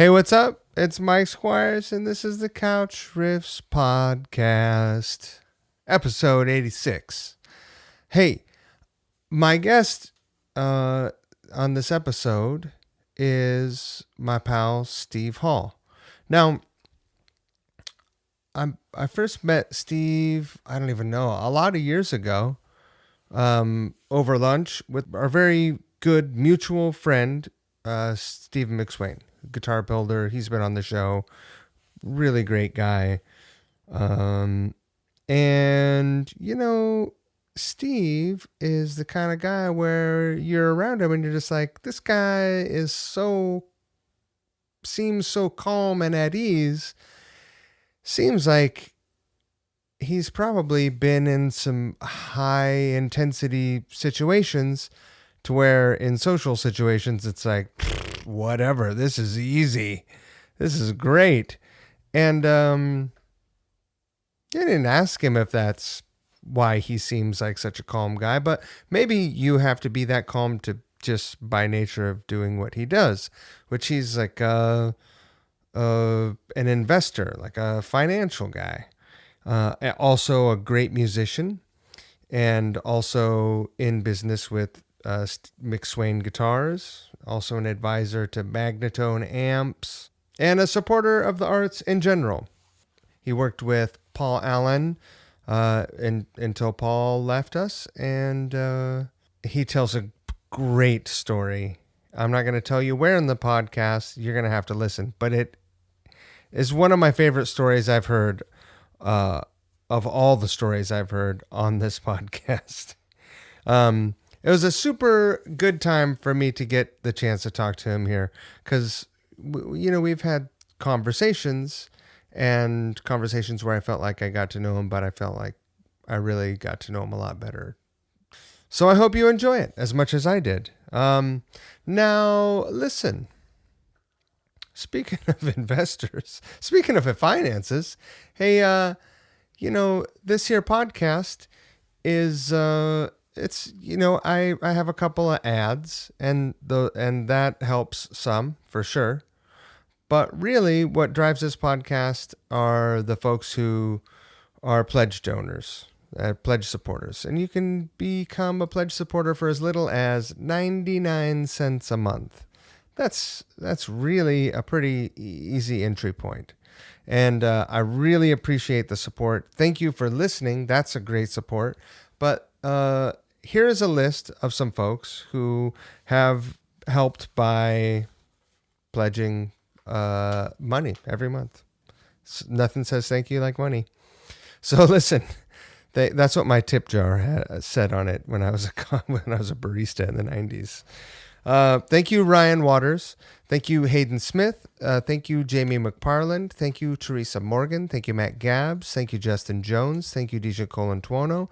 Hey, what's up? It's Mike Squires, and this is the Couch Riffs Podcast, episode 86. Hey, my guest on this episode is my pal Steve Hall. Now, I first met Steve, I don't even know, a lot of years ago, over lunch with our very good mutual friend, Stephen McSwain, guitar builder. He's been on the show. Really great guy. And, you know, Steve is the kind of guy where you're around him and you're just like, this guy seems so calm and at ease. Seems like he's probably been in some high intensity situations to where in social situations it's like, whatever, this is easy. This is great. And I didn't ask him if that's why he seems like such a calm guy, but maybe you have to be that calm to just by nature of doing what he does, which he's like an investor, like a financial guy. Also a great musician, and also in business with McSwain Guitars, also an advisor to Magnatone Amps, and a supporter of the arts in general. He worked with Paul Allen until Paul left us, and he tells a great story. I'm not going to tell you where in the podcast. You're going to have to listen, but it is one of my favorite stories I've heard of all the stories I've heard on this podcast. It was a super good time for me to get the chance to talk to him here because, you know, we've had conversations where I felt like I got to know him, but I felt like I really got to know him a lot better. So I hope you enjoy it as much as I did. Now, listen. Speaking of investors, speaking of finances, hey, you know, this here podcast is, it's, you know, I have a couple of ads and that helps some for sure. But really what drives this podcast are the folks who are pledge donors, pledge supporters. And you can become a pledge supporter for as little as 99 cents a month. That's really a pretty easy entry point. And I really appreciate the support. Thank you for listening. That's a great support. But here is a list of some folks who have helped by pledging money every month. Nothing says thank you like money. So listen, that's what my tip jar said on it when I was a barista in the 90s. Thank you, Ryan Waters. Thank you, Hayden Smith. Thank you, Jamie McParland. Thank you, Teresa Morgan. Thank you, Matt Gabbs. Thank you, Justin Jones. Thank you, Deja Colantuono.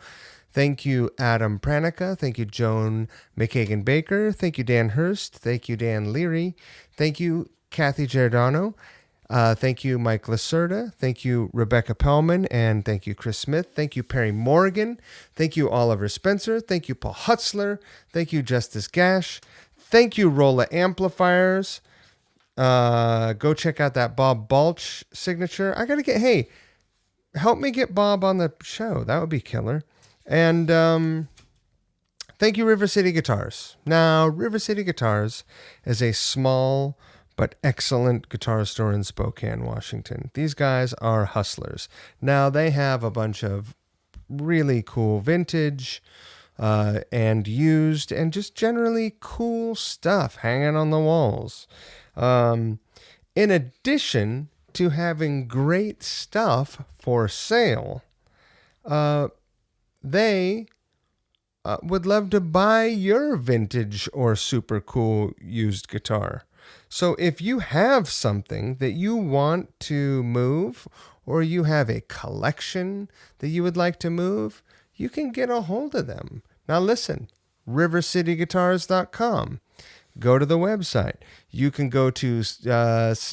Thank you, Adam Pranica. Thank you, Joan McKagan Baker. Thank you, Dan Hurst. Thank you, Dan Leary. Thank you, Kathy Giordano. Thank you, Mike Lacerda. Thank you, Rebecca Pellman. And thank you, Chris Smith. Thank you, Perry Morgan. Thank you, Oliver Spencer. Thank you, Paul Hutzler. Thank you, Justice Gash. Thank you, Rolla Amplifiers. Go check out that Bob Balch signature. Hey, help me get Bob on the show. That would be killer. And thank you, River City Guitars. Now, River City Guitars is a small but excellent guitar store in Spokane, Washington. These guys are hustlers. Now, they have a bunch of really cool vintage and used and just generally cool stuff hanging on the walls. In addition to having great stuff for sale, they would love to buy your vintage or super cool used guitar. So if you have something that you want to move, or you have a collection that you would like to move, you can get a hold of them. Now listen, rivercityguitars.com. Go to the website. You can go to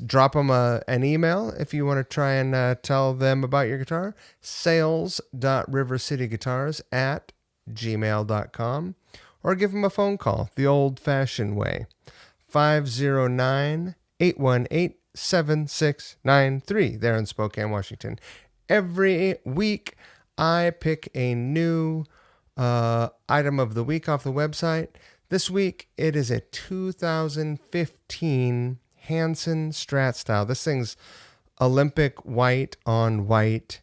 drop them an email if you want to try and tell them about your guitar. sales.rivercityguitars@gmail.com, or give them a phone call the old-fashioned way. 509-818 7693 there in Spokane, Washington. Every week, I pick a new item of the week off the website. This week, it is a 2015 Hanson Strat style. This thing's Olympic white on white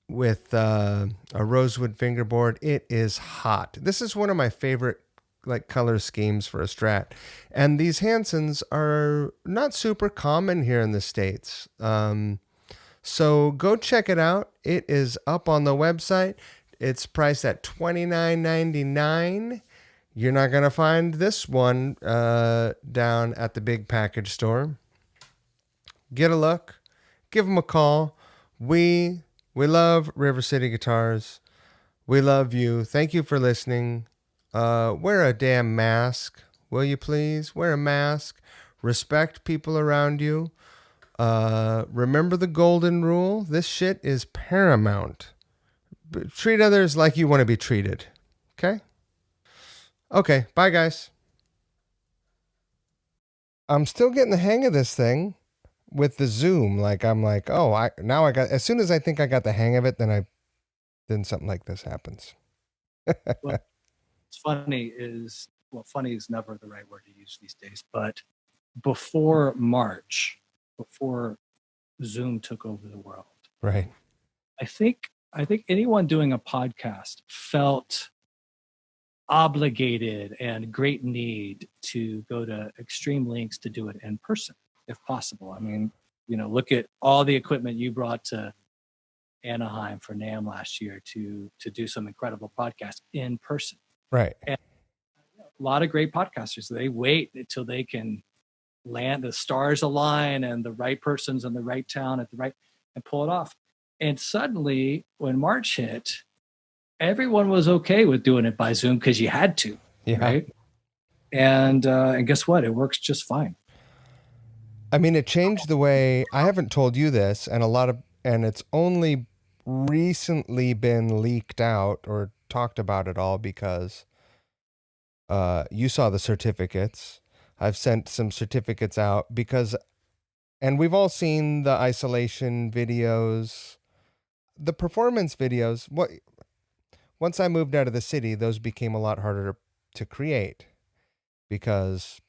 with a rosewood fingerboard. It is hot. This is one of my favorite like color schemes for a Strat, and these Hansons are not super common here in the States. So go check it out. It is up on the website. It's priced at $29.99. You're not gonna find this one down at the big package store. Get a look. Give them a call. We love River City Guitars. We love you. Thank you for listening. Wear a damn mask, will you please? Wear a mask. Respect people around you. Remember the golden rule. This shit is paramount. Treat others like you want to be treated. Okay? Okay, bye guys. I'm still getting the hang of this thing with the Zoom. Like I'm like, oh, I got. As soon as I think I got the hang of it, then something like this happens. Well, what's funny is, well, funny is never the right word to use these days, but before March, before Zoom took over the world, Right. I think anyone doing a podcast felt obligated and great need to go to extreme lengths to do it in person, if possible. I mean, look at all the equipment you brought to Anaheim for NAMM last year to do some incredible podcasts in person. Right. And a lot of great podcasters, they wait until they can land, the stars align and the right person's in the right town at the right, and pull it off. And suddenly when March hit, everyone was okay with doing it by Zoom because you had to, Yeah. right? And guess what? It works just fine. I mean, it changed the way. I haven't told you this, and it's only recently been leaked out or talked about at all because you saw the certificates. I've sent some certificates out because, and we've all seen the isolation videos, the performance videos. Once I moved out of the city, those became a lot harder to create because,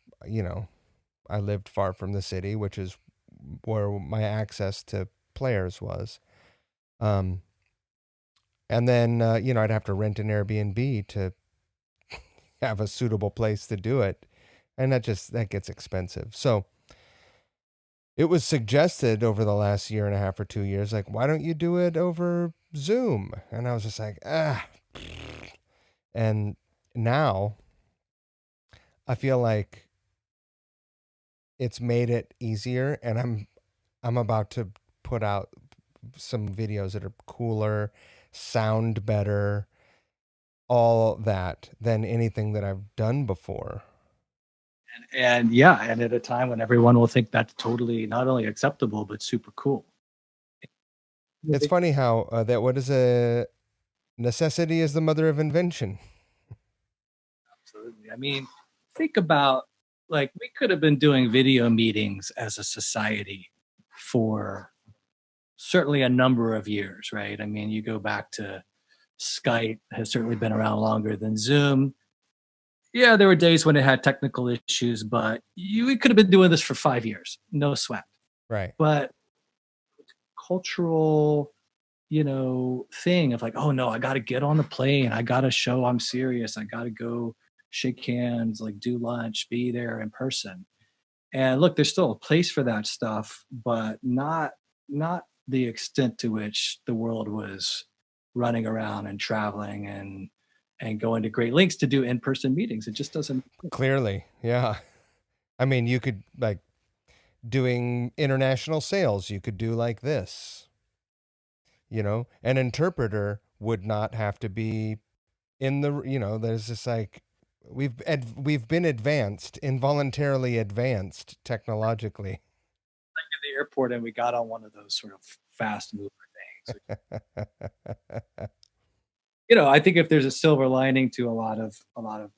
I lived far from the city, which is where my access to players was. And then, I'd have to rent an Airbnb to have a suitable place to do it. And that gets expensive. So it was suggested over the last year and a half or 2 years, like, why don't you do it over Zoom? And I was just like, And now I feel like it's made it easier, and I'm about to put out some videos that are cooler, sound better, all that than anything that I've done before. And at a time when everyone will think that's totally not only acceptable but super cool. It's funny how that what is a necessity is the mother of invention. Absolutely. I mean, think about, like, we could have been doing video meetings as a society for certainly a number of years, right? I mean, you go back to Skype has certainly been around longer than Zoom. Yeah, there were days when it had technical issues, but we could have been doing this for 5 years, no sweat. Right. But cultural, thing of like, oh no, I got to get on the plane. I got to show I'm serious. I got to go shake hands, like do lunch, be there in person. And look, there's still a place for that stuff, but not the extent to which the world was running around and traveling and going to great lengths to do in-person meetings. It just doesn't. Clearly, yeah. I mean, you could, like, doing international sales, you could do like this. An interpreter would not have to be in the, there's this like, we've been involuntarily advanced technologically. Like at the airport, and we got on one of those sort of fast mover things. I think if there's a silver lining to a lot of the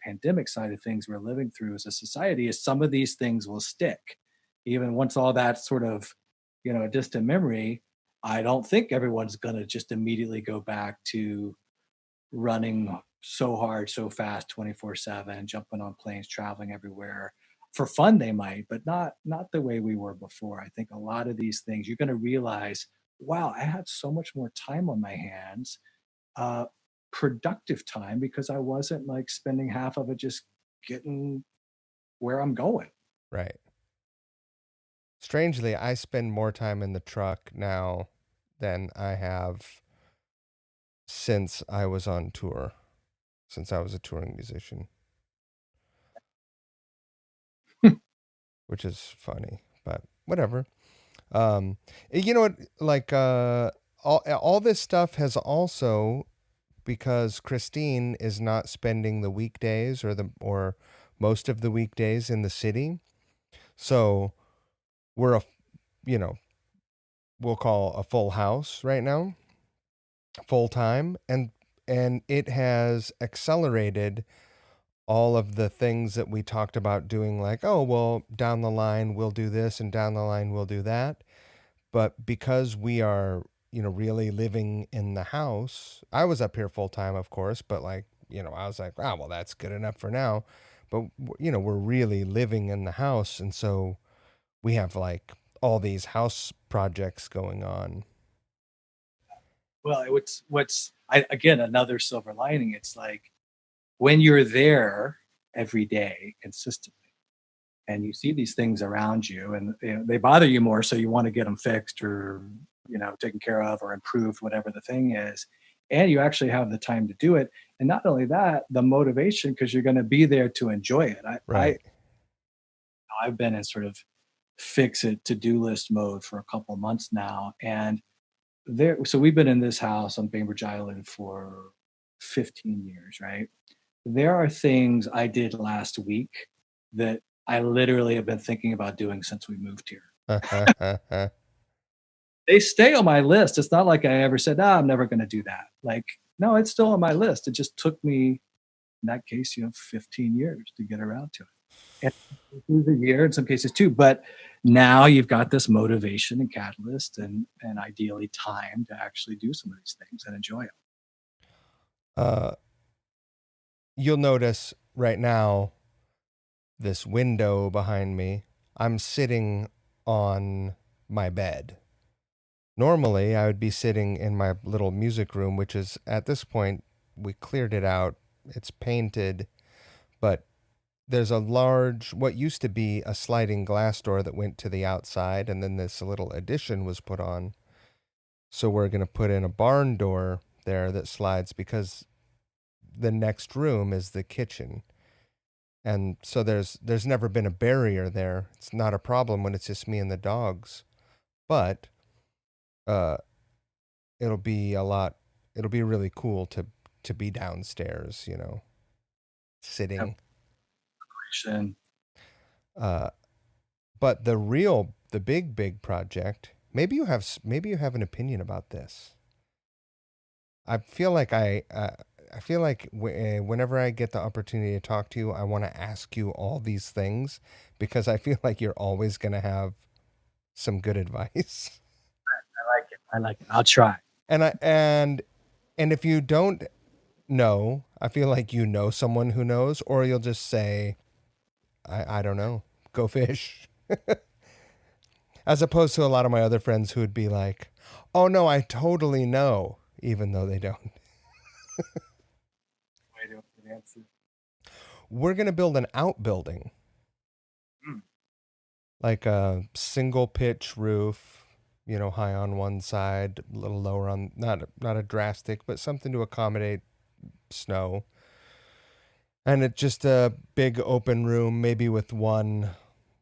pandemic side of things we're living through as a society, is some of these things will stick. even once all that sort of, a distant memory, I don't think everyone's going to just immediately go back to running so hard, so fast, 24/7, jumping on planes, traveling everywhere. For fun, they might, but not the way we were before. I think a lot of these things you're going to realize, wow, I had so much more time on my hands, uh, productive time because I wasn't like spending half of it just getting where I'm going. Right. Strangely, I spend more time in the truck now than I have since I was on tour, since I was a touring musician, which is funny, but whatever. Um, you know what? Like, all this stuff has also, because Christine is not spending the weekdays or most of the weekdays in the city, so we're you know we'll call a full house right now, full time, and it has accelerated all of the things that we talked about doing, like, oh, well, down the line we'll do this and down the line we'll do that. But because we are, really living in the house, I was up here full time, of course, but like, I was like, wow, well, that's good enough for now. But, we're really living in the house. And so we have like all these house projects going on. Well, again, another silver lining. It's like when you're there every day consistently and you see these things around you and they bother you more, so you want to get them fixed or taken care of or improved, whatever the thing is, and you actually have the time to do it. And not only that, the motivation, because you're going to be there to enjoy it. Right. I've been in sort of fix it to-do list mode for a couple of months now, and so we've been in this house on Bainbridge Island for 15 years, right? There are things I did last week that I literally have been thinking about doing since we moved here. They stay on my list. It's not like I ever said, "Ah, I'm never going to do that." Like, no, it's still on my list. It just took me, in that case, 15 years to get around to it. And it was a year in some cases too. But now you've got this motivation and catalyst and ideally time to actually do some of these things and enjoy them. uh, you'll notice right now this window behind me. I'm sitting on my bed. Normally, I would be sitting in my little music room, which is, at this point, we cleared it out. It's painted, but there's a large, what used to be a sliding glass door that went to the outside, and then this little addition was put on. So we're going to put in a barn door there that slides, because the next room is the kitchen. And so there's never been a barrier there. It's not a problem when it's just me and the dogs. But uh it'll be really cool to be downstairs, sitting. Yep. uh but the big project, maybe you have an opinion about this. I feel like whenever I get the opportunity to talk to you, I want to ask you all these things, because I feel like you're always going to have some good advice. I like it. I'll try. And if you don't know, I feel like you know someone who knows, or you'll just say, I don't know, go fish. As opposed to a lot of my other friends who would be like, oh no, I totally know, even though they don't. We're going to build an outbuilding, like a single pitch roof, high on one side, a little lower on, not a drastic, but something to accommodate snow. And it's just a big open room, maybe with one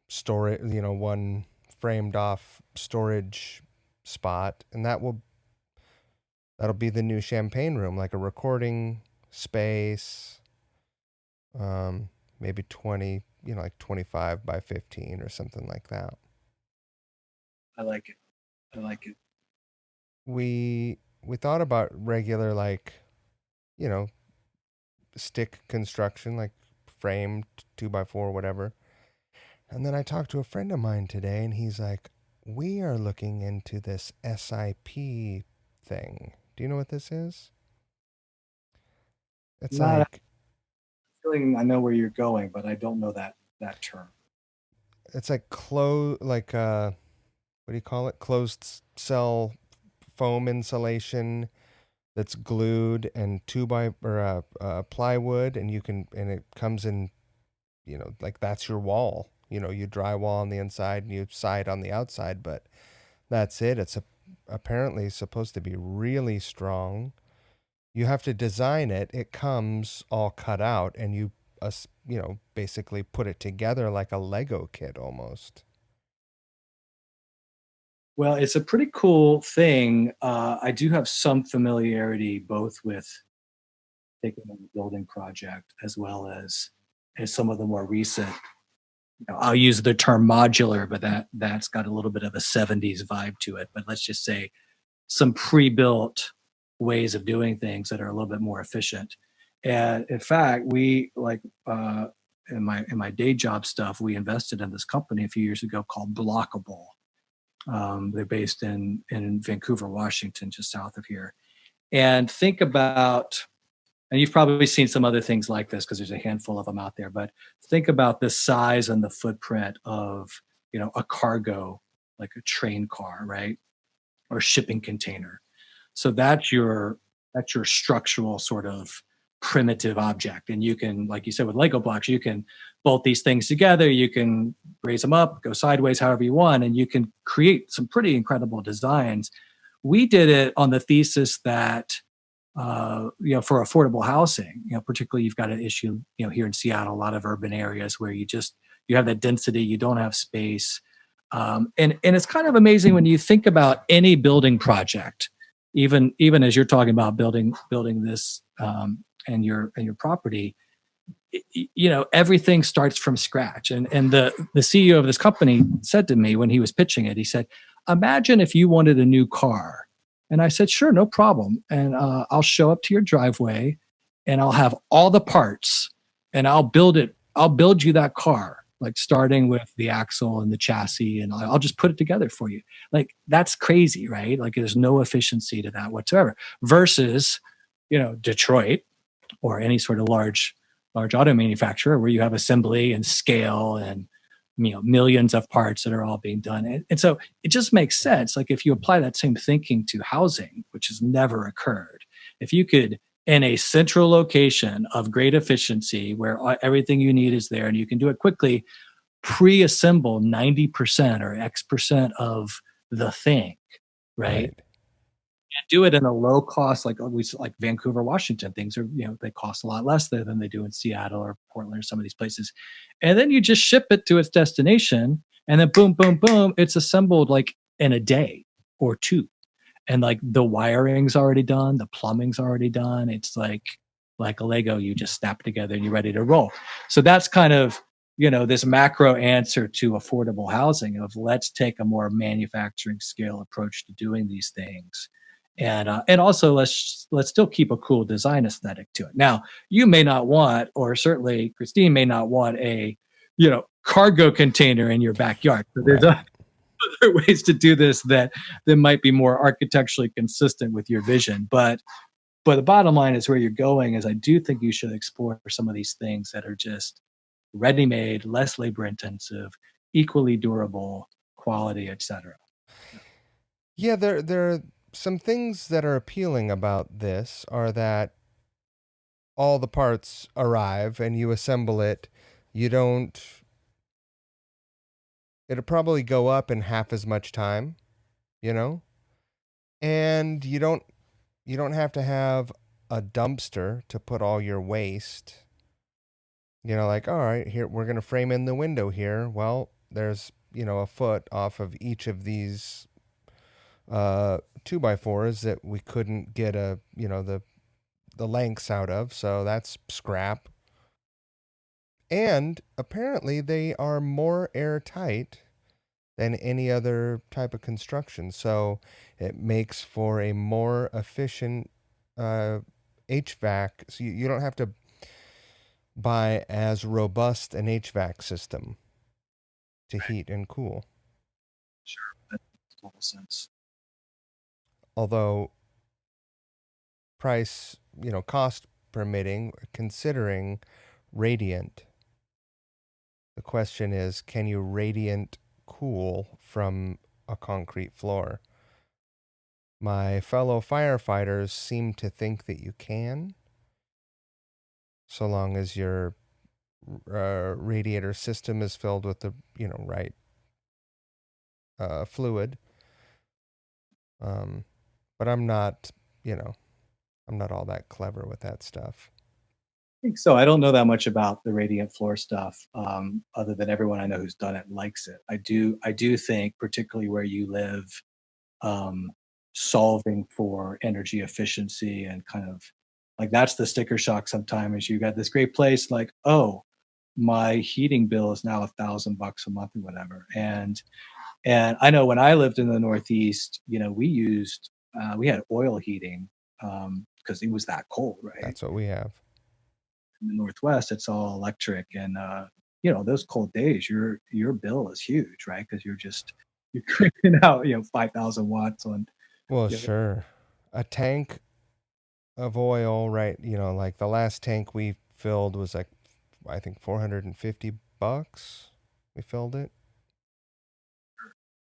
storage, one framed off storage spot, and that'll be the new champagne room, like a recording space. Maybe 20, like 25 by 15 or something like that. I like it. I like it. We thought about regular, like, stick construction, like framed 2x4, whatever. And then I talked to a friend of mine today, and he's like, we are looking into this SIP thing. Do you know what this is? It's Not a like feeling I know where you're going, but I don't know that term. it's like what do you call it? Closed cell foam insulation that's glued and two by or plywood, and it comes in, like that's your wall. You drywall on the inside and you side on the outside, but that's it. Apparently supposed to be really strong. You have to design it. It comes all cut out, and basically put it together like a Lego kit almost. Well, it's a pretty cool thing. I do have some familiarity both with taking on the building project as well as some of the more recent. I'll use the term modular, but that's got a little bit of a 70s vibe to it. But let's just say some pre-built ways of doing things that are a little bit more efficient. And in fact, we like in my day job stuff, we invested in this company a few years ago called Blockable. They're based in Vancouver, Washington, just south of here. And think about, and you've probably seen some other things like this because there's a handful of them out there. But think about the size and the footprint of a cargo, like a train car, right, or shipping container. So that's your structural sort of primitive object. And you can, like you said, with Lego blocks, you can bolt these things together, you can raise them up, go sideways, however you want, and you can create some pretty incredible designs. We did it on the thesis that for affordable housing, particularly you've got an issue, here in Seattle, a lot of urban areas where you have that density, you don't have space. And it's kind of amazing when you think about any building project, even as you're talking about building this and your property, everything starts from scratch. And the CEO of this company said to me when he was pitching it, he said, "Imagine if you wanted a new car." And I said, "Sure, no problem. And I'll show up to your driveway, and I'll have all the parts, and I'll build it. I'll build you that car, like starting with the axle and the chassis, and I'll just put it together for you." Like, that's crazy, right? Like, there's no efficiency to that whatsoever. Versus, Detroit or any sort of large auto manufacturer where you have assembly and scale and millions of parts that are all being done. And so it just makes sense. Like, if you apply that same thinking to housing, which has never occurred, if you could, in a central location of great efficiency where everything you need is there and you can do it quickly, pre-assemble 90% or X% of the thing, right? Right. And do it in a low cost, like Vancouver, Washington. Things are, they cost a lot less there than they do in Seattle or Portland or some of these places. And then you just ship it to its destination, and then boom, boom, boom, it's assembled like in a day or two. And like the wiring's already done, the plumbing's already done. It's like a Lego, you just snap together and you're ready to roll. So that's kind of, this macro answer to affordable housing of, let's take a more manufacturing scale approach to doing these things. And also, let's still keep a cool design aesthetic to it. Now, you may not want, or certainly Christine may not want, a cargo container in your backyard. So there's Right. other ways to do this that might be more architecturally consistent with your vision. But the bottom line is, where you're going is, I do think you should explore some of these things that are just ready-made, less labor intensive, equally durable, quality, etc. Yeah, there are some things that are appealing about this are that all the parts arrive and you assemble it. You don't It'll probably go up in half as much time, you know? And you don't have to have a dumpster to put all your waste. Like, all right, here we're going to frame in the window here. Well, there's, a foot off of each of these 2x4s that we couldn't get the lengths out of, so that's scrap. And apparently they are more airtight than any other type of construction. So it makes for a more efficient HVAC. So you don't have to buy as robust an HVAC system. to heat and cool. Sure, that makes total sense. Although price, cost permitting, considering radiant, the question is, can you radiant cool from a concrete floor? My fellow firefighters seem to think that you can, so long as your radiator system is filled with the right fluid. But I'm not, I'm not all that clever with that stuff. I think so. I don't know that much about the radiant floor stuff, other than everyone I know who's done it likes it. I do think, particularly where you live, um, solving for energy efficiency and kind of like that's the sticker shock sometimes. You got this great place, like, oh, my heating bill is now $1,000 a month or whatever. And I know when I lived in the Northeast, we had oil heating because it was that cold, right? That's what we have. In the Northwest, it's all electric, and those cold days, your bill is huge, right? Because you're cranking out 5,000 watts on. Well, You know, sure. A tank of oil, right? Like the last tank we filled was like, I think $450. We filled it.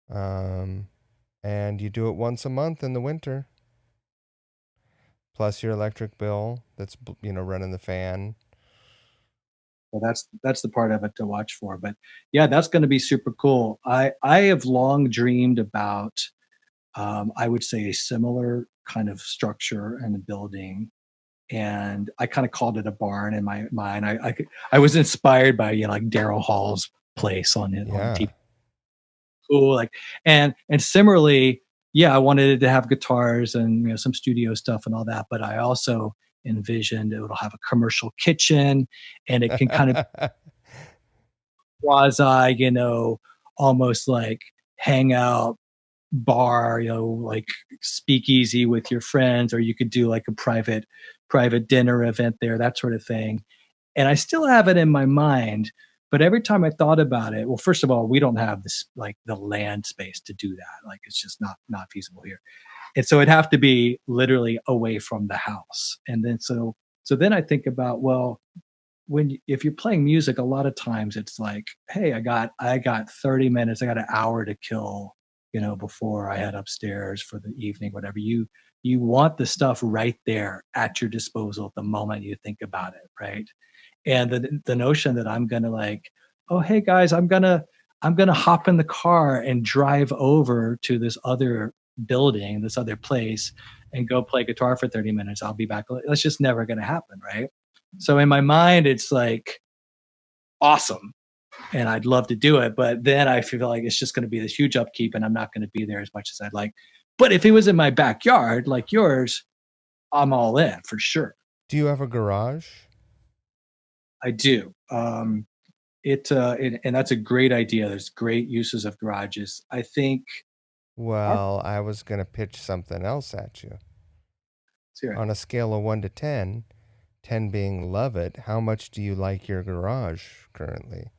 And you do it once a month in the winter, plus your electric bill that's running the fan. well, that's the part of it to watch for. But yeah, that's going to be super cool. I have long dreamed about, I would say, a similar kind of structure and a building, and I kind of called it a barn in my mind. I was inspired by like Daryl Hall's place on Yeah. TV. Cool, like, and similarly, yeah, I wanted it to have guitars and some studio stuff and all that, but I also envisioned it'll have a commercial kitchen, and it can kind of quasi, almost like hangout bar, like speakeasy with your friends, or you could do like a private dinner event there, that sort of thing. And I still have it in my mind, but every time I thought about it, well, first of all, we don't have this like the land space to do that. Like it's just not feasible here. And so it'd have to be literally away from the house. And then so then I think about, well, if you're playing music, a lot of times it's like, hey, I got 30 minutes, I got an hour to kill, before I head upstairs for the evening, whatever. You want the stuff right there at your disposal the moment you think about it, right? And the notion that I'm gonna like, oh hey guys, I'm gonna hop in the car and drive over to this other building, this other place, and go play guitar for 30 minutes. I'll be back. That's just never gonna happen, right? So in my mind, it's like awesome, and I'd love to do it, but then I feel like it's just gonna be this huge upkeep, and I'm not gonna be there as much as I'd like. But if it was in my backyard like yours, I'm all in for sure. Do you have a garage? I do. And that's a great idea. There's great uses of garages. I think. Well, I was going to pitch something else at you. On a scale of 1 to 10, 10 being love it, how much do you like your garage currently?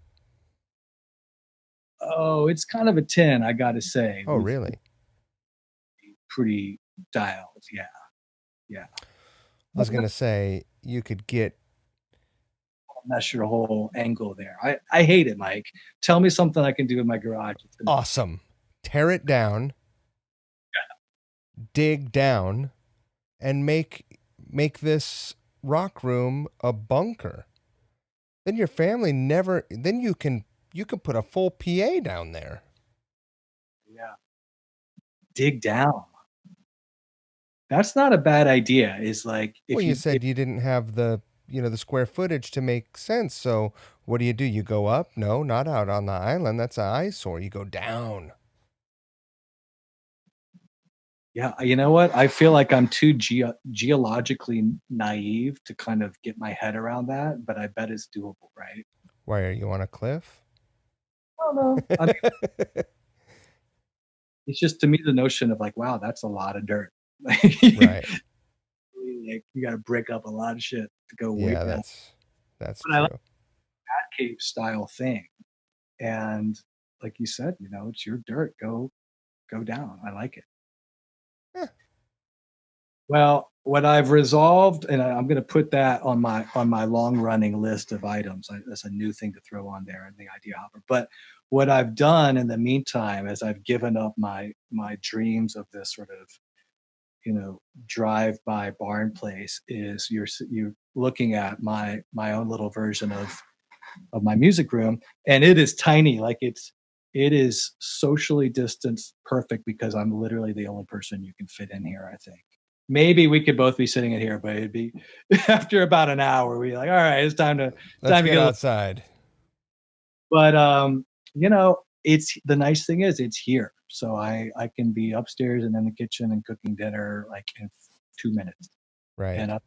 Oh, it's kind of a 10, I got to say. Oh, really? Pretty dialed. Yeah. Yeah. I was going to say you could get Mess your whole angle there. I hate it, Mike. Tell me something I can do in my garage. awesome. Tear it down, dig down, and make this rock room a bunker. Then your family never. Then you can put a full PA down there. Yeah. Dig down. That's not a bad idea. Is like if Well, you said you didn't have the the square footage to make sense. So what do? You go up? No, not out on the island. That's an eyesore. You go down. Yeah, you know what? I feel like I'm too geologically naive to kind of get my head around that, but I bet it's doable, right? Why are you on a cliff? I don't know. I mean, it's just to me the notion of like, wow, that's a lot of dirt. Right. Like, you got to break up a lot of shit to go way Yeah, down. that's But true. I like that cave style thing, and like you said, you know, it's your dirt. Go down. I like it. Yeah. Well, what I've resolved, and I'm going to put that on my long running list of items. That's a new thing to throw on there in the idea hopper. But what I've done in the meantime, as I've given up my dreams of this sort of, you know, drive by barn place, is you're looking at my own little version of my music room, and it is tiny. Like it is socially distanced perfect because I'm literally the only person you can fit in here, I think. Maybe we could both be sitting in here, but it'd be after about an hour, we're like, all right, it's time to Let's get get a little. outside. But you know, it's the nice thing is it's here. So I can be upstairs and in the kitchen and cooking dinner like in 2 minutes. Right. And I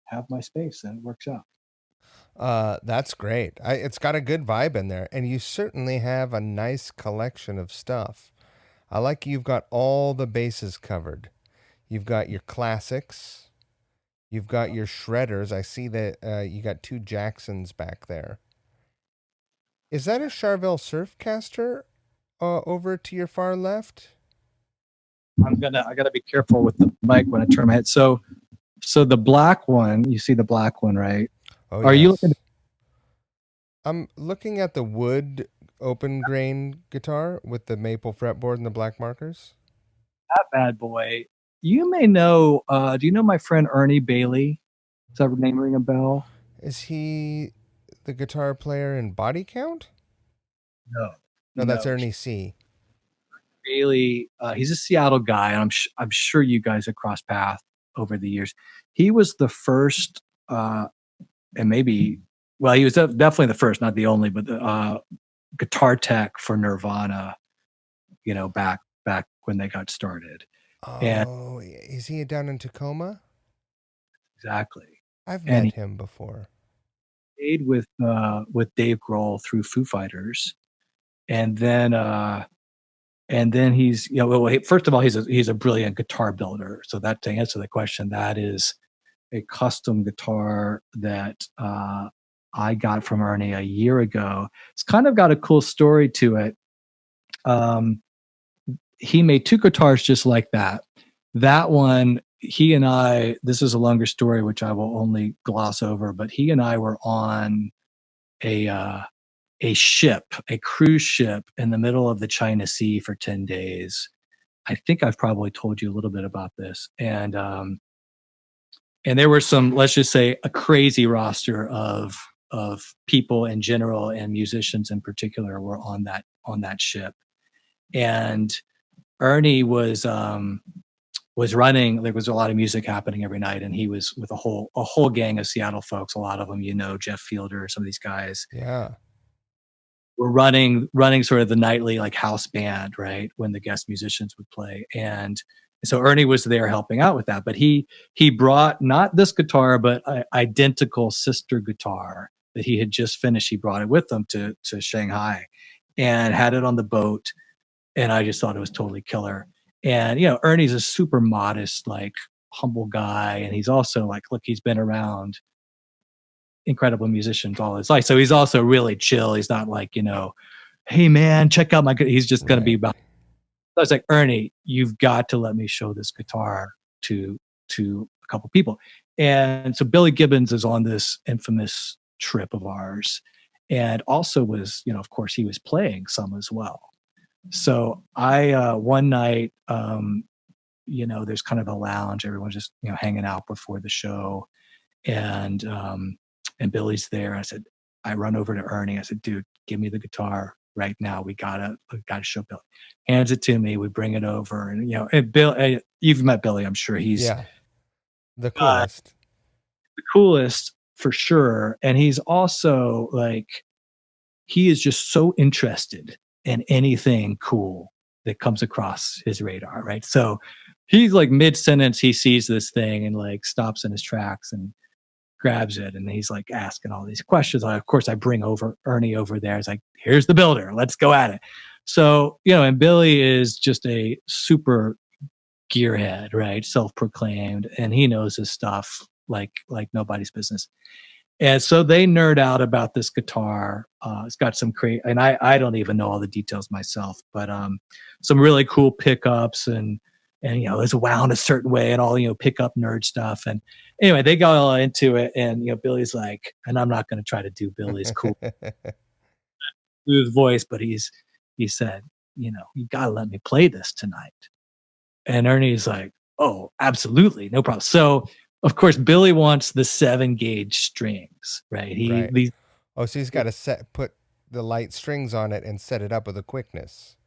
have my space and it works out. That's great. It's got a good vibe in there, and you certainly have a nice collection of stuff. I like you've got all the bases covered. You've got your classics. You've got your shredders. I see that you got two Jacksons back there. Is that a Charvel Surfcaster over to your far left? I gotta be careful with the mic when I turn my head. So the black one, you see the black one, right? Oh, Are you yes. looking? I'm looking at the wood open grain guitar with the maple fretboard and the black markers. That bad boy? You may know. Do you know my friend Ernie Bailey? Does that name ring a bell? Is he the guitar player in Body Count? No, No, that's no. Ernie C. Bailey, he's a Seattle guy, and I'm sure you guys have crossed paths over the years. He was the first, and maybe, well, he was definitely the first, not the only, but the guitar tech for Nirvana. You know, back when they got started. And Oh, is he down in Tacoma? exactly, I've and met he him before. stayed with Dave Grohl through Foo Fighters, and then he's, you know, well, first of all, he's a brilliant guitar builder. So that, to answer the question, that is a custom guitar that I got from Ernie a year ago. It's kind of got a cool story to it. He made two guitars just like that. That one, he and I, this is a longer story, which I will only gloss over, but he and I were on a ship, a cruise ship in the middle of the China Sea for 10 days. I think I've probably told you a little bit about this. And there were some, let's just say, a crazy roster of people in general and musicians in particular were on that ship. And Ernie was running. There was a lot of music happening every night, and he was with a whole gang of Seattle folks. A lot of them, you know, Jeff Fielder, some of these guys. Yeah. Were running sort of the nightly like house band, right, when the guest musicians would play. And so Ernie was there helping out with that, but he brought not this guitar but an identical sister guitar that he had just finished. He brought it with him to Shanghai and had it on the boat, and I just thought it was totally killer. And you know, Ernie's a super modest, like humble guy, and he's also like, look, he's been around incredible musicians all his life. So he's also really chill. He's not like, you know, hey man, check out my, he's just going to be about. I was like, Ernie, you've got to let me show this guitar to a couple people. And so Billy Gibbons is on this infamous trip of ours, and also was, you know, of course he was playing some as well. So I one night, you know, there's kind of a lounge, everyone's just, you know, hanging out before the show, and Billy's there. I run over to Ernie. I said, dude, give me the guitar right now. We gotta show Billy. Hands it to me. We bring it over, and you know, and Bill, you've met Billy, I'm sure. He's the coolest. The coolest for sure. And he's also like, he is just so interested in anything cool that comes across his radar, right? So he's like mid-sentence, he sees this thing and like stops in his tracks and grabs it, and he's like asking all these questions. Of course, I bring Ernie over there. It's like, here's the builder, let's go at it. So, you know, and Billy is just a super gearhead, right? Self-proclaimed, and he knows his stuff like nobody's business. And so they nerd out about this guitar. It's got some and I don't even know all the details myself, but some really cool pickups and it's wound a certain way and all pickup nerd stuff. And anyway, they got all into it, and Billy's like, and I'm not going to try to do Billy's cool smooth voice, but he said, you gotta let me play this tonight. And Ernie's like, oh, absolutely, no problem. So of course Billy wants the 7-gauge strings, right? Right. So he's got to put the light strings on it and set it up with a quickness.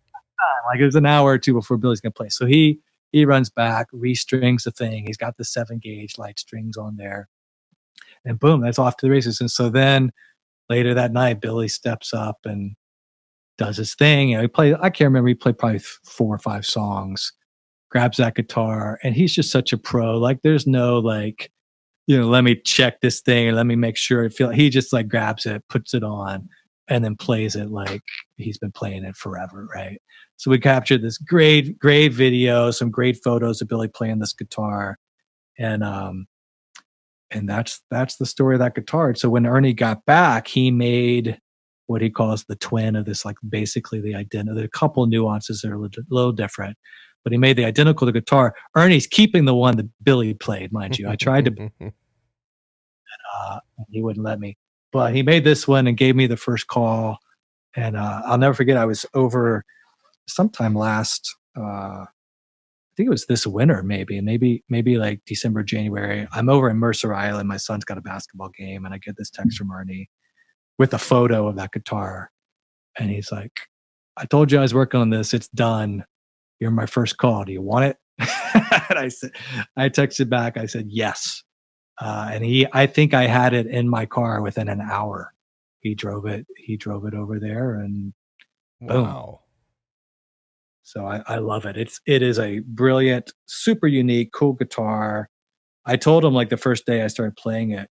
Like it was an hour or two before Billy's gonna play. So he runs back, restrings the thing. He's got the 7-gauge light strings on there, and boom, that's off to the races. And so then later that night, Billy steps up and does his thing. He played, I can't remember, he played probably 4 or 5 songs, grabs that guitar, and he's just such a pro. Like there's no like, let me check this thing and let me make sure he just like grabs it, puts it on, and then plays it like he's been playing it forever, right? So we captured this great video, some great photos of Billy playing this guitar, and that's the story of that guitar. So when Ernie got back, he made what he calls the twin of this, like basically the identity. There are a couple nuances that are a little different, but he made the identical to guitar. Ernie's keeping the one that Billy played, mind you. I tried to, he wouldn't let me, but he made this one and gave me the first call. And I'll never forget, I was over sometime last, I think it was this winter, maybe like December, January. I'm over in Mercer Island. My son's got a basketball game, and I get this text from Ernie with a photo of that guitar. And he's like, I told you I was working on this. It's done. You're my first call. Do you want it? And I texted back. I said, yes. And I think I had it in my car within an hour. He drove it over there, and boom. Wow. So I love it. It is a brilliant, super unique, cool guitar. I told him like the first day I started playing it,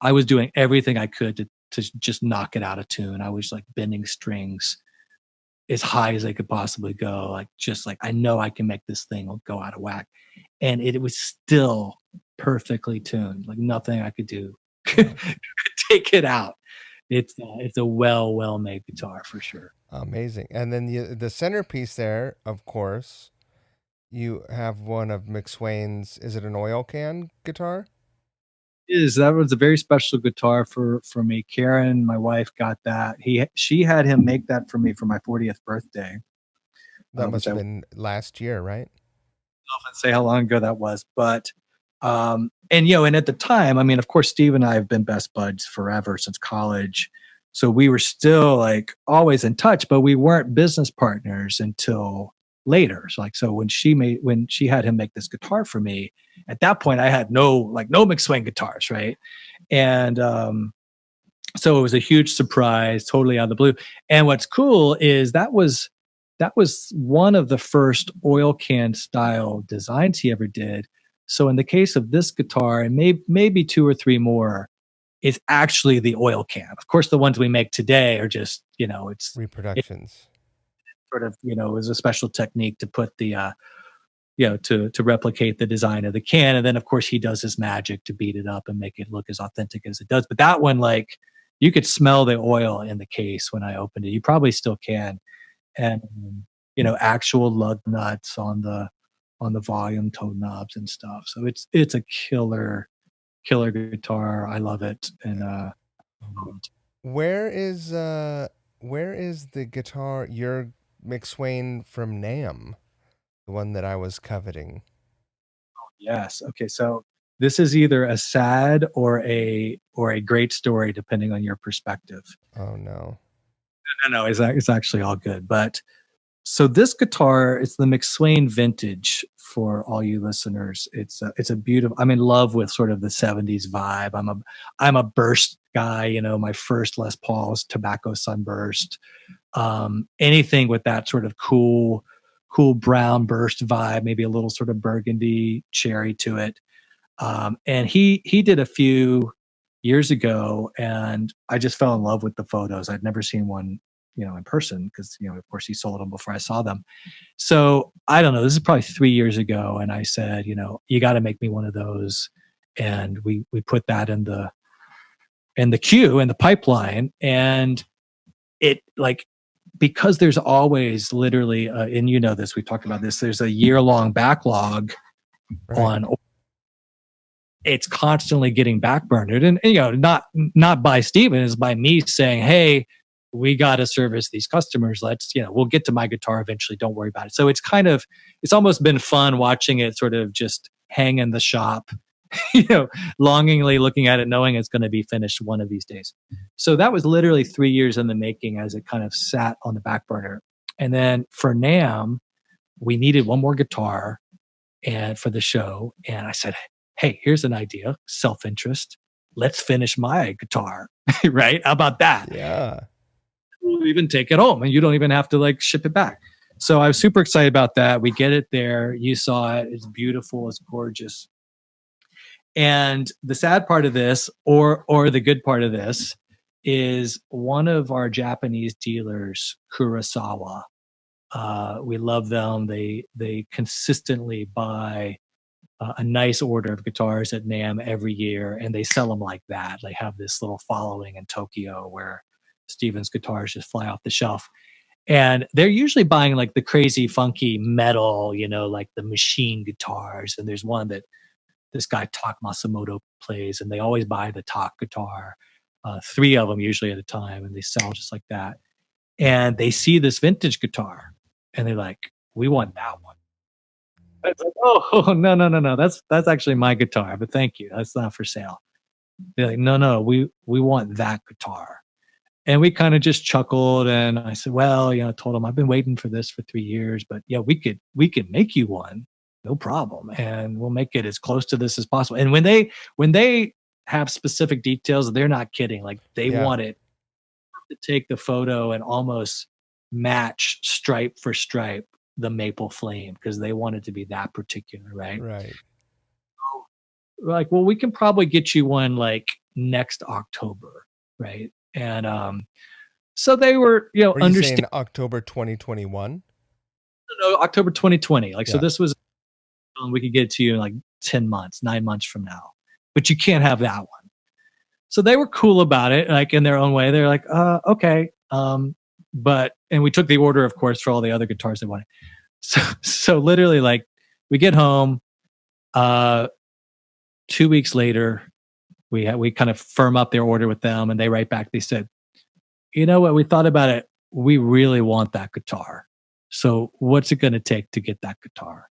I was doing everything I could to just knock it out of tune. I was like bending strings as high as they could possibly go. Like, just like, I know I can make this thing go out of whack. And it was still perfectly tuned. Like nothing I could do could take it out. It's a well made guitar for sure. Amazing. And then the centerpiece there, of course, you have one of McSwain's. Is it an oil can guitar? That was a very special guitar for me. Karen, my wife, got that. She had him make that for me for my 40th birthday. That must have been last year, right? I don't say how long ago that was, but and at the time, I mean, of course, Steve and I have been best buds forever since college. So we were still like always in touch, but we weren't business partners until later. So when she had him make this guitar for me, at that point I had no McSwain guitars, right? And so it was a huge surprise, totally out of the blue. And what's cool is that was one of the first oil can style designs he ever did. So in the case of this guitar, and maybe 2 or 3 more, it's actually the oil can. Of course, the ones we make today are just, it's reproductions. Sort of, it was a special technique to put the, to replicate the design of the can. And then, of course, he does his magic to beat it up and make it look as authentic as it does. But that one, like, you could smell the oil in the case when I opened it. You probably still can. And, actual lug nuts on the volume tone knobs and stuff. So it's a killer guitar. I love it. And where is the guitar, your McSwain from NAMM, the one that I was coveting? Yes. Okay. So this is either a sad or a great story, depending on your perspective. Oh no. No, it's actually all good. But so this guitar, it's the McSwain Vintage for all you listeners. It's a beautiful. I'm in love with sort of the 70s vibe. I'm a burst guy. My first Les Paul was Tobacco Sunburst. Anything with that sort of cool brown burst vibe, maybe a little sort of burgundy cherry to it. And he did a few years ago, and I just fell in love with the photos. I'd never seen one, in person, because, of course, he sold them before I saw them. So I don't know, this is probably 3 years ago. And I said, you got to make me one of those. And we put that in the the queue and the pipeline. And it like, because there's always literally, and you know this, we talked about this, there's a year-long backlog on, it's constantly getting backburnered. And you know, not by Steven, it's by me saying, hey, we got to service these customers. Let's, you know, we'll get to my guitar eventually. Don't worry about it. So it's kind of, it's almost been fun watching it sort of just hang in the shop, you know, longingly looking at it, knowing it's going to be finished one of these days. So that was literally 3 years in the making as it kind of sat on the back burner. And then for NAMM, we needed one more guitar and for the show. And I said, hey, here's an idea, self-interest. Let's finish my guitar, right? How about that? Yeah. We'll even take it home and you don't even have to like ship it back. So I was super excited about that. We get it there. You saw it. It's beautiful. It's gorgeous. And the sad part of this, or the good part of this, is one of our Japanese dealers, Kurosawa. We love them. They consistently buy a nice order of guitars at NAMM every year, and they sell them like that. They have this little following in Tokyo where Steven's guitars just fly off the shelf. And they're usually buying like the crazy funky metal, you know, like the machine guitars. And there's one that this guy Tak Masamoto plays, and they always buy the Tak guitar, 3 of them usually at a time, and they sell just like that. And they see this vintage guitar, and they're like, "We want that one." It's like, "Oh, no! That's actually my guitar, but thank you. That's not for sale." They're like, "No, we want that guitar." And we kind of just chuckled, and I said, "Well, you know," I told them, "I've been waiting for this for 3 years, but yeah, we could make you one, no problem, and we'll make it as close to this as possible." And when they have specific details, they're not kidding. Like they want it to take the photo and almost match stripe for stripe the maple flame, because they want it to be that particular, right? Right. So we're like, well, we can probably get you one like next October, right? And so they were, you know, Were you saying October 2021? No, October 2020. Like, so this was, we could get it to you in like 10 months, 9 months from now, but you can't have that one. So they were cool about it, like in their own way. They're like, okay. And we took the order, of course, for all the other guitars they wanted. So literally, like, we get home, 2 weeks later, we kind of firm up their order with them, and they write back. They said, you know what? We thought about it. We really want that guitar. So what's it going to take to get that guitar?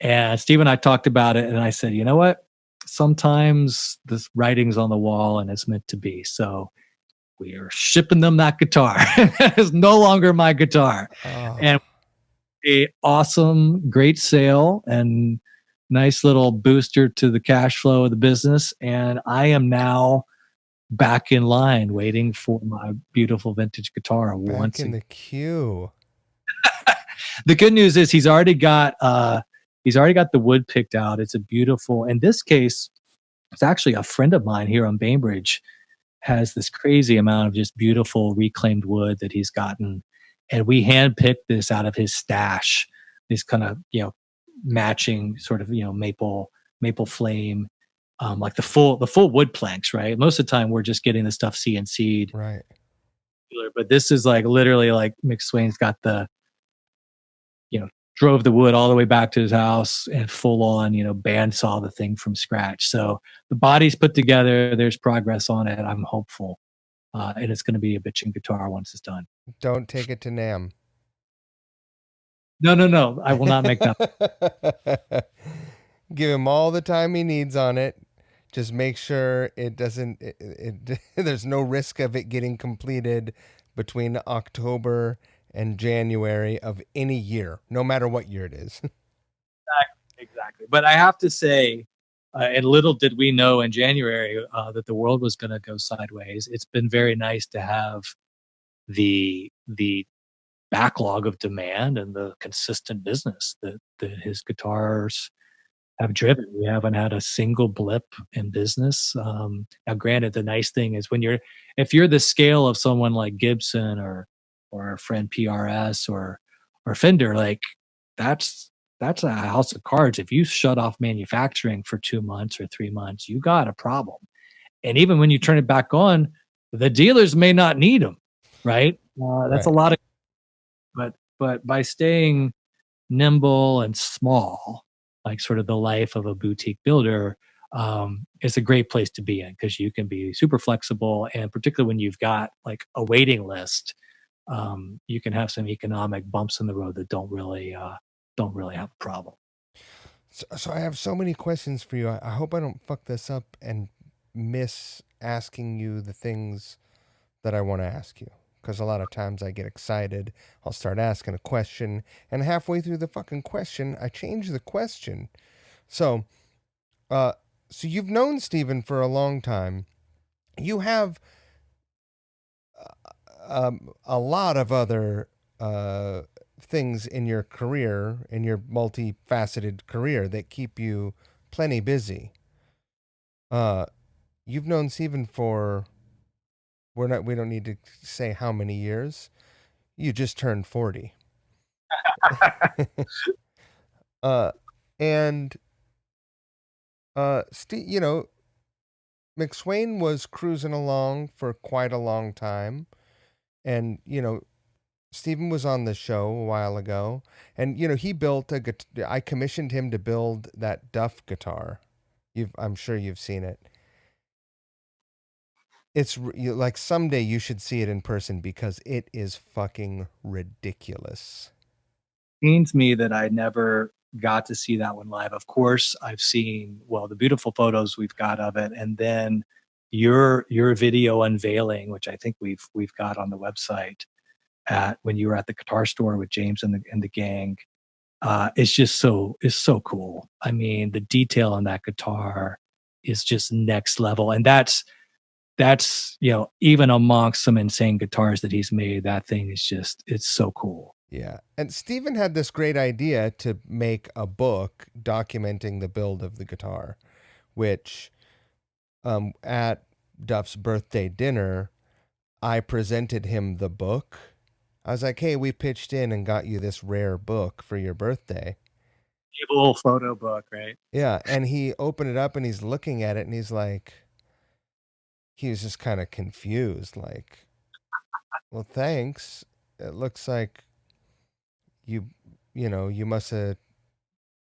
And Steve and I talked about it, and I said, you know what? Sometimes this writing's on the wall, and it's meant to be. So we are shipping them that guitar. It's no longer my guitar. Oh. And a awesome, great sale and nice little booster to the cash flow of the business. And I am now back in line waiting for my beautiful vintage guitar. Back in the queue. The good news is he's already got the wood picked out. It's a beautiful, in this case, it's actually a friend of mine here on Bainbridge has this crazy amount of just beautiful reclaimed wood that he's gotten. And we handpicked this out of his stash, this kind of, you know, matching sort of, you know, maple flame, like the full wood planks, right? Most of the time we're just getting the stuff CNC'd. Right. But this is like literally like McSwain's got the, you know, drove the wood all the way back to his house and full on, you know, bandsaw the thing from scratch. So the body's put together. There's progress on it. I'm hopeful. And it's going to be a bitchin' guitar once it's done. Don't take it to NAMM. No. I will not make that. Give him all the time he needs on it. Just make sure it doesn't, there's no risk of it getting completed between October and January of any year, no matter what year it is. Exactly. But I have to say, and little did we know in January that the world was going to go sideways. It's been very nice to have the backlog of demand and the consistent business that his guitars have driven. We haven't had a single blip in business. Now, granted, the nice thing is if you're the scale of someone like Gibson or our friend PRS or Fender, like that's a house of cards. If you shut off manufacturing for 2 months or 3 months, you got a problem. And even when you turn it back on, the dealers may not need them, right? That's a Right. lot of, but by staying nimble and small, like sort of the life of a boutique builder, it's a great place to be in because you can be super flexible, and particularly when you've got like a waiting list, you can have some economic bumps in the road that don't really have a problem. So I have so many questions for you. I hope I don't fuck this up and miss asking you the things that I want to ask you. Because a lot of times I get excited, I'll start asking a question, and halfway through the fucking question, I change the question. So, uh, so you've known Steven for a long time. You have a lot of other things in your career, in your multifaceted career, that keep you plenty busy. Uh, you've known Steven for we don't need to say how many years. You just turned 40. uh, and you know, McSwain was cruising along for quite a long time, and Steven was on the show a while ago, and he built I commissioned him to build that Duff guitar. I'm sure you've seen it. Like someday you should see it in person because it is fucking ridiculous. Pains me that I never got to see that one live. Of course, I've seen the beautiful photos we've got of it, and then your video unveiling, which I think we've got on the website at when you were at the guitar store with James and the gang. It's so cool. I mean, the detail on that guitar is just next level, and that's even amongst some insane guitars that he's made, that thing is it's so cool. Yeah. And Steven had this great idea to make a book documenting the build of the guitar, which at Duff's birthday dinner, I presented him the book. I was like, hey, we pitched in and got you this rare book for your birthday. A little photo book, right? Yeah. And he opened it up and he's looking at it and he was just kind of confused. Like, well, thanks. It looks like you, you must have,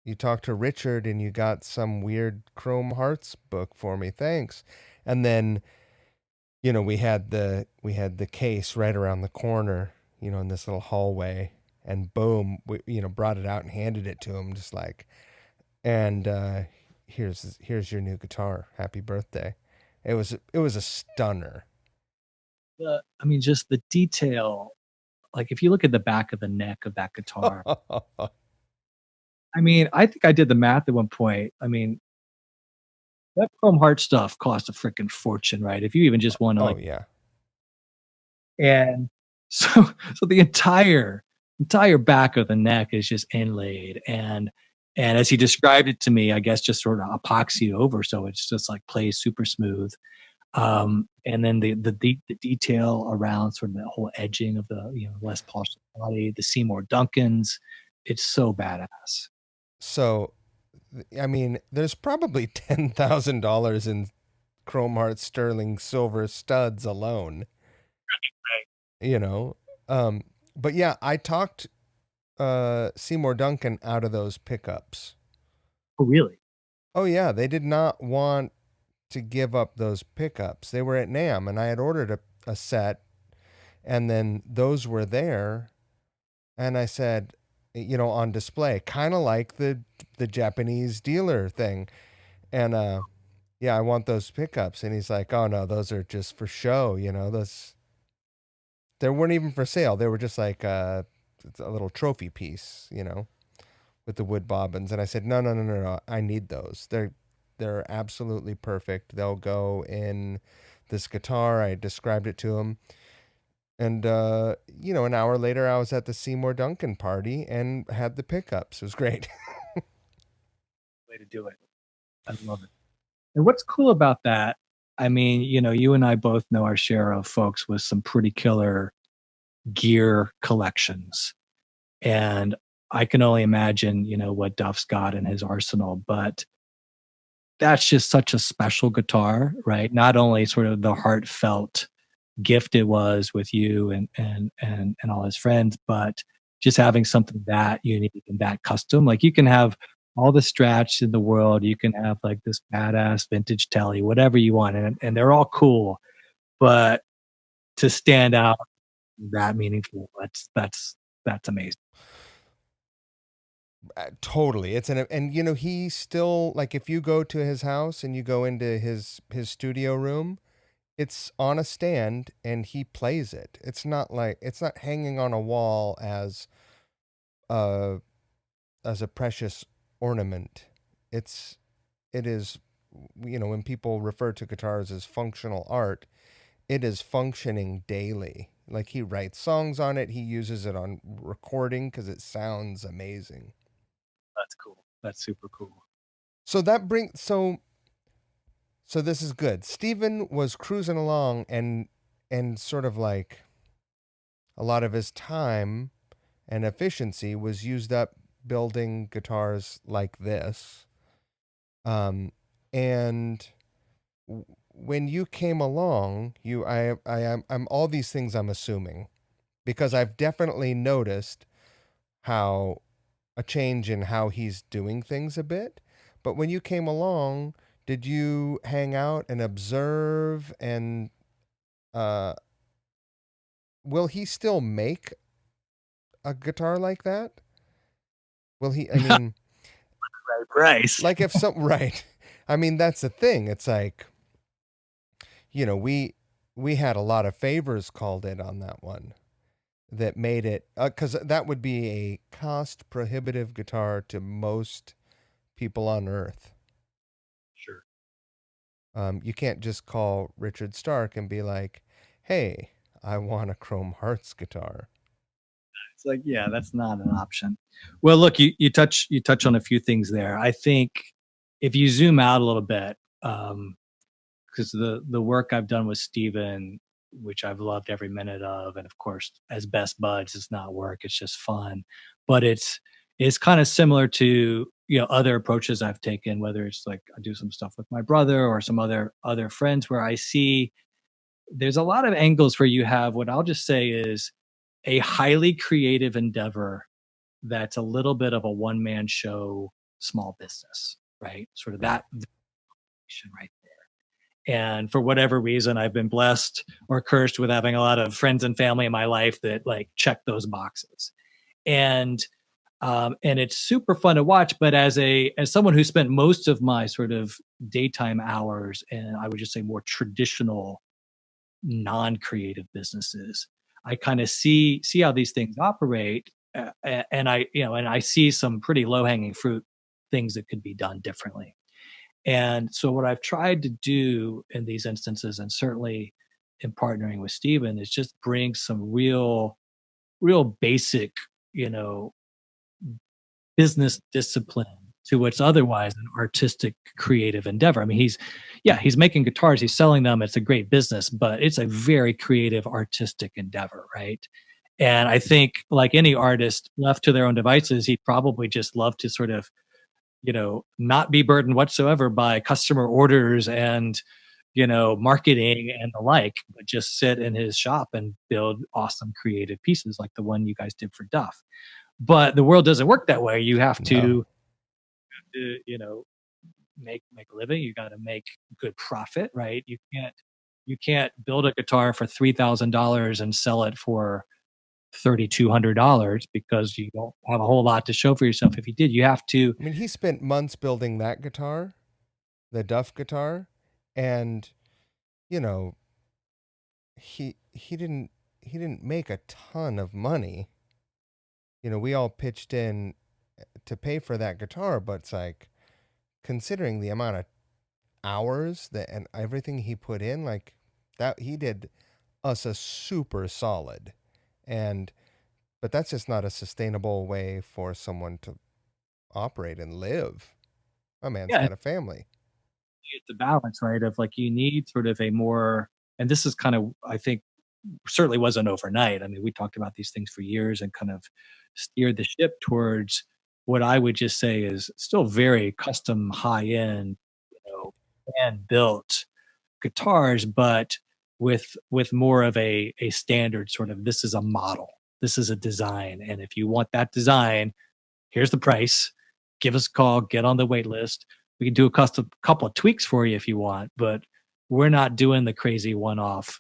you talked to Richard and you got some weird Chrome Hearts book for me. Thanks. And then, we had the case right around the corner, in this little hallway, and boom, we brought it out and handed it to him, just like, and here's your new guitar. Happy birthday. It was a stunner. I mean, just the detail. Like if you look at the back of the neck of that guitar, I mean, I think I did the math at one point. I mean, that Chrome Heart stuff cost a freaking fortune, right? If you even just want to Oh yeah. and so so the entire back of the neck is just inlaid, and as he described it to me, I guess just sort of epoxy over, so it's just like plays super smooth. And then the detail around sort of the whole edging of the less polished body, the Seymour Duncans, it's so badass. So, I mean, there's probably $10,000 in Chrome Heart sterling silver studs alone. You know, um, but yeah, I talked Seymour Duncan out of those pickups. Oh, really? Oh yeah, they did not want to give up those pickups. They were at NAM, and I had ordered a set, and then those were there, and I said, on display, kind of like the Japanese dealer thing, and yeah, I want those pickups, and he's like, oh no, those are just for show, those they weren't even for sale. They were just like a little trophy piece, with the wood bobbins, and I said, no, no, no, no, no, I need those. They're absolutely perfect. They'll go in this guitar. I described it to him. And, an hour later, I was at the Seymour Duncan party and had the pickups. It was great. Way to do it. I love it. And what's cool about that, I mean, you and I both know our share of folks with some pretty killer gear collections. And I can only imagine, what Duff's got in his arsenal. But that's just such a special guitar, right? Not only sort of the heartfelt gift it was with you and all his friends, but just having something that unique and that custom. Like you can have all the Strats in the world, you can have like this badass vintage telly, whatever you want, and they're all cool. But to stand out that meaningful, that's amazing. Totally. It's an and you know he still like if you go to his house and you go into his studio room, it's on a stand and he plays it. It's not like it's not hanging on a wall uh as a precious ornament. It's it is you know when people refer to guitars as functional art, it is functioning daily. Like he writes songs on it, he uses it on recording cuz it sounds amazing. That's cool. That's super cool. So that brings so this is good. Steven was cruising along and sort of like a lot of his time and efficiency was used up building guitars like this. And when you came along, I'm all these things I'm assuming because I've definitely noticed how a change in how he's doing things a bit. But when you came along, did you hang out and observe and uh will he still make a guitar like that? Will he I mean, Right, price. like if some right. I mean, that's the thing. It's like, you know, we had a lot of favors called in on that one that made it cuz that would be a cost prohibitive guitar to most people on earth. Sure. You can't just call Richard Stark and be like, "Hey, I want a Chrome Hearts guitar." It's like, yeah, that's not an option. Well, look, you touch on a few things there. I think if you zoom out a little bit, because the work I've done with Steven, which I've loved every minute of, and of course, as best buds, it's not work; it's just fun. But it's kind of similar to other approaches I've taken, whether it's like I do some stuff with my brother or some other friends, where I see there's a lot of angles where you have what I'll just say is a highly creative endeavor that's a little bit of a one man show, small business, right? Sort of Right. that vision right there. And for whatever reason, I've been blessed or cursed with having a lot of friends and family in my life that like check those boxes. And it's super fun to watch. But as someone who spent most of my sort of daytime hours, and I would just say more traditional non-creative businesses, I kind of see how these things operate, and I see some pretty low-hanging fruit things that could be done differently. And so what I've tried to do in these instances, and certainly in partnering with Steven, is just bring some real basic, you know, business discipline to what's otherwise an artistic creative endeavor. I mean, he's making guitars, he's selling them, it's a great business, but it's a very creative artistic endeavor, right? And I think like any artist left to their own devices, he'd probably just love to sort of, not be burdened whatsoever by customer orders and marketing and the like, but just sit in his shop and build awesome creative pieces like the one you guys did for Duff. But the world doesn't work that way. You have No. to, make a living. You got to make good profit, right? You can't build a guitar for $3,000 and sell it for $3,200 because you don't have a whole lot to show for yourself. If you did, you have to. I mean, he spent months building that guitar, the Duff guitar, and you know, he didn't make a ton of money. You know, we all pitched in to pay for that guitar, but it's like considering the amount of hours that and everything he put in, like that he did us a super solid. And but that's just not a sustainable way for someone to operate and live. My man's Yeah, got a family. it's the balance, right? Of like you need sort of a more, and this is kind of, I think, certainly wasn't overnight. I mean, we talked about these things for years and kind of steered the ship towards what I would just say is still very custom, high end, hand built guitars, but with more of a standard sort of, this is a model, this is a design, and if you want that design, here's the price. Give us a call, get on the wait list. We can do a custom couple of tweaks for you if you want, but we're not doing the crazy one-off.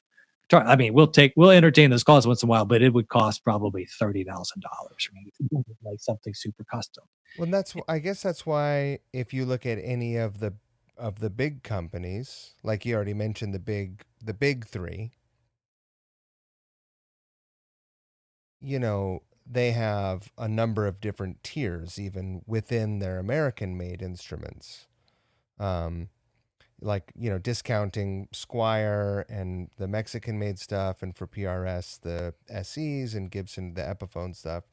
I mean, we'll entertain those calls once in a while, but it would cost probably $30,000 for me to do like something super custom. Well, I guess that's why if you look at any of the big companies, like you already mentioned the big three, you know, they have a number of different tiers even within their American made instruments. Um, like, you know, discounting Squire and the Mexican made stuff, and for PRS, the SEs, and Gibson, the Epiphone stuff,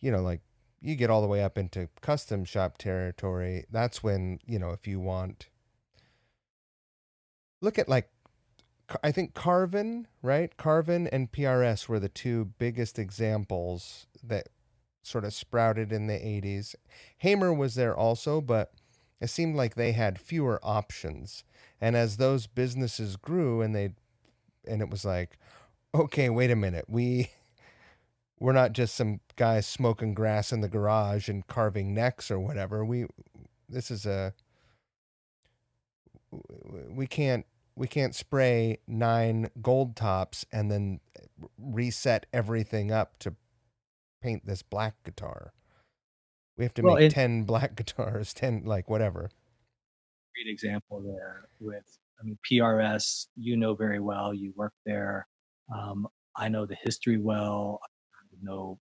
you know, like you get all the way up into custom shop territory. That's when, you know, if you want, look at like, I think Carvin, right? Carvin and PRS were the two biggest examples that sort of sprouted in the 80s. Hamer was there also, but it seemed like they had fewer options. And as those businesses grew and it was like, okay, wait a minute. We're not just some guys smoking grass in the garage and carving necks or whatever. This is a we can't we can't spray 9 gold tops and then reset everything up to paint this black guitar. We have to Well, make and 10 black guitars, 10 like whatever. great example there with, I mean, PRS, you know very well, you work there. Um, I know the history well. I know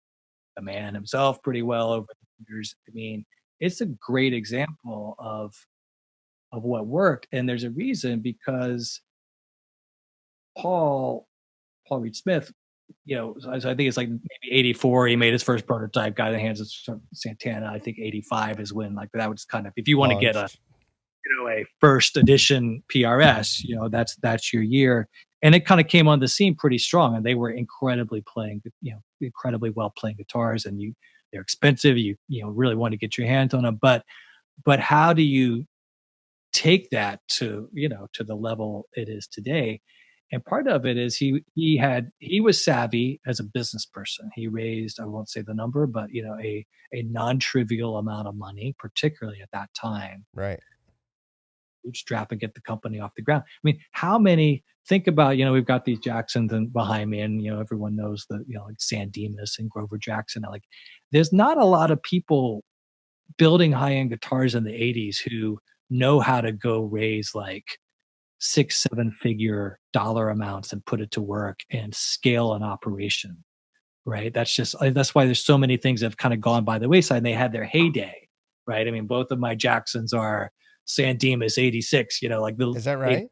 the man himself pretty well over the years. I mean, it's a great example of what worked, and there's a reason because Paul Paul Reed Smith, you know, so I think it's like maybe 84. He made his first prototype, got in the hands of Santana. I think 85 is when like that was kind of, if you want to get a, Launched. you know, a first edition PRS, you know, that's your year. And it kind of came on the scene pretty strong, and they were incredibly playing, you know, incredibly well playing guitars, and they're expensive. You know really want to get your hands on them, but how do you take that to, you know, to the level it is today? And part of it is he was savvy as a business person. He raised, I won't say the number, but you know, a non-trivial amount of money, particularly at that time, Right. bootstrap and get the company off the ground. I mean, how many, think about, you know, we've got these Jacksons and behind me, and you know, everyone knows the, you know, like San Dimas and Grover Jackson. Like, there's not a lot of people building high-end guitars in the 80s who know how to go raise like 6 7 figure dollar amounts and put it to work and scale an operation, right? That's why there's so many things that have kind of gone by the wayside, and they had their heyday, right? I mean, both of my Jacksons are San Dimas 86, you know, like the Is that right?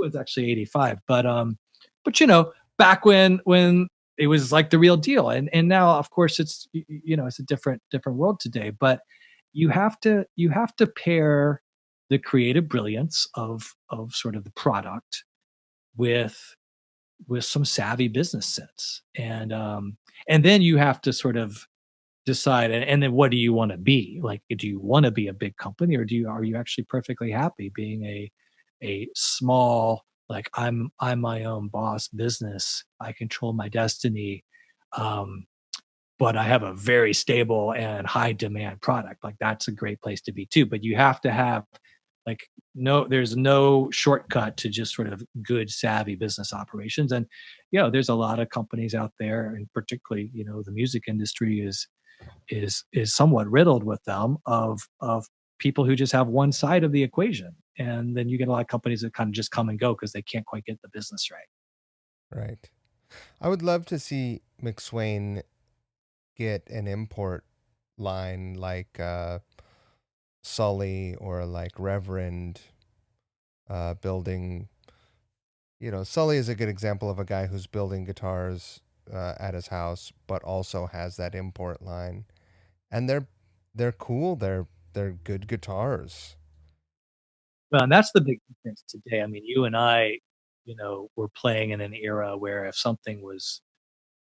it's actually 85, but you know, back when it was like the real deal, and now of course it's, you know, it's a different world today, but you have to pair the creative brilliance of sort of the product with some savvy business sense, and then you have to sort of decide, and then what do you want to be? Like, do you want to be a big company, or are you actually perfectly happy being a small, like, I'm my own boss business, I control my destiny, um but I have a very stable and high demand product. Like, that's a great place to be too. But you have to have, like, no, there's no shortcut to just sort of good savvy business operations. And you know, there's a lot of companies out there, and particularly, you know, the music industry is somewhat riddled with them of people who just have one side of the equation. And then you get a lot of companies that kind of just come and go because they can't quite get the business right. Right. I would love to see McSwain get an import line like Sully or like Reverend building. You know, Sully is a good example of a guy who's building guitars at his house, but also has that import line, and they're cool. They're good guitars. Well, and that's the big difference today. I mean, you and I, you know, were playing in an era where if something was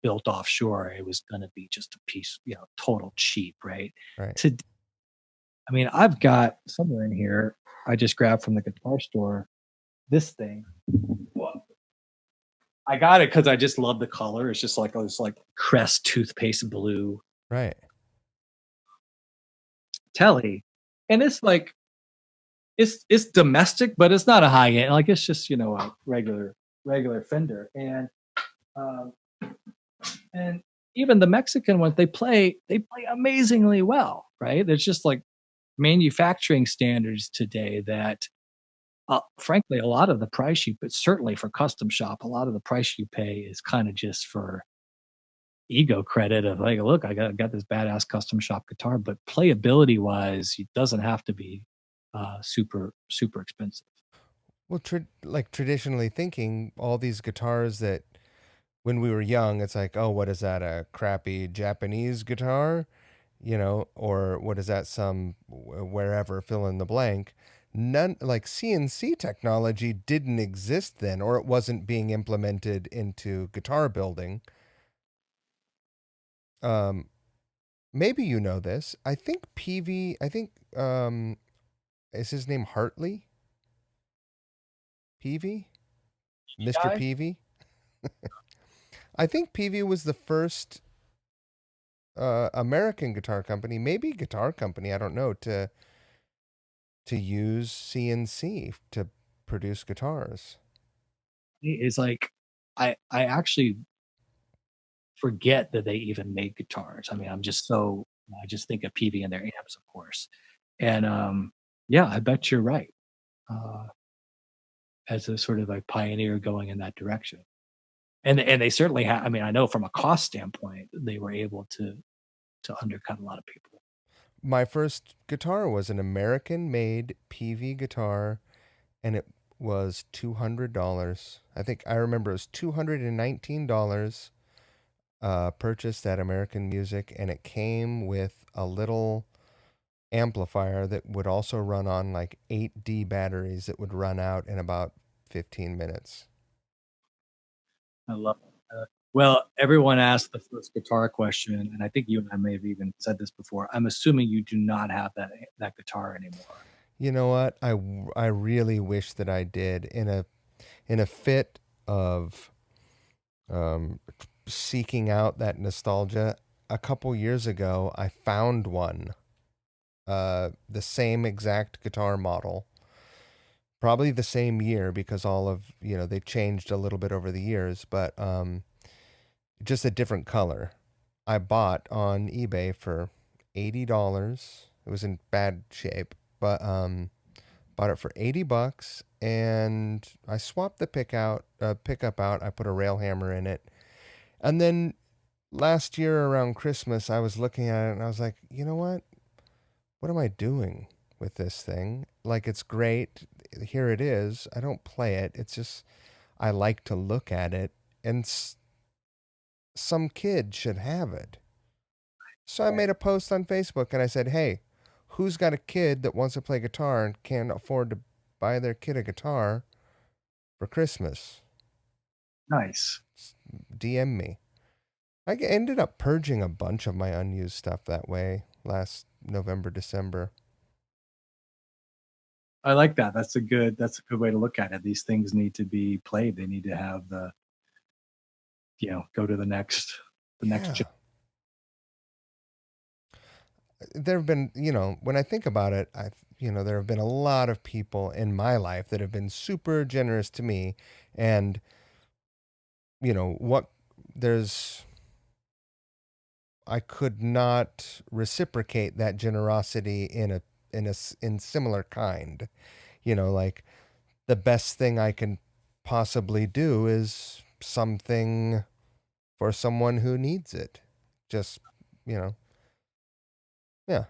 built offshore, it was going to be just a piece, you know, total cheap, right? Right. Today, I mean, I've got somewhere in here. I just grabbed from the guitar store this thing. Well, I got it because I just love the color. It's just like this like Crest toothpaste blue Right. telly, and it's like it's domestic, but it's not a high end. Like it's just a regular Fender, um, and even the Mexican ones they play amazingly well, right? It's just like manufacturing standards today that, frankly, a lot of the price but certainly for custom shop, a lot of the price you pay is kind of just for ego credit of like, look, I got this badass custom shop guitar, but playability wise, it doesn't have to be super expensive. Well, like traditionally thinking, all these guitars that when we were young, it's like, oh, what is that? A crappy Japanese guitar? Or what is that? Some wherever, fill in the blank. None, like CNC technology didn't exist then, or it wasn't being implemented into guitar building. Um, Maybe you know this. I think PV. I think is his name Hartley? PV, Mr. Guy? PV. I think PV was the first American guitar company, maybe guitar company, I don't know, to use CNC to produce guitars. Is like I actually forget that they even made guitars. I mean, I just think of PV and their amps, of course. And yeah, I bet you're right. Uh, as a sort of like pioneer going in that direction. And they certainly have. I mean, I know from a cost standpoint, they were able to undercut a lot of people. My first guitar was an American made PV guitar, and it was $200. I think I remember it was $219, purchased at American Music, and it came with a little amplifier that would also run on like 8D batteries that would run out in about 15 minutes. I love it. Well, everyone asked the first guitar question, and I think you and I may have even said this before. I'm assuming you do not have that guitar anymore. You know what? I really wish that I did, in a fit of um, seeking out that nostalgia. A couple years ago, I found one, the same exact guitar model, probably the same year because all of they changed a little bit over the years, but just a different color. I bought on eBay for $80. It was in bad shape, but bought it for $80, and I swapped the pickup out. I put a rail hammer in it, and then last year around Christmas, I was looking at it and I was like, you know what? What am I doing with this thing? Like, it's great. Here it is. I don't play it. It's just I like to look at it, and some kid should have it. So I Right. made a post on Facebook and I said, hey, who's got a kid that wants to play guitar and can't afford to buy their kid a guitar for Christmas? Nice. DM me. Ended up purging a bunch of my unused stuff that way last November, December. I like that. That's a good way to look at it. These things need to be played. They need to have go to the next Yeah. There have been, when I think about it, there have been a lot of people in my life that have been super generous to me. And, what there's, I could not reciprocate that generosity in similar kind. Like the best thing I can possibly do is something for someone who needs it. Just, you know, yeah.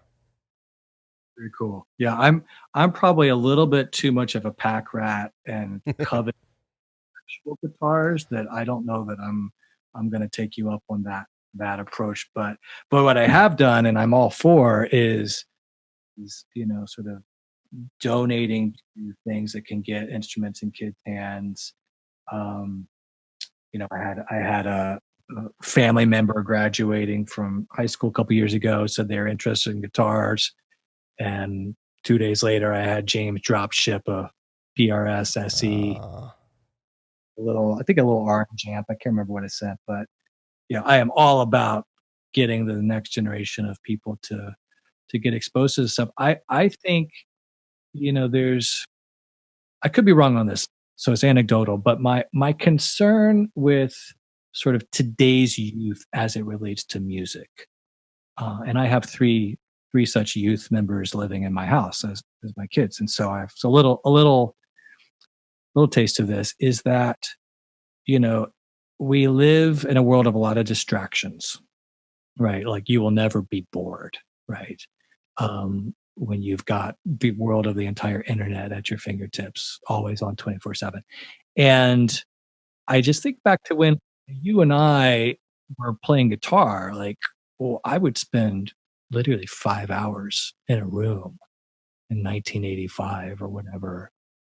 Very cool. Yeah, I'm probably a little bit too much of a pack rat and covet actual guitars that I don't know that I'm going to take you up on that approach. But what I have done, and I'm all for, is sort of donating to things that can get instruments in kids' hands. Um, I had a family member graduating from high school a couple years ago, said they're interested in guitars, And 2 days later, I had James drop ship a PRS SE, Uh, I think a little orange amp. I can't remember what it said, but I am all about getting the next generation of people to get exposed to this stuff. I think, there's I could be wrong on this, so it's anecdotal, but my concern with sort of today's youth as it relates to music, and I have three such youth members living in my house as my kids, and so I have so little taste of this is that you know we live in a world of a lot of distractions, right? Like you will never be bored, right? When you've got the world of the entire internet at your fingertips, always on 24/7. And I just think back to when you and I were playing guitar, like, well, I would spend literally 5 hours in a room in 1985 or whatever,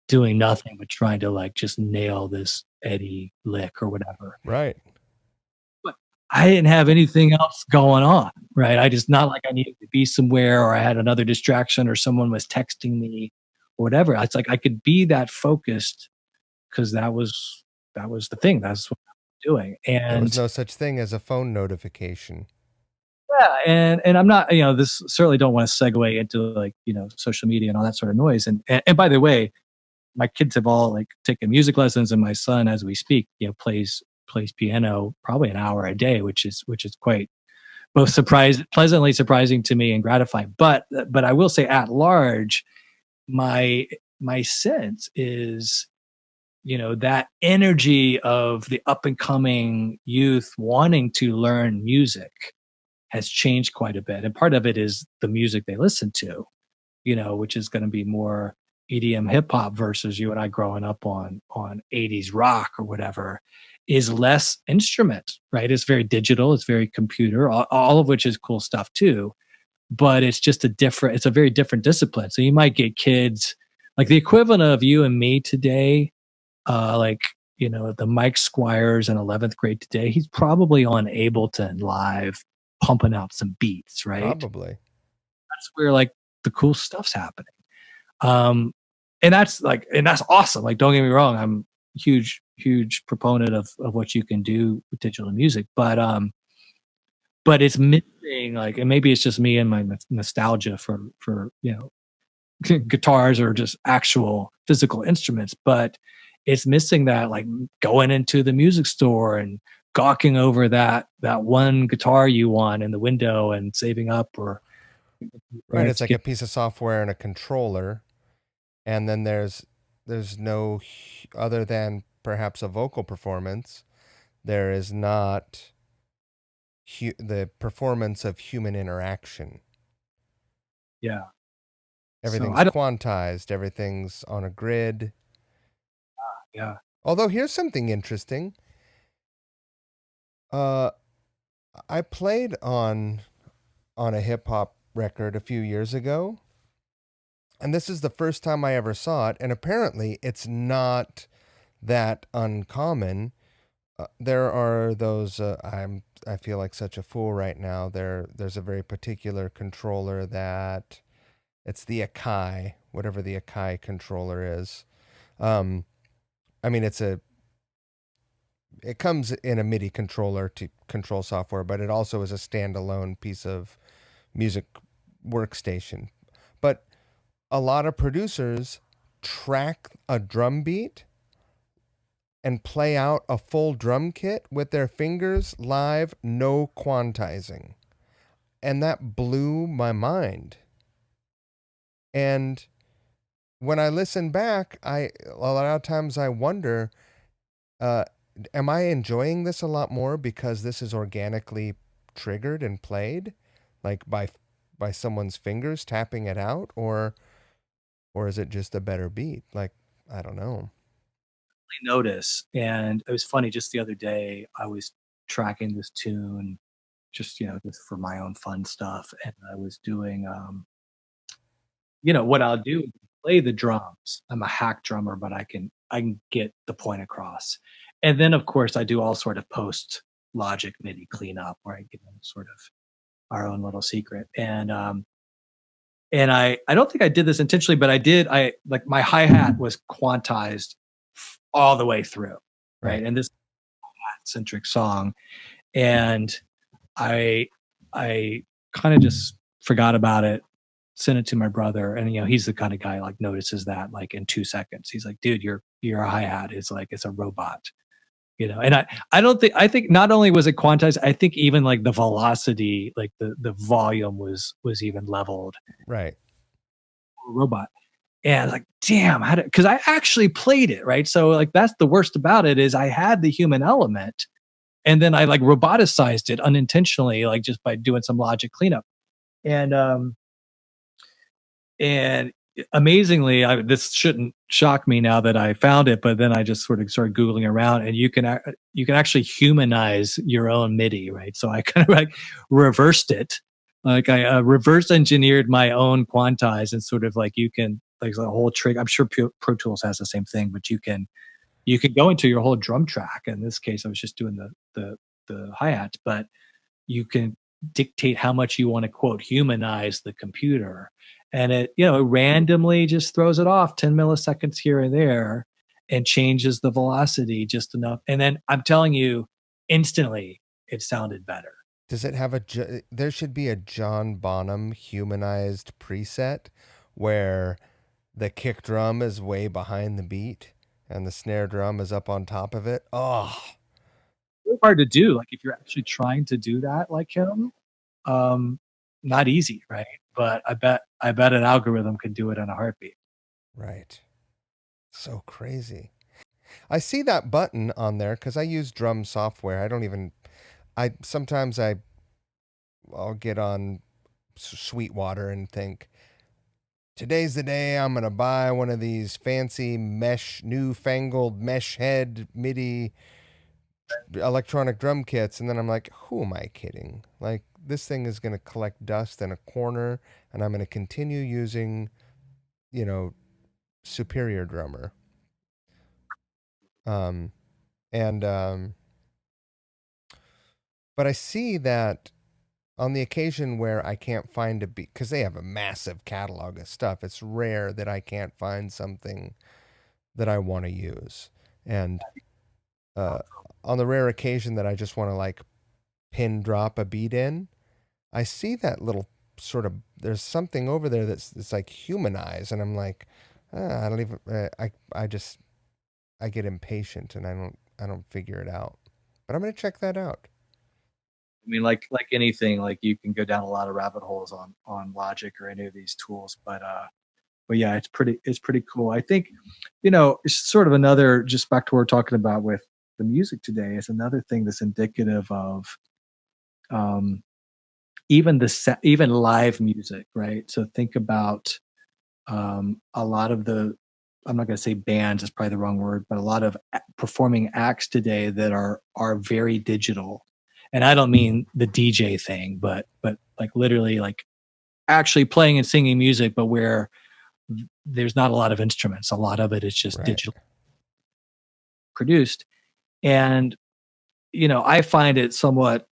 doing nothing but trying to like just nail this Eddie lick or whatever. right. But I didn't have anything else going on, right? I just not like I needed to be somewhere or I had another distraction or someone was texting me or whatever. It's like I could be that focused because that was the thing. That's what I was doing. There was And no such thing as a phone notification. yeah, and I'm not, this certainly don't want to segue into like, social media and all that sort of noise. And by the way, my kids have all like taken music lessons, and my son, as we speak, plays piano probably an hour a day, which is quite both pleasantly surprising to me and gratifying. But I will say, at large, my sense is, that energy of the up and coming youth wanting to learn music has changed quite a bit, and part of it is the music they listen to, which is going to be more EDM hip hop versus you and I growing up on 80s rock or whatever, is less instrument, right? It's very digital, it's very computer, all of which is cool stuff too. But it's a very different discipline. So you might get kids like the equivalent of you and me today, like, the Mike Squires in 11th grade today, he's probably on Ableton Live pumping out some beats, right? Probably. That's where like the cool stuff's happening. Um, and that's awesome. Like, don't get me wrong, I'm a huge proponent of what you can do with digital music, but it's missing like, and maybe it's just me and my nostalgia for guitars or just actual physical instruments, but it's missing that like going into the music store and gawking over that one guitar you want in the window and saving up or Right. It's to like a get. piece of software and a controller, and then there's no other than perhaps a vocal performance. There is not the performance of human interaction. Yeah. So Everything's I don't. quantized. Everything's on a grid. Yeah. Although here's something interesting. Uh, I played on a hip hop record a few years ago, and this is the first time I ever saw it. And apparently, it's not that uncommon. There are those. I feel like such a fool right now. There's a very particular controller that it's the Akai, whatever the Akai controller is. Um, I mean, it comes in a MIDI controller to control software, but it also is a standalone piece of music workstation. But a lot of producers track a drum beat and play out a full drum kit with their fingers live, no quantizing. And that blew my mind. And when I listen back, a lot of times I wonder, uh, am I enjoying this a lot more because this is organically triggered and played, like by someone's fingers tapping it out, or is it just a better beat? Like, I don't know. Notice, and it was funny, just the other day I was tracking this tune, just for my own fun stuff, and I was doing what I'll do is play the drums. I'm a hack drummer, but I can get the point across. And then of course I do all sort of post logic MIDI cleanup where I give them sort of our own little secret. And And I don't think I did this intentionally, but I like my hi-hat was quantized all the way through. Right. And this centric song. And I kind of just forgot about it, sent it to my brother, and he's the kind of guy like notices that like in 2 seconds. He's like, dude, your hi-hat is like, it's a robot. And I think not only was it quantized, I think even like the velocity, like the volume was even leveled. Right. Robot. And like, damn, because I actually played it, right? So like that's the worst about it is I had the human element, and then I like roboticized it unintentionally, like just by doing some logic cleanup. And amazingly, this shouldn't shock me now that I found it, but then I just sort of started Googling around, and you can actually humanize your own MIDI, right? So I kind of like reversed it. Like I reverse engineered my own quantize, and sort of like you can like the whole trick. I'm sure Pro Tools has the same thing, but you can go into your whole drum track. In this case, I was just doing the hi-hat, but you can dictate how much you want to quote humanize the computer, and it randomly just throws it off 10 milliseconds here and there and changes the velocity just enough. And then I'm telling you, instantly it sounded better. Does it have there should be a John Bonham humanized preset where the kick drum is way behind the beat and the snare drum is up on top of it. Oh, it's hard to do. Like if you're actually trying to do that like him, not easy, right? But I bet an algorithm could do it in a heartbeat. Right. So crazy. I see that button on there because I use drum software. Sometimes I'll get on Sweetwater and think, today's the day I'm going to buy one of these fancy newfangled mesh head MIDI electronic drum kits. And then I'm like, who am I kidding? Like, this thing is going to collect dust in a corner, and I'm going to continue using, Superior Drummer. But I see that on the occasion where I can't find a beat, because they have a massive catalog of stuff, it's rare that I can't find something that I want to use. And on the rare occasion that I just want to like pin drop a beat in, I see that little sort of, there's something over there that's like humanized, and I'm like, I don't even, I get impatient and I don't figure it out. But I'm going to check that out. I mean, like anything, like you can go down a lot of rabbit holes on Logic or any of these tools, but yeah, it's pretty cool. I think, it's sort of another, just back to what we're talking about with the music today, is another thing that's indicative of even live music, right? So think about a lot of I'm not going to say bands, is probably the wrong word, but a lot of performing acts today that are very digital. And I don't mean the DJ thing, but like literally like actually playing and singing music, but where there's not a lot of instruments. A lot of it is just digital produced. And, I find it somewhat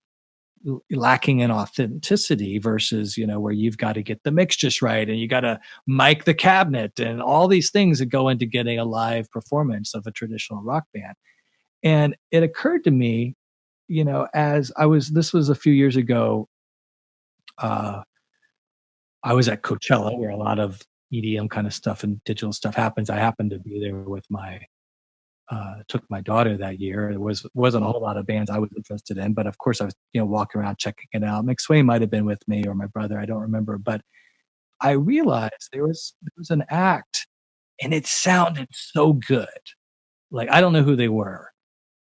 lacking in authenticity versus, where you've got to get the mix just right, and you got to mic the cabinet and all these things that go into getting a live performance of a traditional rock band. And it occurred to me, this was a few years ago, I was at Coachella, where a lot of EDM kind of stuff and digital stuff happens. I happened to be there with took my daughter that year. There wasn't a whole lot of bands I was interested in, but of course I was, walking around checking it out. McSwain might have been with me, or my brother, I don't remember, but I realized there was an act, and it sounded so good. Like, I don't know who they were,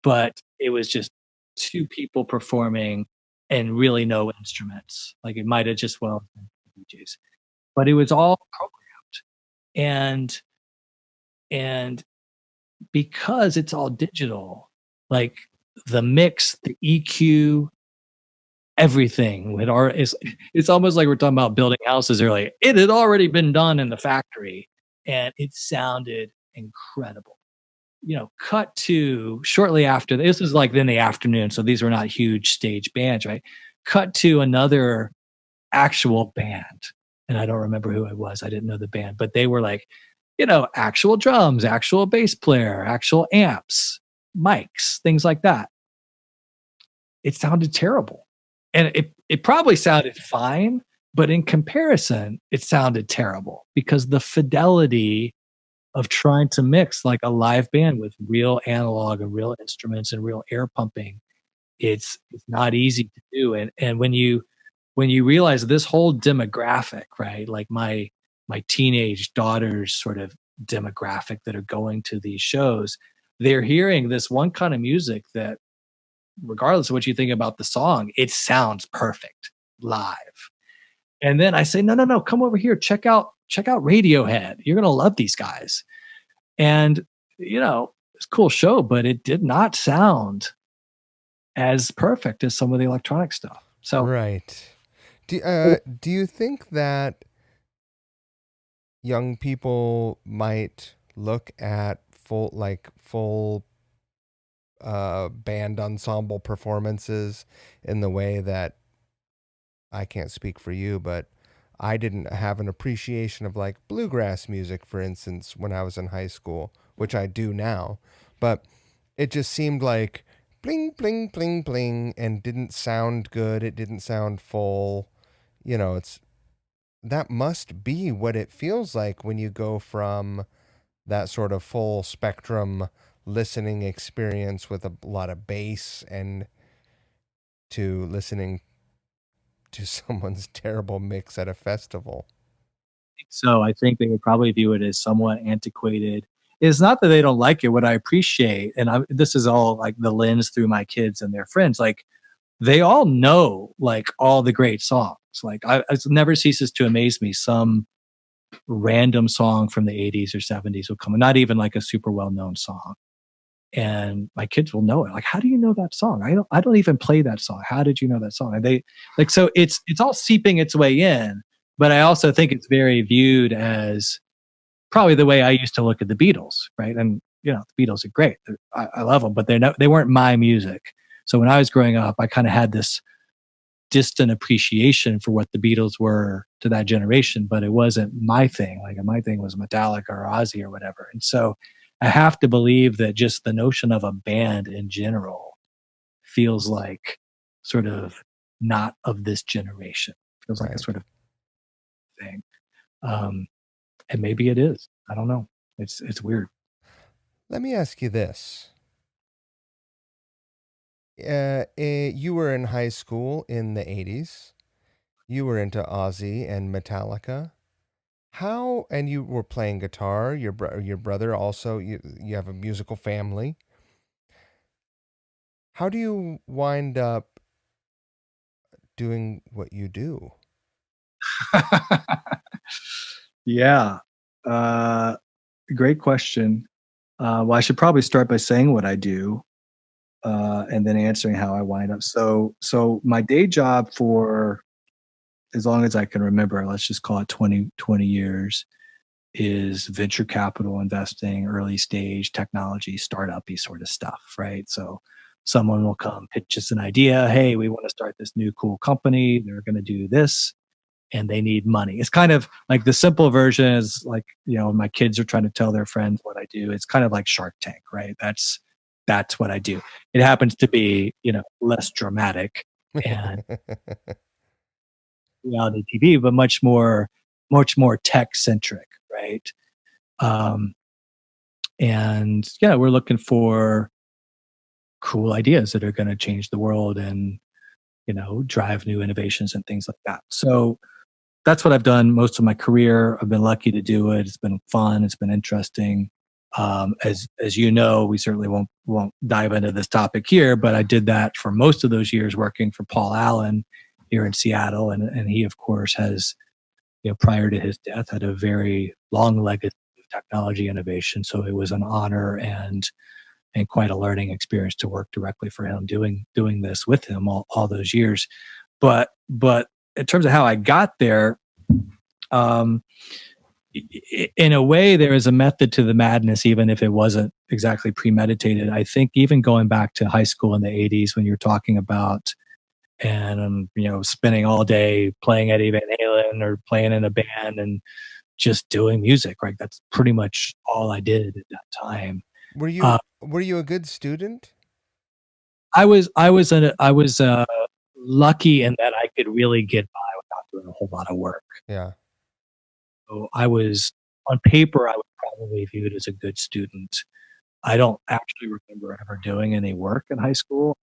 but it was just two people performing and really no instruments. Like, it might have just DJs, but it was all programmed. And because it's all digital, like the mix, the EQ, everything it's almost like we're talking about building houses earlier. It had already been done in the factory, and it sounded incredible. Cut to shortly after, this was like in the afternoon, so these were not huge stage bands, right? Cut to another actual band and I don't remember who it was. I didn't know the band, but they were like, actual drums, actual bass player, actual amps, mics, things like that. It sounded terrible. And it probably sounded fine, but in comparison, it sounded terrible because the fidelity of trying to mix like a live band with real analog and real instruments and real air pumping, it's not easy to do. And when you realize this whole demographic, right? Like my teenage daughter's sort of demographic that are going to these shows, they're hearing this one kind of music that, regardless of what you think about the song, it sounds perfect live. And then I say, no, come over here, check out Radiohead. You're gonna love these guys. And it's a cool show, but it did not sound as perfect as some of the electronic stuff. So right. Do you think that young people might look at full band ensemble performances in the way that, I can't speak for you, but I didn't have an appreciation of like bluegrass music, for instance, when I was in high school, which I do now, but it just seemed like bling, bling, bling, bling, and didn't sound good. It didn't sound full. That must be what it feels like when you go from that sort of full spectrum listening experience with a lot of bass and to listening to someone's terrible mix at a festival. So I think they would probably view it as somewhat antiquated. It's not that they don't like it. What I appreciate, and this is all like the lens through my kids and their friends, like they all know like all the great songs. Like it never ceases to amaze me. Some random song from the 80s or 70s will come, not even like a super well-known song. And my kids will know it. Like, how do you know that song? I don't even play that song. How did you know that song? And they like, so it's all seeping its way in, but I also think it's very viewed as probably the way I used to look at the Beatles, right? And the Beatles are great. I love them, but they weren't my music. So when I was growing up, I kind of had this distant appreciation for what the Beatles were to that generation, but it wasn't my thing. Like my thing was Metallica or Ozzy or whatever. And so I have to believe that just the notion of a band in general feels like sort of not of this generation. Feels like a sort of thing. And maybe it is. I don't know. It's weird. Let me ask you this. You were in high school in the 80s. You were into Ozzy and Metallica. And you were playing guitar, your brother also, you have a musical family. How do you wind up doing what you do? Yeah. Great question. Well, I should probably start by saying what I do, and then answering how I wind up. So my day job for as long as I can remember, let's just call it 20 years, is venture capital investing, early stage technology, startup-y sort of stuff, right? So someone will come pitch us an idea. Hey, we want to start this new cool company. They're going to do this and they need money. It's kind of like the simple version is like, my kids are trying to tell their friends what I do. It's kind of like Shark Tank, right? That's what I do. It happens to be, less dramatic and reality TV, but much more tech centric, right? And we're looking for cool ideas that are going to change the world and drive new innovations and things like that. So that's what I've done most of my career. I've been lucky to do it. It's been fun. It's been interesting. As you know, we certainly won't dive into this topic here, but I did that for most of those years working for Paul Allen here in Seattle. And he, of course, has, prior to his death, had a very long legacy of technology innovation. So it was an honor and quite a learning experience to work directly for him, doing this with him all those years. But in terms of how I got there, in a way, there is a method to the madness, even if it wasn't exactly premeditated. I think even going back to high school in the 80s, when you're talking about and I'm, spending all day playing Eddie Van Halen or playing in a band and just doing music, right? That's pretty much all I did at that time. Were Uh, you a good student? I was lucky in that I could really get by without doing a whole lot of work. Yeah. So I was, on paper, I was probably viewed as a good student. I don't actually remember ever doing any work in high school.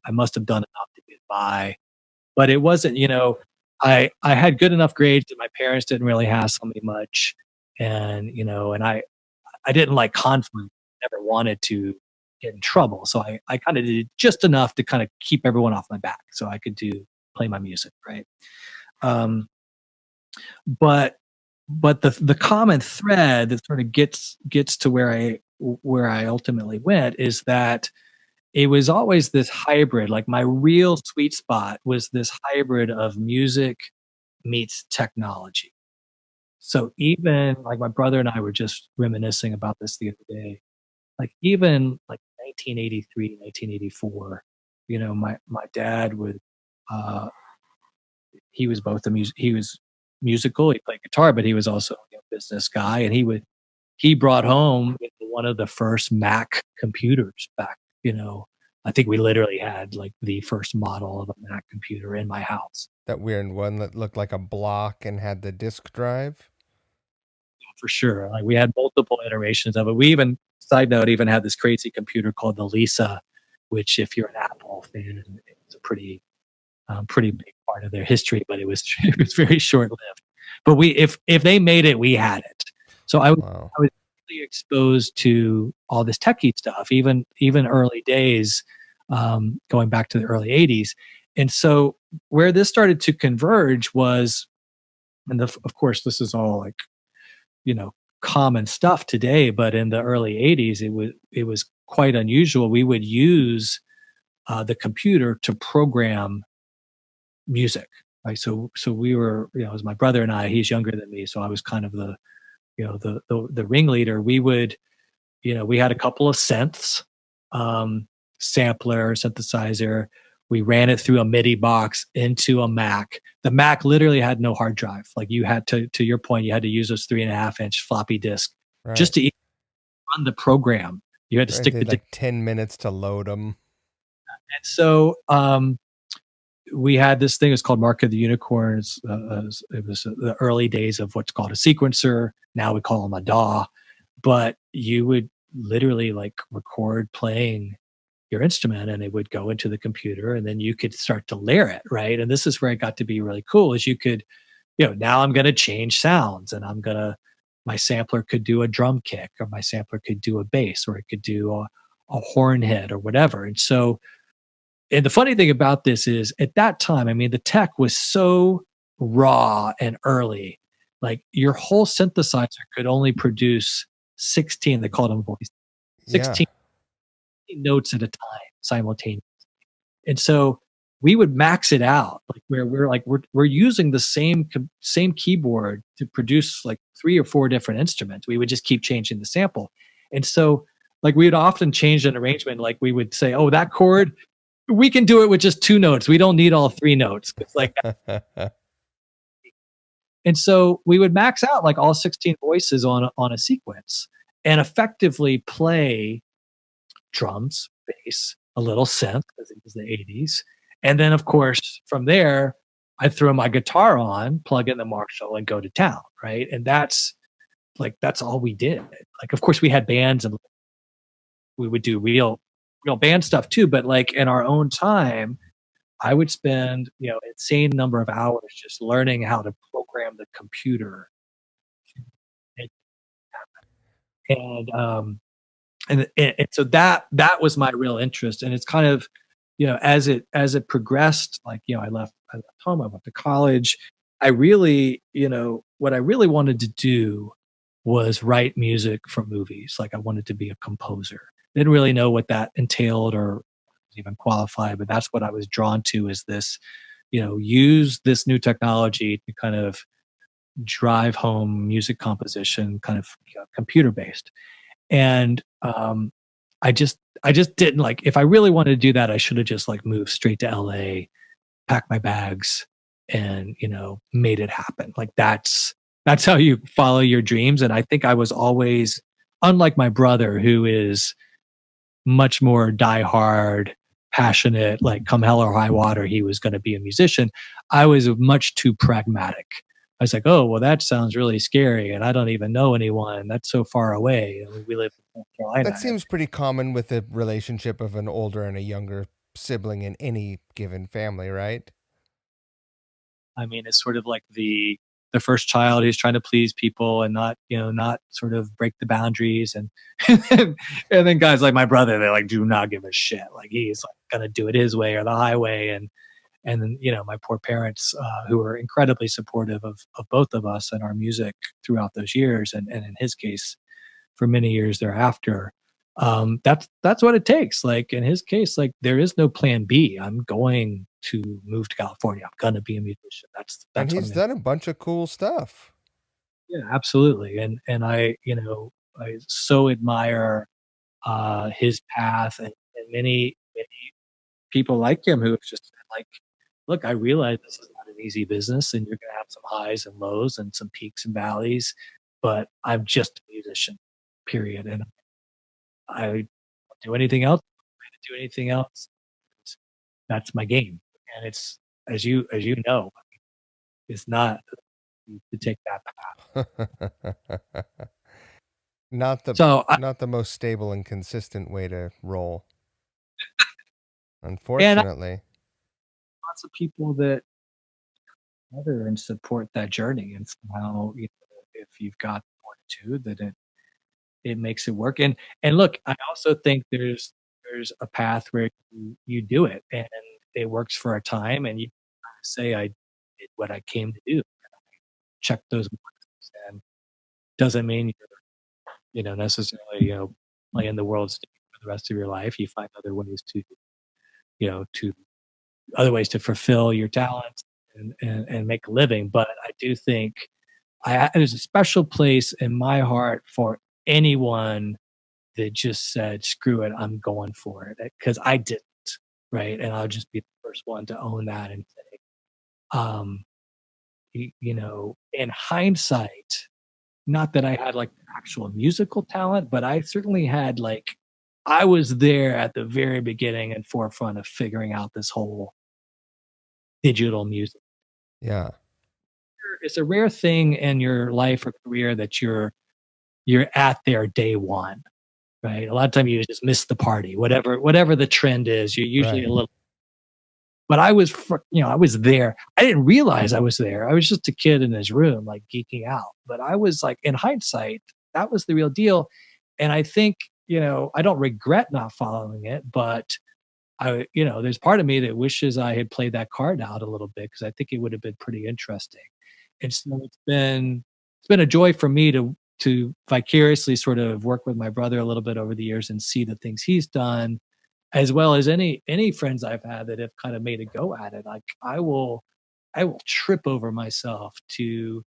I must have done enough to get by, but it wasn't, I had good enough grades that my parents didn't really hassle me much. And, and I didn't like conflict, never wanted to get in trouble. So I kind of did just enough to kind of keep everyone off my back so I could play my music. Right. Um, but the common thread that sort of gets to where I ultimately went is that it was always this hybrid. Like my real sweet spot was this hybrid of music meets technology. So even like my brother and I were just reminiscing about this the other day. Like even like 1983, 1984, my dad would uh, he was both he was musical, he played guitar, but he was also a business guy, and he brought home one of the first Mac computers back. I think we literally had like the first model of a Mac computer in my house. That weird one that looked like a block and had the disk drive. For sure. Like we had multiple iterations of it. We even, side note, even had this crazy computer called the Lisa, which if you're an Apple fan, it's a pretty big part of their history, but it was it was very short lived. But if they made it, we had it. So Wow. I was really exposed to all this techie stuff, even early days, going back to the early '80s. And so where this started to converge was, and of course this is all like common stuff today, but in the early '80s, it was quite unusual. We would use the computer to program music. Right. So we were, it was my brother and I. He's younger than me, so I was kind of the ringleader. We would, we had a couple of synths, sampler, synthesizer. We ran it through a MIDI box into a Mac. The Mac literally had no hard drive. Like you had to your point, you had to use those 3.5-inch floppy disk Right. just to run the program. You had to Right. stick They the had like 10 minutes to load them. And so we had this thing. It's called Mark of the Unicorns. It was the early days of what's called a sequencer. Now we call them a DAW. But you would literally like record playing your instrument, and it would go into the computer, and then you could start to layer it, right? And this is where it got to be really cool, is you could, now I'm going to change sounds, and my sampler could do a drum kick, or my sampler could do a bass, or it could do a horn hit or whatever. And so, and the funny thing about this is at that time, I mean, the tech was so raw and early. Like your whole synthesizer could only produce 16, they called them voice, Yeah. 16 notes at a time simultaneously. And so we would max it out, like where we're using the same keyboard to produce like 3 or 4 different instruments. We would just keep changing the sample. And so like we would often change an arrangement. Like we would say, oh, that chord, we can do it with just 2 notes. We don't need all 3 notes. It's like, and so we would max out like all 16 voices on a sequence and effectively play drums, bass, a little synth, because it was the '80s. And then, of course, from there, I throw my guitar on, plug in the Marshall, and go to town, right? And that's all we did. Like, of course, we had bands, and we would do real band stuff too. But like in our own time, I would spend insane number of hours just learning how to program the computer, and and so that was my real interest. And it's kind of, as it progressed, like, I left home, I went to college. I really, what I really wanted to do was write music for movies. Like I wanted to be a composer. Didn't really know what that entailed or even qualified, but that's what I was drawn to, is this, use this new technology to kind of drive home music composition, kind of computer based. And I just didn't, like, if I really wanted to do that, I should have just like moved straight to LA packed my bags and, made it happen. Like that's how you follow your dreams. And I think I was always, unlike my brother, who is much more diehard, passionate, like come hell or high water, he was going to be a musician. I was much too pragmatic. I was like, oh, well, that sounds really scary. And I don't even know anyone. That's so far away. I mean, we live in North Carolina. That seems pretty common with the relationship of an older and a younger sibling in any given family, right? I mean, it's sort of like the first child who's trying to please people and not sort of break the boundaries. And and then guys like my brother, they like do not give a shit. Like he's like gonna do it his way or the highway. And then my poor parents, who were incredibly supportive of both of us and our music throughout those years, and in his case, for many years thereafter. That's what it takes. Like in his case, like there is no plan B. I'm going to move to California. I'm gonna be a musician. That's And that's what he's I'm gonna. done a bunch of cool stuff. Yeah, absolutely. And I so admire his path, and many people like him who have just been like, look, I realize this is not an easy business, and you're gonna have some highs and lows and some peaks and valleys, but I'm just a musician, period. And I don't do anything else. I don't do anything else. That's my game. And it's as you know, it's not to take that path. not the So not the most stable and consistent way to roll, and unfortunately. lots of people that other and support that journey, and somehow if you've got fortitude, that it makes it work. And look, I also think there's a path where you do it and it works for a time, and you say I did what I came to do. Check those boxes, and doesn't mean you're necessarily playing the world stage for the rest of your life. You find other ways to other ways to fulfill your talents and make a living. But I do think there's a special place in my heart for anyone that just said, screw it, I'm going for it. Because I didn't, right? And I'll just be the first one to own that and say, um, in hindsight, not that I had like actual musical talent, but I certainly had like, I was there at the very beginning and forefront of figuring out this whole digital music. Yeah. It's a rare thing in your life or career that you're at there day one, right? A lot of time you just miss the party, whatever the trend is. You're usually Right. a little. But I was there. I didn't realize I was there. I was just a kid in his room, like geeking out. But I was like, in hindsight, that was the real deal. And I think, I don't regret not following it, but there's part of me that wishes I had played that card out a little bit because I think it would have been pretty interesting. And so it's been a joy for me to vicariously sort of work with my brother a little bit over the years and see the things he's done, as well as any friends I've had that have kind of made a go at it. Like I will trip over myself to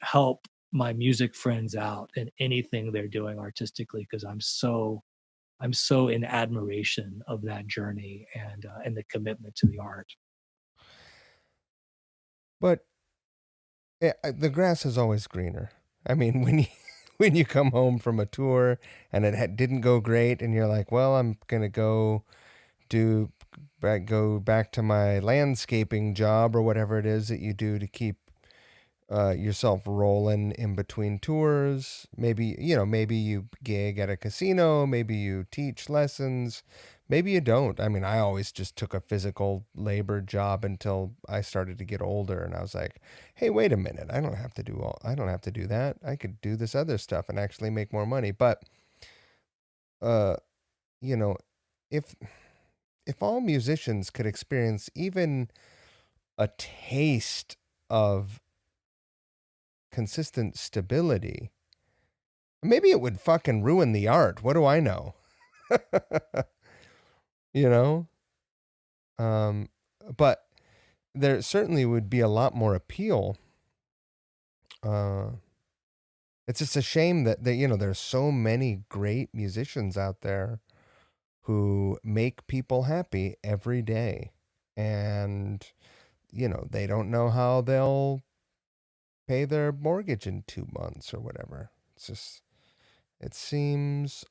help my music friends out in anything they're doing artistically because I'm so in admiration of that journey and the commitment to the art. But the grass is always greener. I mean, when you when you come home from a tour and it didn't go great, and you're like, "Well, I'm gonna do go back to my landscaping job or whatever it is that you do to keep yourself rolling in between tours. Maybe you gig at a casino, maybe you teach lessons, maybe you don't. I mean, I always just took a physical labor job until I started to get older, and I was like, "Hey, wait a minute. I don't have to do that. I could do this other stuff and actually make more money." But uh, you know, if if all musicians could experience even a taste of consistent stability, maybe it would fucking ruin the art. What do I know? you know? Um, but there certainly would be a lot more appeal. Uh, it's just a shame that there's so many great musicians out there who make people happy every day. and they don't know how they'll pay their mortgage in 2 months or whatever. It's just, it seems.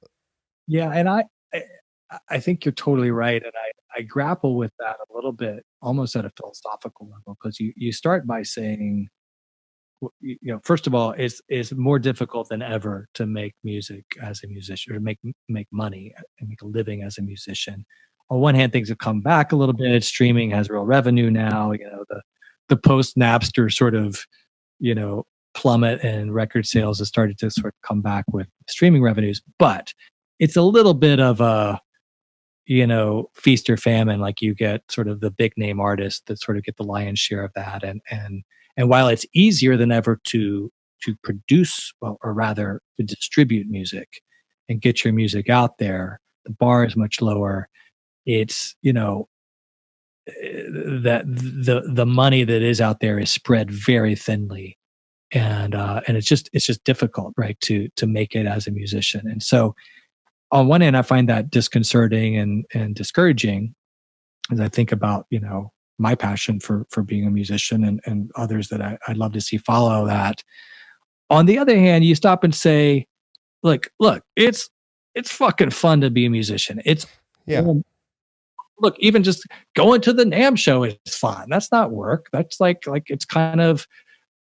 Yeah, and I think you're totally right, and I grapple with that a little bit, almost at a philosophical level, because you start by saying, first of all, it's more difficult than ever to make music as a musician, or make money and make a living as a musician. On one hand, things have come back a little bit. Streaming has real revenue now. The post Napster sort of you know plummet, and record sales has started to sort of come back with streaming revenues, but it's a little bit of a feast or famine. Like, you get sort of the big name artists that sort of get the lion's share of that, and while it's easier than ever to produce, well, or rather to distribute music and get your music out there, the bar is much lower. It's that the money that is out there is spread very thinly, and it's just difficult, right, to make it as a musician. And so on one hand, I find that disconcerting and discouraging, as I think about my passion for being a musician, and others that I'd love to see follow that. On the other hand, you stop and say, look, it's fucking fun to be a musician. It's Yeah. Look, even just going to the NAMM show is fun. That's not work. That's like it's kind of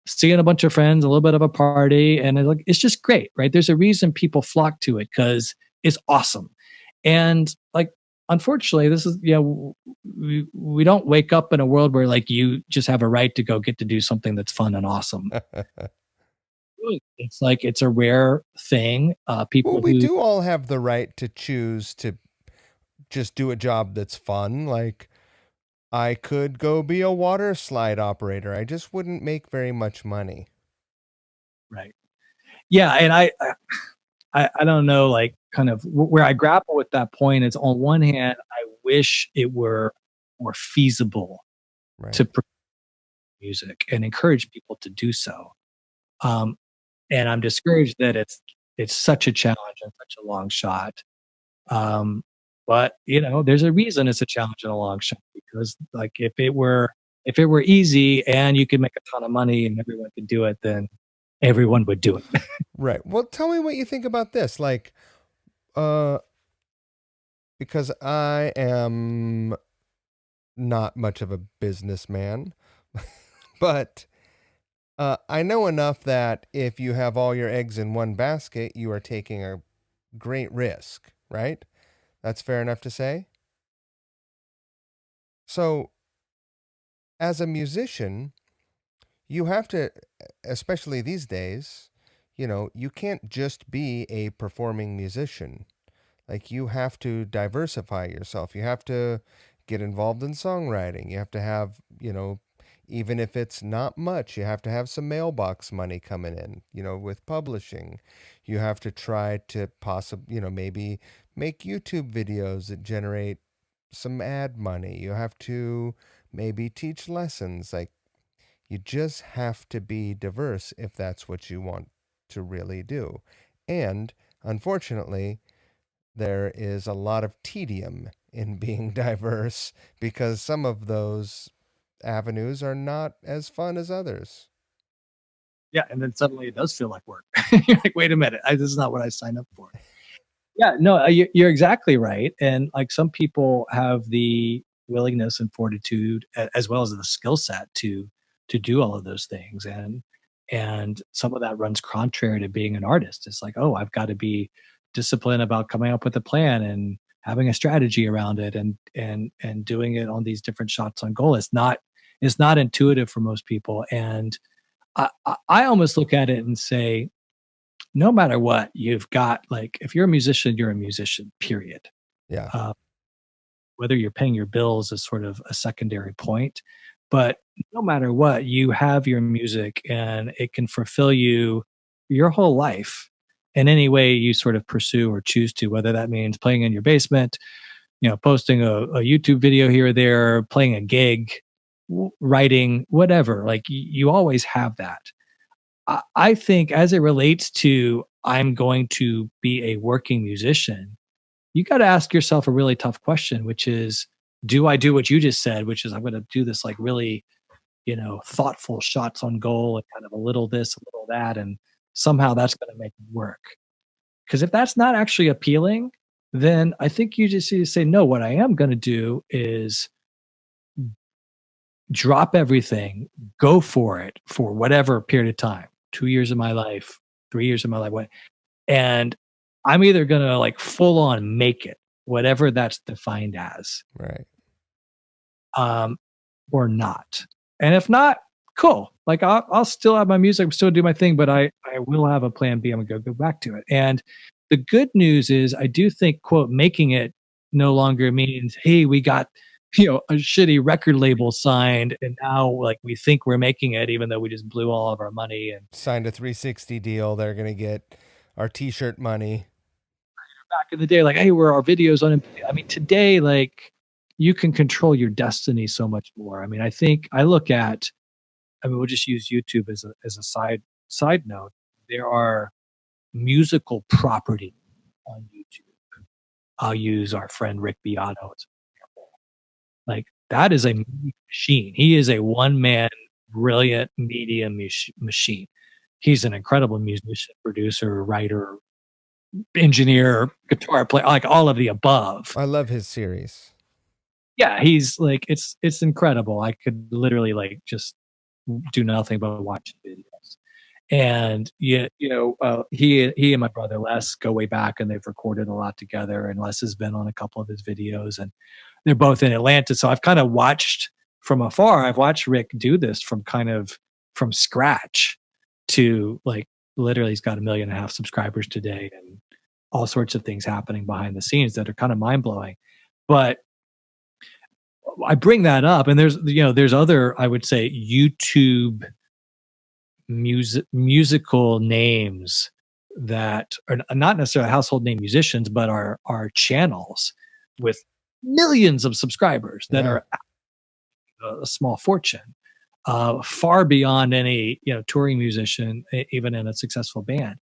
seeing a bunch of friends, a little bit of a party, and it's just great, right? There's a reason people flock to it, because it's awesome. And unfortunately, this is we don't wake up in a world where you just have a right to go get to do something that's fun and awesome. It's it's a rare thing. People Well, we who do all have the right to choose to just do a job that's fun. Like, I could go be a water slide operator. I just wouldn't make very much money. right, yeah, and I don't know, kind of where I grapple with that point is, on one hand, I wish it were more feasible Right. to produce music and encourage people to do so. Um, and I'm discouraged that it's such a challenge and such a long shot. Um, but there's a reason it's a challenge and a long shot, because if it were easy and you could make a ton of money and everyone could do it, then everyone would do it. Right. Well, tell me what you think about this. Like, uh, because I am not much of a businessman, but I know enough that if you have all your eggs in one basket, you are taking a great risk, right? That's fair enough to say. So, as a musician, you have to, especially these days, you can't just be a performing musician. Like, you have to diversify yourself. You have to get involved in songwriting. You have to have, even if it's not much, you have to have some mailbox money coming in, with publishing. You have to try to possibly, maybe make YouTube videos that generate some ad money. You have to maybe teach lessons. Like, you just have to be diverse if that's what you want to really do. And unfortunately, there is a lot of tedium in being diverse, because some of those avenues are not as fun as others. Yeah, and then suddenly it does feel like work. You're like, wait a minute, this is not what I signed up for. Yeah, no, you're exactly right. And some people have the willingness and fortitude, as well as the skill set to do all of those things, and some of that runs contrary to being an artist. It's like, oh, I've got to be disciplined about coming up with a plan and having a strategy around it, and doing it on these different shots on goal. It's not intuitive for most people, and I almost look at it and say, no matter what, you've got, if you're a musician, you're a musician, period. Yeah. Uh, whether you're paying your bills is sort of a secondary point. But no matter what, you have your music, and it can fulfill you your whole life in any way you sort of pursue or choose to, whether that means playing in your basement, posting a YouTube video here or there, playing a gig, writing, whatever. You always have that. I think, as it relates to, I'm going to be a working musician, you got to ask yourself a really tough question, which is, do I do what you just said, which is I'm going to do this like really, thoughtful shots on goal and kind of a little this, a little that, and somehow that's going to make it work. Because if that's not actually appealing, then I think you just need to say, no, what I am going to do is drop everything, go for it for whatever period of time, 2 years of my life, 3 years of my life, and I'm either going to like full on make it, whatever that's defined as, Right. Or not. And if not, cool. Like I'll still have my music, I'm still do my thing, but I will have a plan B. I'm gonna go back to it. And the good news is I do think, quote, making it no longer means, hey, we got, a shitty record label signed and now like we think we're making it, even though we just blew all of our money and Signed a 360 deal. They're going to get our t-shirt money. back in the day, like, hey, were our videos on? I mean, today, like, you can control your destiny so much more. I mean, I think I look at, we'll just use YouTube as a side note. There are musical property on YouTube. I'll use our friend Rick Beato as an example. Like, that is a machine. He is a one-man, brilliant media machine. He's an incredible musician, producer, writer, engineer, guitar player, like all of the above. I love his series. Yeah, he's like, it's incredible. I could literally like just do nothing but watch videos. And he and my brother Les go way back, and they've recorded a lot together. And Les has been on a couple of his videos, and they're both in Atlanta. So I've kind of watched from afar. I've watched Rick do this from scratch to like literally he's got 1.5 million subscribers today, and all sorts of things happening behind the scenes that are kind of mind blowing. But I bring that up, and there's other, I would say, YouTube musical names that are not necessarily household name musicians, but are channels with millions of subscribers that are a small fortune, far beyond any touring musician, even in a successful band.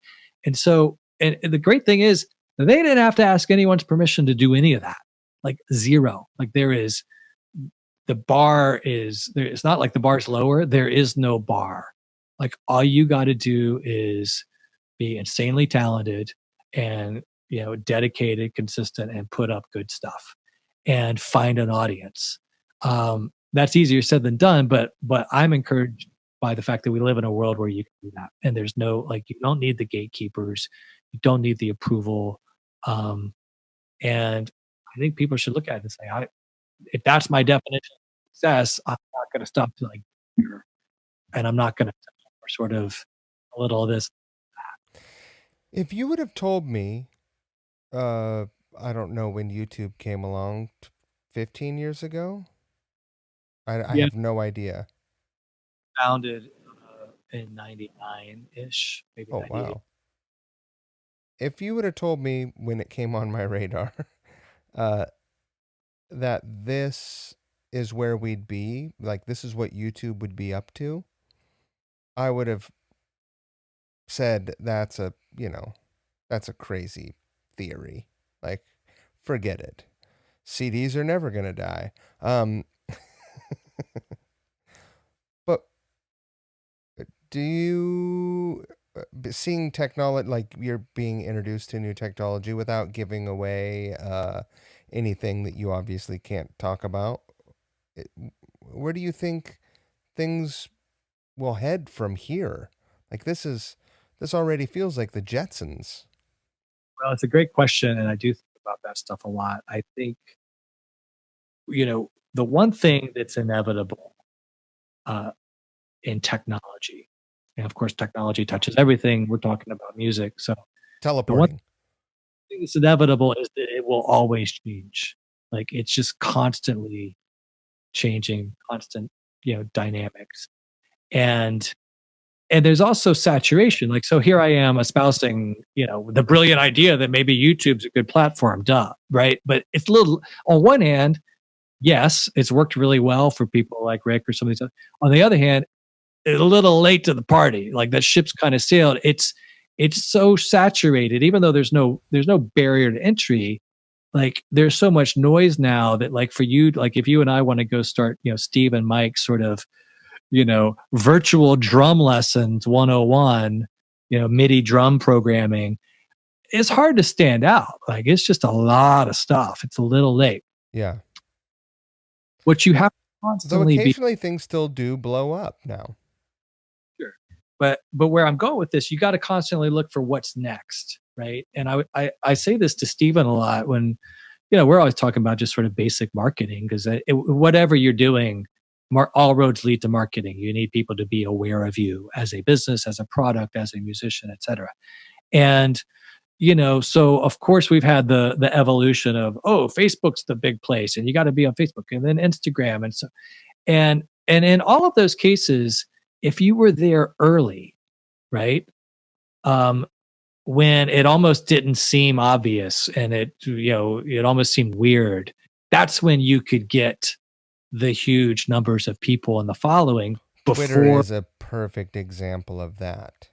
And so, and the great thing is they didn't have to ask anyone's permission to do any of that. Like zero. Like the bar is there. It's not like the bar's lower. There is no bar. Like all you got to do is be insanely talented and dedicated, consistent, and put up good stuff and find an audience. That's easier said than done, but I'm encouraged by the fact that we live in a world where you can do that, and there's no you don't need the gatekeepers, you don't need the approval, and I think people should look at it and say, if that's my definition of success, I'm not going to stop to here, and I'm not going to sort of a little of this. If you would have told me, I don't know when YouTube came along, 15 years ago, I have no idea. Founded in 99-ish, maybe. Oh, 98. wow. If you would have told me when it came on my radar that this is where we'd be, like this is what YouTube would be up to, I would have said that's a crazy theory. Like, forget it. CDs are never going to die. But do you, seeing technology, like you're being introduced to new technology without giving away anything that you obviously can't talk about, where do you think things will head from here? Like this already feels like the Jetsons. Well, it's a great question, and I do think about that stuff a lot. I think, the one thing that's inevitable in technology, and of course, technology touches everything. We're talking about music, so Teleporting. The one thing that's inevitable is that it will always change. Like it's just constantly changing, constant, dynamics, and there's also saturation. Like, so here I am espousing, the brilliant idea that maybe YouTube's a good platform, right? But it's a little, on one hand, yes, it's worked really well for people like Rick or some of these other. On the other hand, it's a little late to the party. Like that ship's kind of sailed. It's so saturated, even though there's no barrier to entry. like there's so much noise now that like for you, like if you and I want to go start, Steve and Mike sort of, virtual drum lessons 101, MIDI drum programming, it's hard to stand out. Like it's just a lot of stuff. It's a little late. Yeah. What you have to Though constantly be occasionally things still do blow up now. sure. But where I'm going with this, you got to constantly look for what's next, right? And I say this to Steven a lot when, we're always talking about just sort of basic marketing because whatever you're doing, all roads lead to marketing. You need people to be aware of you as a business, as a product, as a musician, et cetera. And so of course we've had the evolution of, oh, Facebook's the big place and you got to be on Facebook, and then Instagram, and so and in all of those cases, if you were there early, right, when it almost didn't seem obvious and it almost seemed weird, that's when you could get the huge numbers of people in the following. Twitter is a perfect example of that.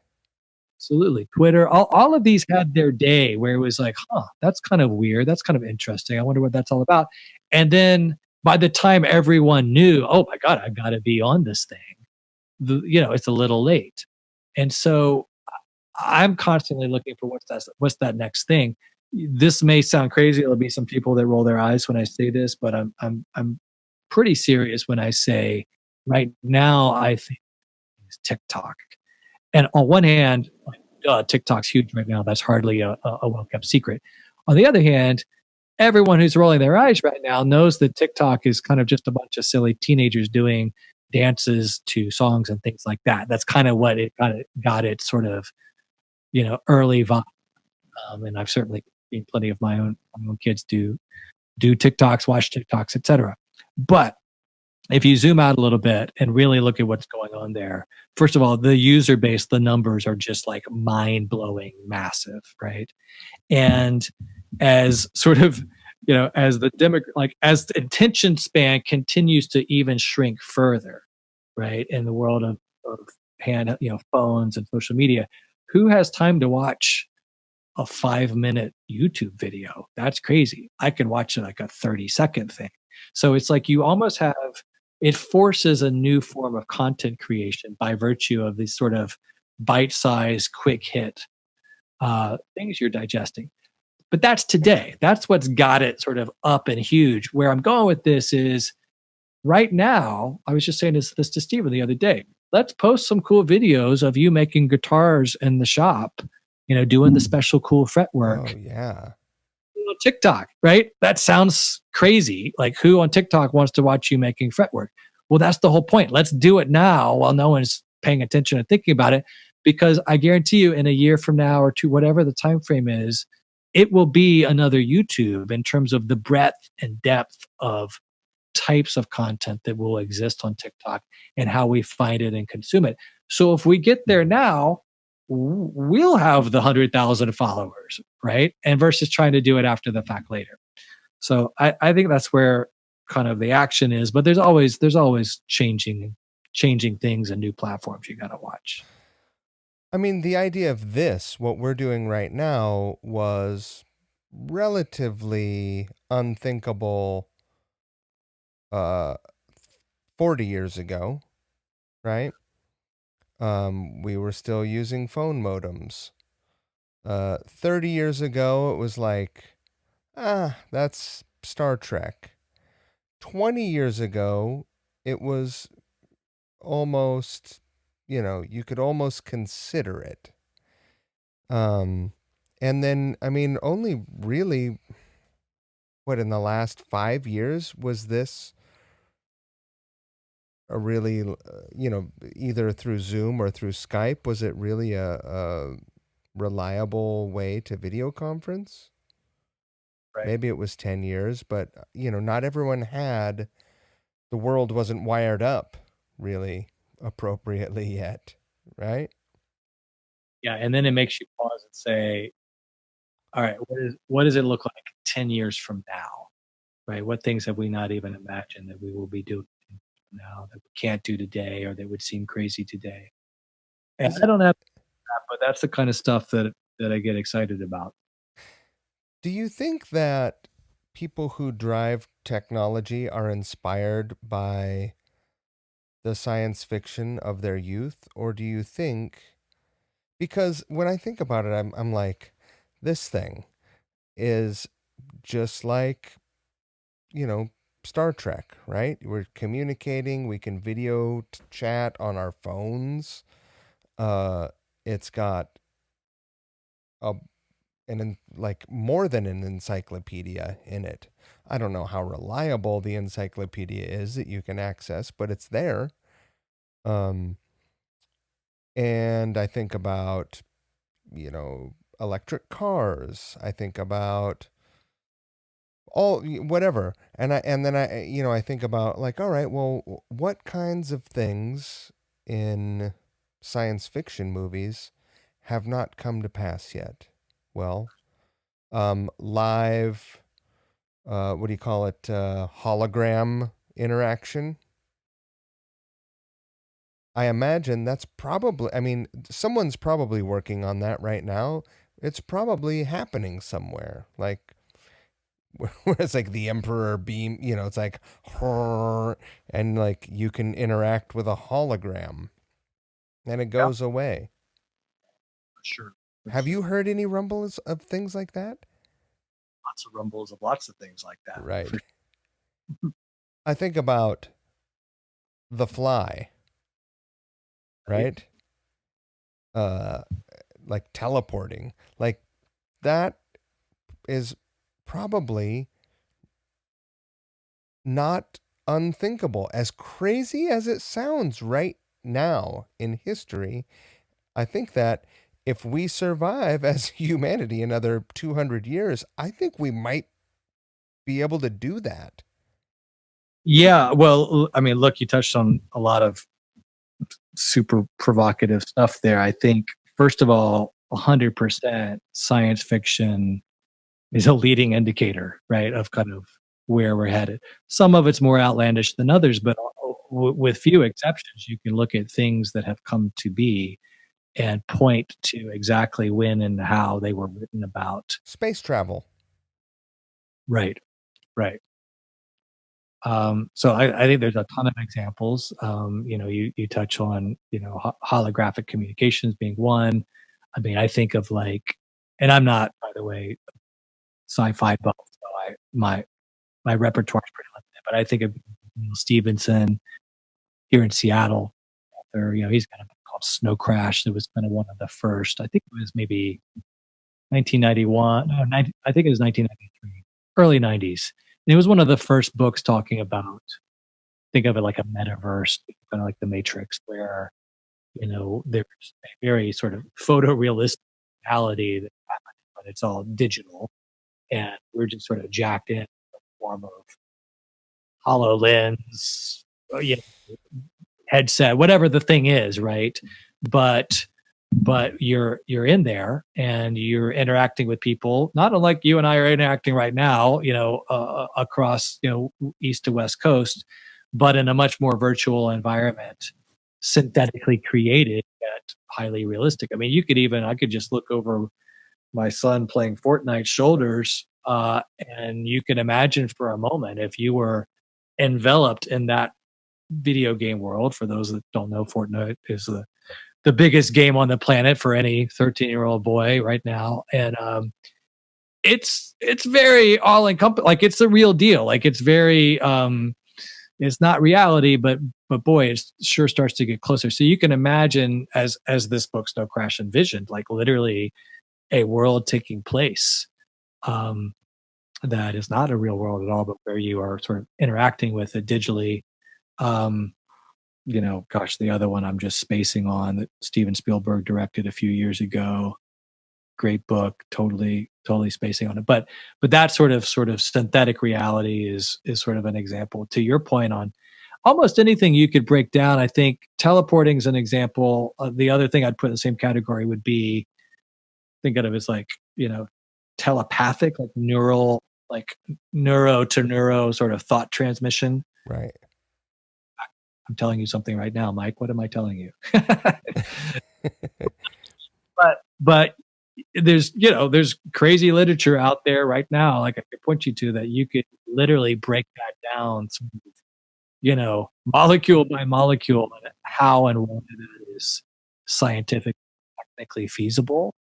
Absolutely. Twitter, all of these had their day where it was like, that's kind of weird. That's kind of interesting. I wonder what that's all about. And then by the time everyone knew, oh my God, I've got to be on this thing, it's a little late. And so I'm constantly looking for what's that next thing. This may sound crazy. There'll be some people that roll their eyes when I say this, but I'm pretty serious when I say right now I think it's TikTok. And on one hand, TikTok's huge right now. That's hardly a well-kept secret. On the other hand, everyone who's rolling their eyes right now knows that TikTok is kind of just a bunch of silly teenagers doing dances to songs and things like that. That's kind of what it got its sort of, early vibe. And I've certainly seen plenty of my own kids do TikToks, watch TikToks, etc. But if you zoom out a little bit and really look at what's going on there, first of all, the user base, the numbers are just like mind-blowing, massive, right? And as sort of, as as the attention span continues to even shrink further, right? In the world of hand, phones and social media, who has time to watch a 5-minute YouTube video? That's crazy. I can watch like a 30-second thing. So it's like you almost have, it forces a new form of content creation by virtue of these sort of bite-sized, quick hit things you're digesting. But that's today. That's what's got it sort of up and huge. Where I'm going with this is right now, I was just saying this to Steven the other day. Let's post some cool videos of you making guitars in the shop, doing the special cool fretwork. Oh, yeah. On TikTok, right? That sounds crazy. Like who on TikTok wants to watch you making fretwork? Well, that's the whole point. Let's do it now while no one's paying attention and thinking about it, because I guarantee you in a year from now or two, whatever the time frame is, it will be another YouTube in terms of the breadth and depth of types of content that will exist on TikTok and how we find it and consume it. So if we get there now, we'll have the 100,000 followers, right? And versus trying to do it after the fact later. So I think that's where kind of the action is, but there's always changing things and new platforms you got to watch. I mean, the idea of this, what we're doing right now, was relatively unthinkable 40 years ago, right? We were still using phone modems. 30 years ago, it was like, that's Star Trek. 20 years ago, it was almost, you could almost consider it. And then, I mean, only really, in the last 5 years was this a really, either through Zoom or through Skype, was it really a reliable way to video conference? Right. Maybe it was 10 years, but, not everyone the world wasn't wired up really appropriately yet, right? Yeah, and then it makes you pause and say, all right, what does it look like 10 years from now, right? What things have we not even imagined that we will be doing now that we can't do today or that would seem crazy today? And I don't have that, but that's the kind of stuff that I get excited about. Do you think that people who drive technology are inspired by the science fiction of their youth, or do you think, because when I think about it, I'm like, this thing is just like, you know, Star Trek, right? We're communicating, we can video chat on our phones. Uh, it's got a like more than an encyclopedia in it. I don't know how reliable the encyclopedia is that you can access, but it's there. Um, and I think about, electric cars. I think about all whatever. And then I think about like, all right, well, what kinds of things in science fiction movies have not come to pass yet? Well, live, what do you call it? Hologram interaction. I imagine that's probably, I mean, someone's probably working on that right now. It's probably happening somewhere. Like, where it's like the Emperor beam, it's like, and like you can interact with a hologram and it Yeah, goes away. for sure. For Have you sure. heard any rumbles of things like that? Lots of rumbles of lots of things like that. Right. For I think about The Fly, right. right? Uh, like teleporting. Like that is probably not unthinkable. As crazy as it sounds right now in history, I think that if we survive as humanity another 200 years, I think we might be able to do that. Yeah, well, I mean, look, you touched on a lot of super provocative stuff there. I think, first of all, 100% science fiction is a leading indicator, right, of kind of where we're headed. Some of it's more outlandish than others, but with few exceptions, you can look at things that have come to be and point to exactly when and how they were written about. Space travel. Right, right. So I think there's a ton of examples. You touch on holographic communications being one. I mean, I think of like, and I'm not, by the way, sci-fi buff, so my repertoire is pretty limited. But I think of Stevenson here in Seattle. Or he's got a book called Snow Crash. That was kind of one of the first. I think it was maybe 1991. No, 90, I think it was 1993, early 90s. And it was one of the first books talking about, think of it like a metaverse, kind of like the Matrix, where there's a very sort of photorealistic reality that happens, but it's all digital, and we're just sort of jacked in the form of HoloLens, headset, whatever the thing is, right? But you're in there and you're interacting with people, not unlike you and I are interacting right now, across east to west coast, but in a much more virtual environment, synthetically created yet highly realistic. I mean, I could just look over my son playing Fortnite shoulders, and you can imagine for a moment if you were enveloped in that video game world. For those that don't know, Fortnite is the biggest game on the planet for any 13-year-old boy right now, and it's very all encompassing. Like it's the real deal. Like it's very it's not reality, but boy, it sure starts to get closer. So you can imagine, as this book Snow Crash envisioned, like literally a world taking place that is not a real world at all, but where you are sort of interacting with it digitally. Um, gosh, the other one I'm just spacing on that Steven Spielberg directed a few years ago. Great book, totally spacing on it. But that sort of synthetic reality is sort of an example. To your point on almost anything you could break down, I think teleporting is an example. The other thing I'd put in the same category would be, think of it as like, telepathic, like neural, like neuro to neuro sort of thought transmission. Right. I'm telling you something right now, Mike. What am I telling you? But there's crazy literature out there right now, like I could point you to, that you could literally break that down, molecule by molecule, and how and why that is scientific, technically feasible,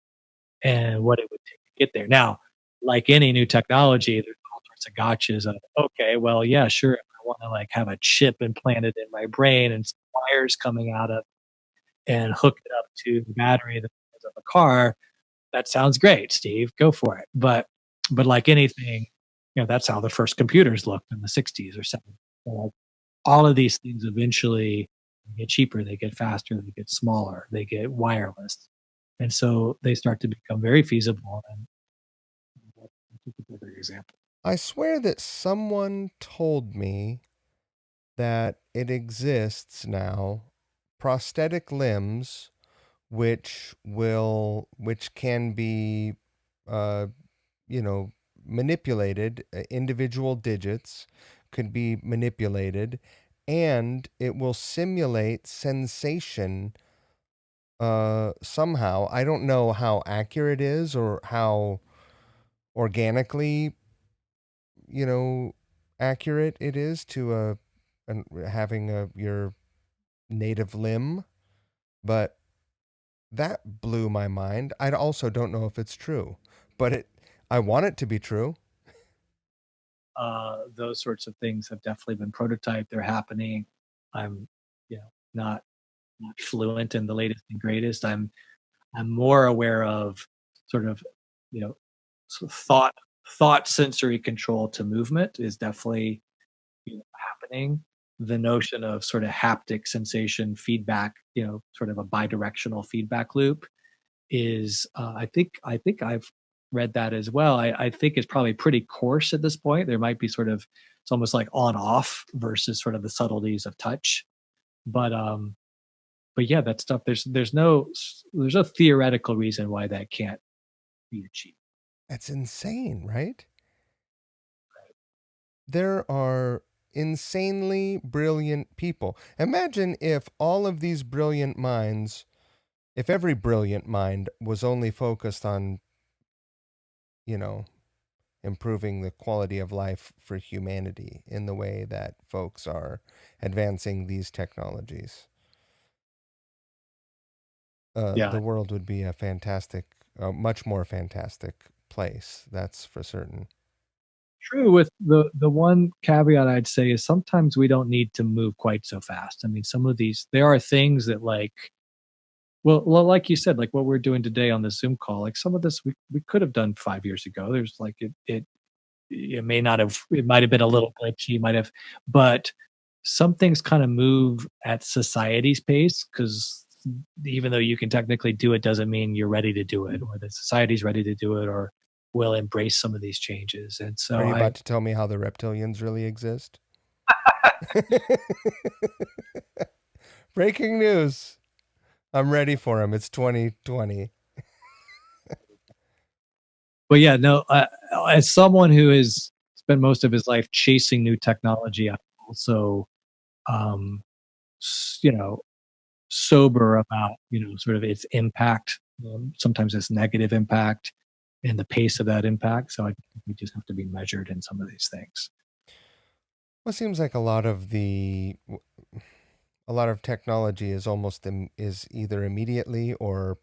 and what it would take to get there. Now, like any new technology, there's all sorts of gotchas of, okay, well, yeah, sure, if I want to like have a chip implanted in my brain and some wires coming out of and hook it up to the battery of a car, that sounds great, Steve. Go for it. But like anything, that's how the first computers looked in the 60s or 70s. So all of these things eventually get cheaper, they get faster, they get smaller, they get wireless. And so they start to become very feasible. And that's a perfect example. I swear that someone told me that it exists now, prosthetic limbs which can be manipulated. Individual digits could be manipulated, and it will simulate sensation somehow. I don't know how accurate it is or how organically accurate it is to having your native limb, but that blew my mind. I also don't know if it's true, but I want it to be true. Those sorts of things have definitely been prototyped. They're happening. I'm, not fluent in the latest and greatest. I'm more aware of sort of, sort of thought sensory control to movement is definitely happening. The notion of sort of haptic sensation feedback, sort of a bidirectional feedback loop is, I think I've read that as well. I think it's probably pretty coarse at this point. There might be sort of, it's almost like on off versus sort of the subtleties of touch. But yeah, that stuff, there's no theoretical reason why that can't be achieved. That's insane, right? There are insanely brilliant people. Imagine if all of these brilliant minds, if every brilliant mind was only focused on, improving the quality of life for humanity in the way that folks are advancing these technologies. Yeah, the world would be a much more fantastic place. That's for certain. true. With the one caveat I'd say is sometimes we don't need to move quite so fast. I mean, some of these, there are things that well, like you said, like what we're doing today on the Zoom call, like some of this we could have done 5 years ago. There's like it might have been a little glitchy, but some things kind of move at society's pace, because even though you can technically do it doesn't mean you're ready to do it, or that society's ready to do it, or will embrace some of these changes. And so Are you about to tell me how the reptilians really exist? Breaking news. I'm ready for him. It's 2020. But yeah, no, as someone who has spent most of his life chasing new technology, I'm also, sober about, sort of its impact, sometimes its negative impact and the pace of that impact. So I think we just have to be measured in some of these things. Well, it seems like a lot of technology is is either immediately or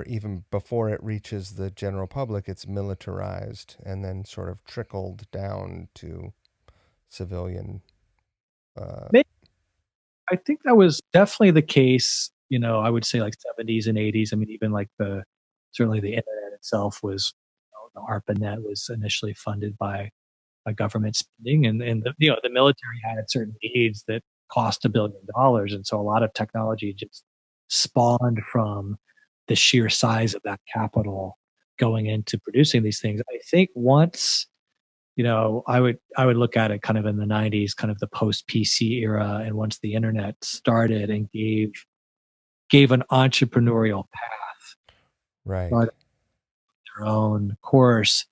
even before it reaches the general public, it's militarized and then sort of trickled down to civilian. I think that was definitely the case. I would say like 70s and 80s. I mean, even like certainly the internet itself was, the ARPANET was initially funded by government spending, and the military had certain needs that cost $1 billion, and so a lot of technology just spawned from the sheer size of that capital going into producing these things. I think once, I would look at it kind of in the 90s, kind of the post PC era, and once the internet started and gave an entrepreneurial path, Right, started their own course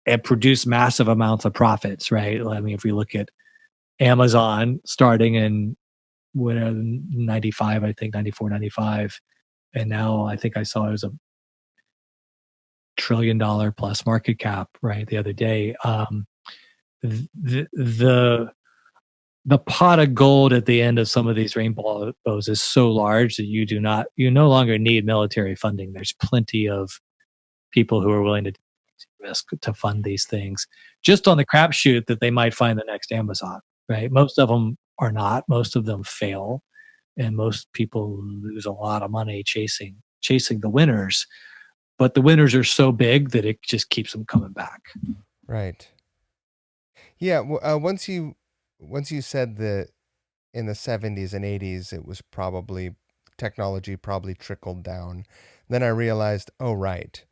and produced massive amounts of profits, right? I mean, if we look at Amazon starting in 95, I think 94, 95, and now I think I saw it was $1 trillion plus market cap, right, the other day. The the pot of gold at the end of some of these rainbows is so large that you no longer need military funding. There's plenty of people who are willing to take risk to fund these things, just on the crapshoot that they might find the next Amazon. Right? Most of them are not. Most of them fail, and most people lose a lot of money chasing the winners. But the winners are so big that it just keeps them coming back. Right. Yeah. Once you said that in the 70s and 80s, it was probably technology probably trickled down. Then I realized, oh, right.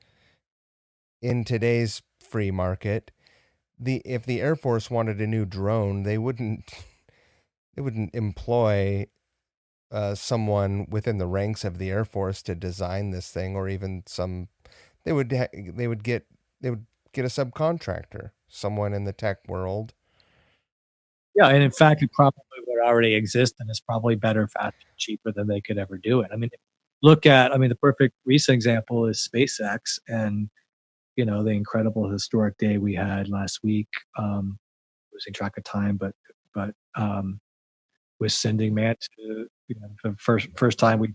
In today's free market, if the Air Force wanted a new drone, they wouldn't employ someone within the ranks of the Air Force to design this thing, or even they would get a subcontractor, someone in the tech world. Yeah, and in fact, it probably would already exist, and it's probably better, faster, cheaper than they could ever do it. I mean, the perfect recent example is SpaceX, and the incredible historic day we had last week. Losing track of time, but was sending man to the first time we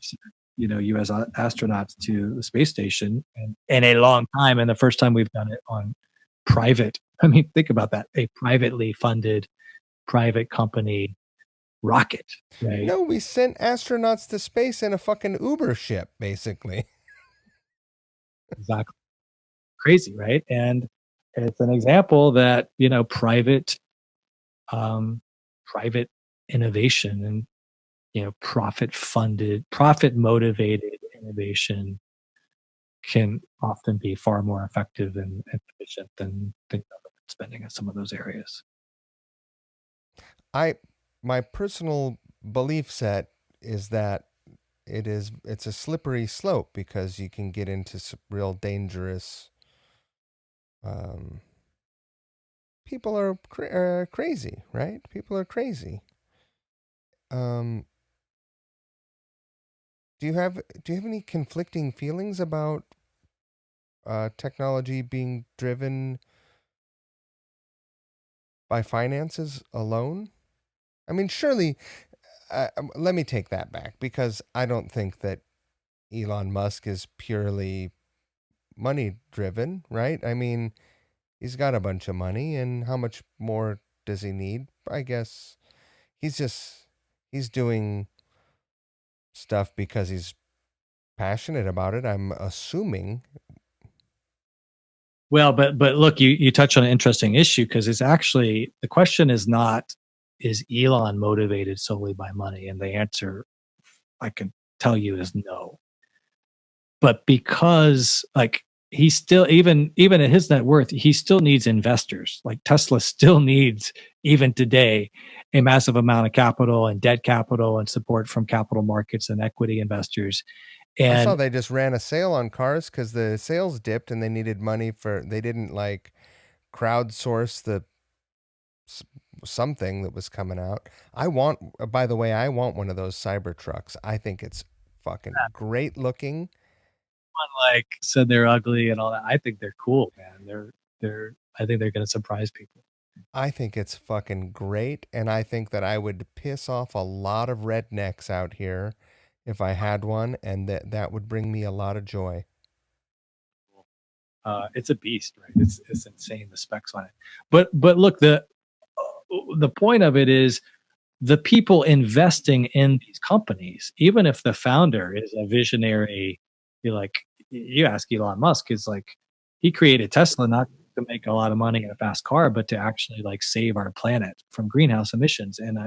U.S. astronauts to the space station in a long time, and the first time we've done it on private. I mean, think about that, a privately funded private company rocket, right? No, we sent astronauts to space in a fucking Uber ship, basically. Exactly. Crazy, right? And it's an example that private innovation and profit motivated innovation can often be far more effective and efficient than government spending in some of those areas. My personal belief set is that it's a slippery slope, because you can get into some real dangerous. People are crazy, right? People are crazy. Do you have any conflicting feelings about technology being driven by finances alone? I mean, surely. Let me take that back, because I don't think that Elon Musk is purely money driven, right? I mean, he's got a bunch of money, and how much more does he need? I guess he's doing stuff because he's passionate about it, I'm assuming. Well, but look, you touch on an interesting issue, because it's actually, the question is not, is Elon motivated solely by money? And the answer I can tell you is no. But because he still, even at his net worth, he still needs investors. Like Tesla still needs, even today, a massive amount of capital and debt capital and support from capital markets and equity investors. And I saw they just ran a sale on cars because the sales dipped and they needed money they didn't crowdsource the something that was coming out. By the way, I want one of those Cybertrucks. I think it's fucking great looking. Said they're ugly and all that. I think they're cool, man. I think they're going to surprise people. I think it's fucking great, and I think that I would piss off a lot of rednecks out here if I had one, and that would bring me a lot of joy. It's a beast, right? It's insane, the specs on it. But look, the point of it is, the people investing in these companies, even if the founder is a visionary, you ask Elon Musk, is he created Tesla not to make a lot of money in a fast car, but to actually save our planet from greenhouse emissions. And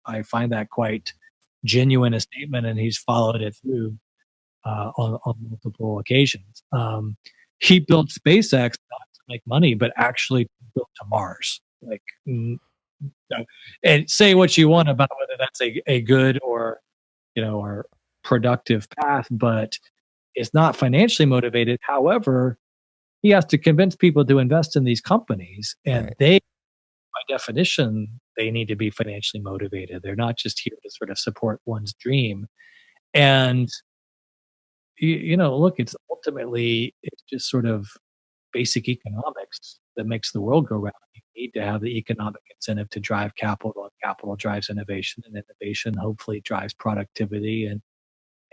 I find that quite genuine a statement, and he's followed it through on multiple occasions. He built SpaceX not to make money, but actually built to Mars. And say what you want about whether that's a good or or productive path, but it's not financially motivated. However, he has to convince people to invest in these companies, and Right. they, by definition, they need to be financially motivated. They're not just here to sort of support one's dream. And look, it's just sort of basic economics that makes the world go round. You need to have the economic incentive to drive capital, and capital drives innovation, and innovation hopefully drives productivity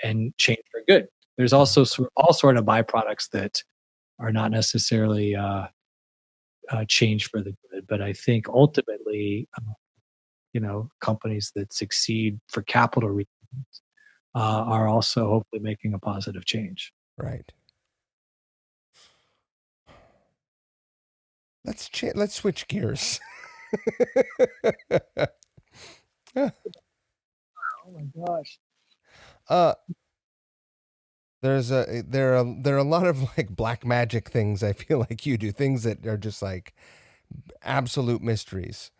and change for good. There's also all sort of byproducts that are not necessarily change for the good, but I think ultimately, companies that succeed for capital reasons are also hopefully making a positive change. Right. Let's switch gears. Oh my gosh. uh there are a lot of like black magic things I feel like you do, things that are just like absolute mysteries.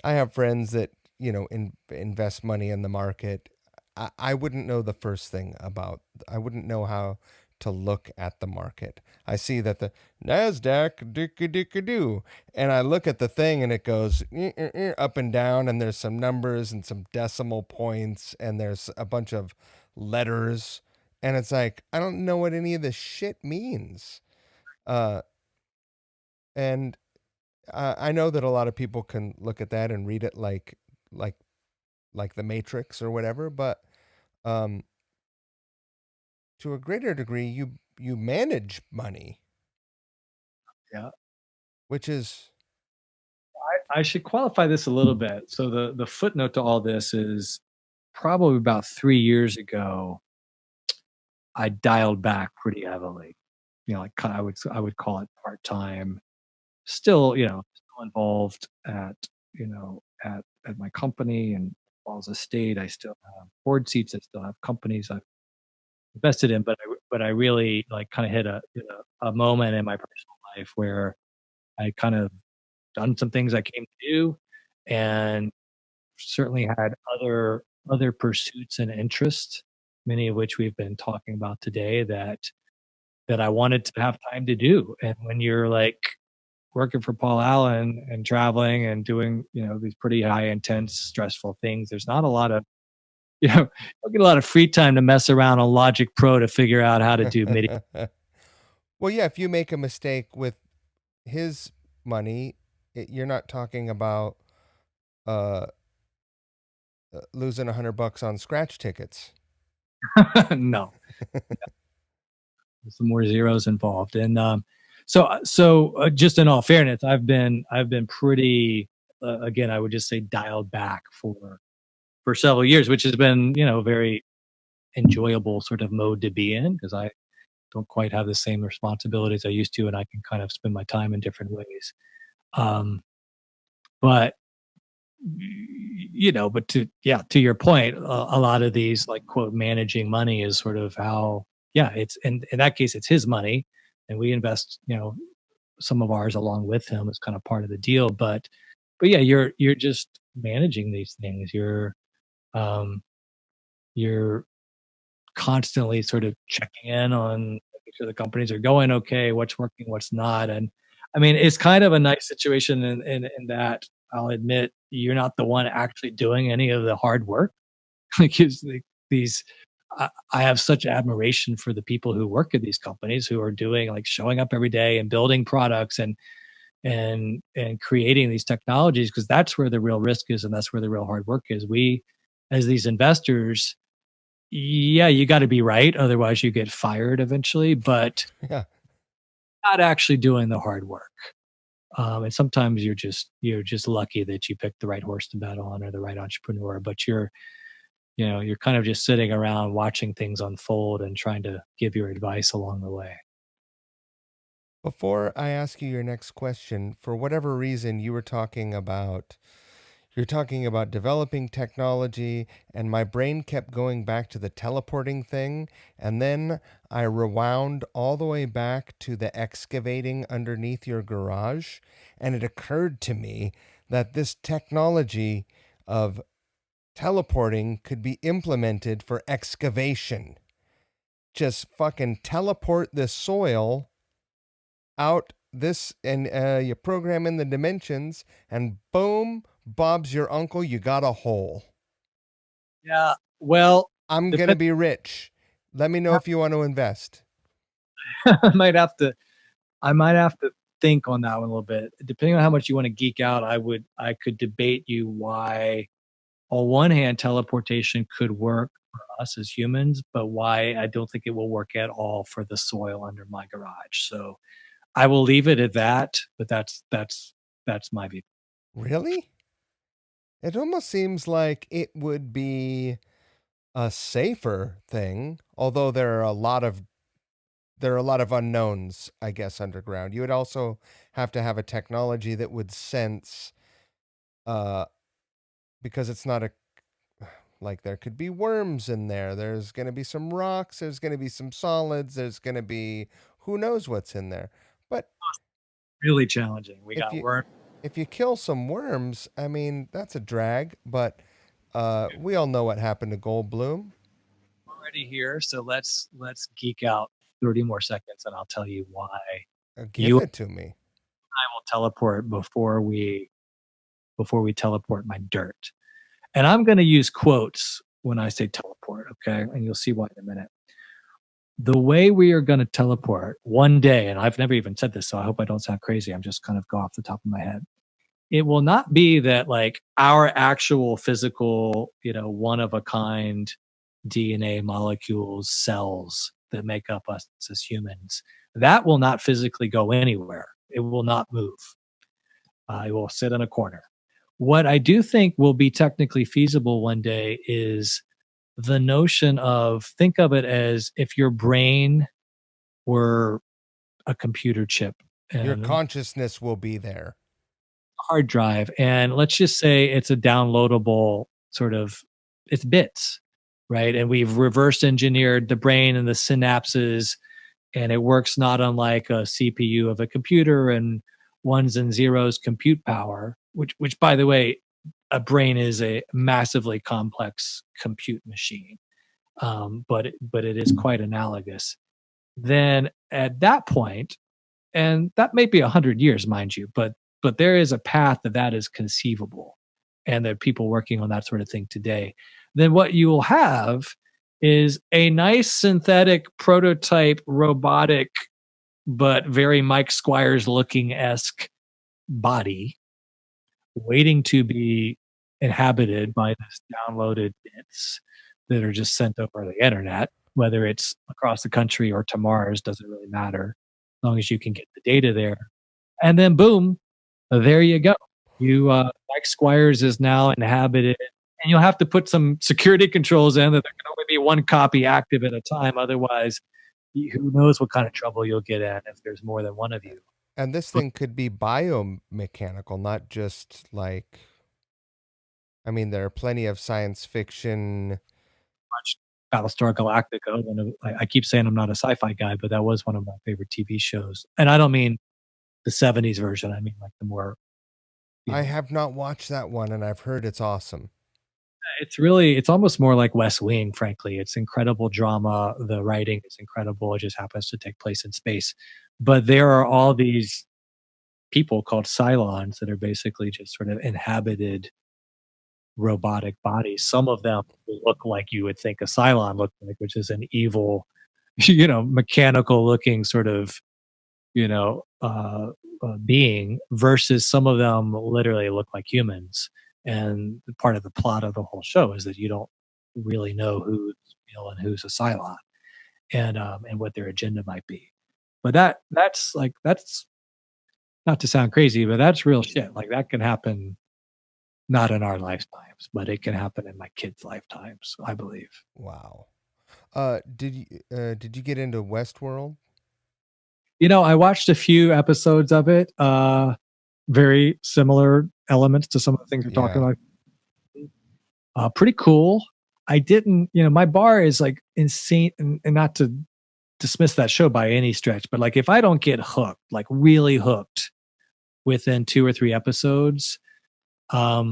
I have friends that, invest money in the market. I wouldn't know the first thing about, I wouldn't know how to look at the market. I see that the NASDAQ doo, and I look at the thing and it goes up and down, and there's some numbers and some decimal points, and there's a bunch of letters. And it's like, I don't know what any of this shit means. Uh, and I know that a lot of people can look at that and read it like like the Matrix or whatever, but um, to a greater degree, you manage money, Yeah. which is I should qualify this a little bit. So the footnote to all this is probably about 3 years ago, I dialed back pretty heavily. Like I would call it part time. Still, still involved at my company, and as well as a state. I still have board seats. I still have companies I've invested in, but I really like kind of hit a moment in my personal life where I kind of done some things I came to do, and certainly had other pursuits and interests, many of which we've been talking about today, that I wanted to have time to do. And when you're like working for Paul Allen and traveling and doing, these pretty high intense, stressful things, there's not a lot of, you don't get a lot of free time to mess around on Logic Pro to figure out how to do MIDI. well, yeah. If you make a mistake with his money, you're not talking about uh, losing $100 on scratch tickets. No, there's some more zeros involved. And so just in all fairness, I've been pretty, again, I would just say dialed back for several years, which has been, very enjoyable sort of mode to be in, because I don't quite have the same responsibilities I used to, and I can kind of spend my time in different ways. Um, but but to your point, a lot of these, like, quote, managing money is sort of how, yeah, it's, in that case, it's his money, and we invest, some of ours along with him as kind of part of the deal. But yeah, you're just managing these things. Um, you're constantly sort of checking in on making sure the companies are going okay, what's working, what's not. And I mean, it's kind of a nice situation in that, I'll admit, you're not the one actually doing any of the hard work. Because these, I have such admiration for the people who work at these companies, who are doing, like, showing up every day and building products and creating these technologies, because that's where the real risk is, and that's where the real hard work is. We, as these investors, yeah, you got to be right, otherwise you get fired eventually, but Yeah. not actually doing the hard work. And sometimes you're just lucky that you picked the right horse to bet on, or the right entrepreneur, but you're kind of just sitting around watching things unfold and trying to give your advice along the way. Before I ask you your next question, for whatever reason, you're talking about developing technology, and my brain kept going back to the teleporting thing, and then I rewound all the way back to the excavating underneath your garage, and it occurred to me that this technology of teleporting could be implemented for excavation. Just fucking teleport this soil out this, and you program in the dimensions, and boom, Bob's your uncle, you got a hole. Yeah, well, I'm gonna depends. be rich. Let me know if you want to invest. I might have to. I might have to think on that one a little bit. Depending on how much you want to geek out, I could debate you why, on one hand, teleportation could work for us as humans, but why I don't think it will work at all for the soil under my garage. So I will leave it at that. But that's my view. Really? It almost seems like it would be a safer thing, although there are a lot of unknowns, I guess, underground. You would also have to have a technology that would sense, uh, because it's not a like there could be worms in there. There's going to be some rocks. There's going to be some solids. There's going to be who knows what's in there. But Really challenging. We if got you worm if you kill some worms, I mean that's a drag. But we all know what happened to Goldblum. already here, so let's geek out 30 more seconds, and I'll tell you why Give you and it to me. I will teleport before we teleport my dirt. And I'm going to use quotes when I say teleport, okay? And you'll see why in a minute. The way we are going to teleport one day, and I've never even said this, so I hope I don't sound crazy. I'm just kind of go off the top of my head. It will not be that like our actual physical, one of a kind DNA molecules, cells that make up us as humans. That will not physically go anywhere. It will not move. It will sit in a corner. What I do think will be technically feasible one day is the notion of, think of it as if your brain were a computer chip Your and a consciousness will be there. hard drive. And let's just say it's a downloadable sort of, it's bits, right? And we've reverse engineered the brain and the synapses, and it works not unlike a CPU of a computer and ones and zeros compute power, which by the way, a brain is a massively complex compute machine, but it is quite analogous. Then at that point, and that may be 100 years, mind you, but there is a path that is conceivable, and there are people working on that sort of thing today. Then what you will have is a nice synthetic prototype robotic, but very Mike Squires looking esque body waiting to be inhabited by this downloaded bits that are just sent over the internet, whether it's across the country or to Mars, doesn't really matter, as long as you can get the data there. And then boom, there you go. Mike Squires is now inhabited, and you'll have to put some security controls in that there can only be one copy active at a time. Otherwise, who knows what kind of trouble you'll get in if there's more than one of you. And this thing could be biomechanical, not just like, I mean, there are plenty of science fiction. Battlestar Galactica. I keep saying I'm not a sci-fi guy, but that was one of my favorite TV shows. And I don't mean the 70s version. I mean like the more. I have not watched that one, and I've heard it's awesome. It's almost more like West Wing, frankly. It's incredible drama. The writing is incredible. It just happens to take place in space. But there are all these people called Cylons that are basically just sort of inhabited robotic bodies. Some of them look like you would think a Cylon looked like, which is an evil, mechanical looking sort of, being, versus some of them literally look like humans. And part of the plot of the whole show is that you don't really know who's real and who's a Cylon, and what their agenda might be. But that's not to sound crazy, but that's real shit. Like that can happen not in our lifetimes, but it can happen in my kids' lifetimes, I believe. Wow. Did you get into Westworld? I watched a few episodes of it. Very similar elements to some of the things we're talking about. Pretty cool. I didn't, my bar is like insane, and not to dismiss that show by any stretch, but like if I don't get hooked, like really hooked within 2 or 3 episodes, I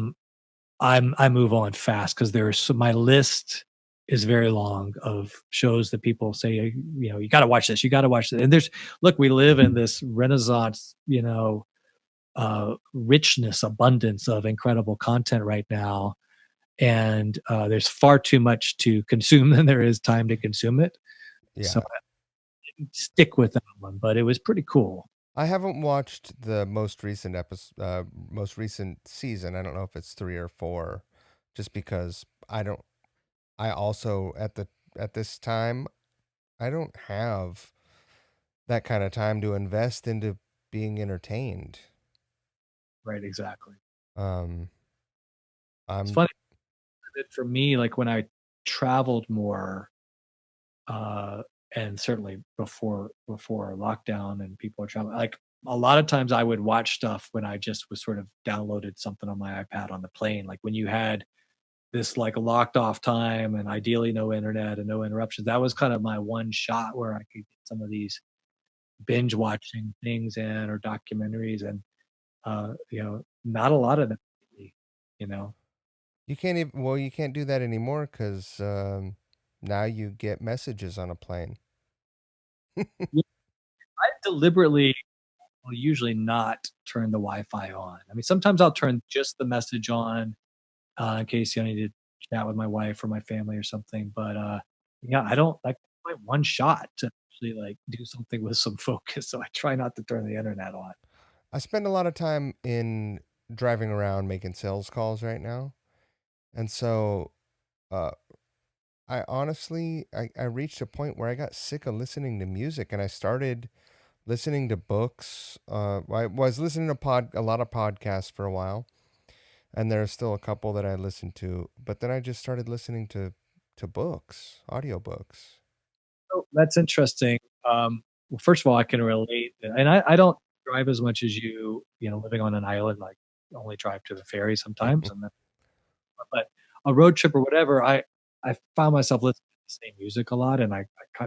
move on fast, because my list is very long of shows that people say, you got to watch this, you got to watch this. And we live in this Renaissance, richness, abundance of incredible content right now. and there's far too much to consume than there is time to consume it. So Yeah. I didn't stick with that one, but it was pretty cool. I haven't watched the most recent most recent season. I don't know if it's 3 or 4, just because I don't. I also at this time, I don't have that kind of time to invest into being entertained. Right, exactly. Um, It's I'm funny that for me, like when I traveled more, uh, and certainly before lockdown and people are traveling, like a lot of times I would watch stuff when I just was sort of downloaded something on my iPad on the plane. Like when you had this like locked off time and ideally no internet and no interruptions. That was kind of my one shot where I could get some of these binge watching things in or documentaries, and not a lot of them, really, you know. You can't even well, you can't do that anymore because now you get messages on a plane. Yeah, I deliberately will usually not turn the Wi-Fi on. I mean, sometimes I'll turn just the message on in case I need to chat with my wife or my family or something. But yeah, I don't like my one shot to actually like do something with some focus. So I try not to turn the internet on. I spend a lot of time in driving around making sales calls right now, and so uh, I honestly I reached a point where I got sick of listening to music, and I started listening to books. I was listening to a lot of podcasts for a while, and there are still a couple that I listen to, but then I just started listening to books, audiobooks. Oh, that's interesting. Well, first of all, I can relate, and I don't drive as much as you. You know, living on an island, like only drive to the ferry sometimes, and then, but a road trip or whatever, I found myself listening to the same music a lot, and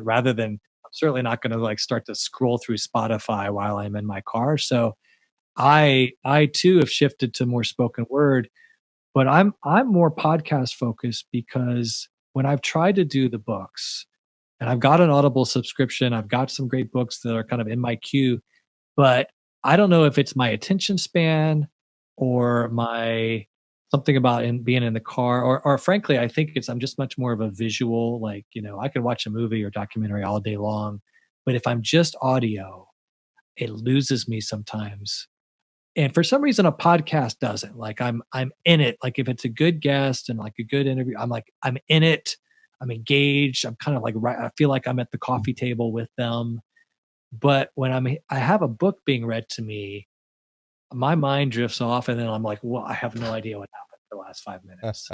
rather than I'm certainly not going to like start to scroll through Spotify while I'm in my car. So I too have shifted to more spoken word, but I'm more podcast focused because when I've tried to do the books, and I've got an Audible subscription, I've got some great books that are kind of in my queue, but I don't know if it's my attention span or my something about being in the car, or frankly, I think I'm just much more of a visual. Like, I can watch a movie or documentary all day long, but if I'm just audio, it loses me sometimes. And for some reason, a podcast doesn't. Like I'm in it. Like if it's a good guest and like a good interview, I'm in it. I'm engaged. I'm kind of like right. I feel like I'm at the coffee table with them. But when I have a book being read to me, my mind drifts off, and then I'm like, well, I have no idea what happened for the last 5 minutes.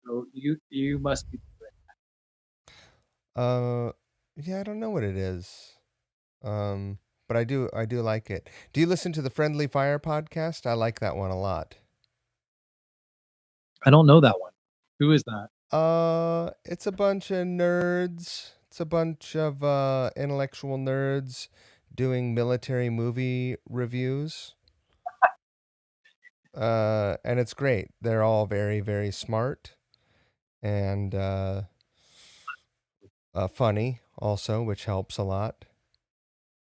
So you must be. uh, yeah, I don't know what it is. But I do like it. Do you listen to the Friendly Fire podcast? I like that one a lot. I don't know that one. Who is that? It's a bunch of nerds. It's a bunch of intellectual nerds doing military movie reviews. And it's great. They're all very, very smart and funny also, which helps a lot.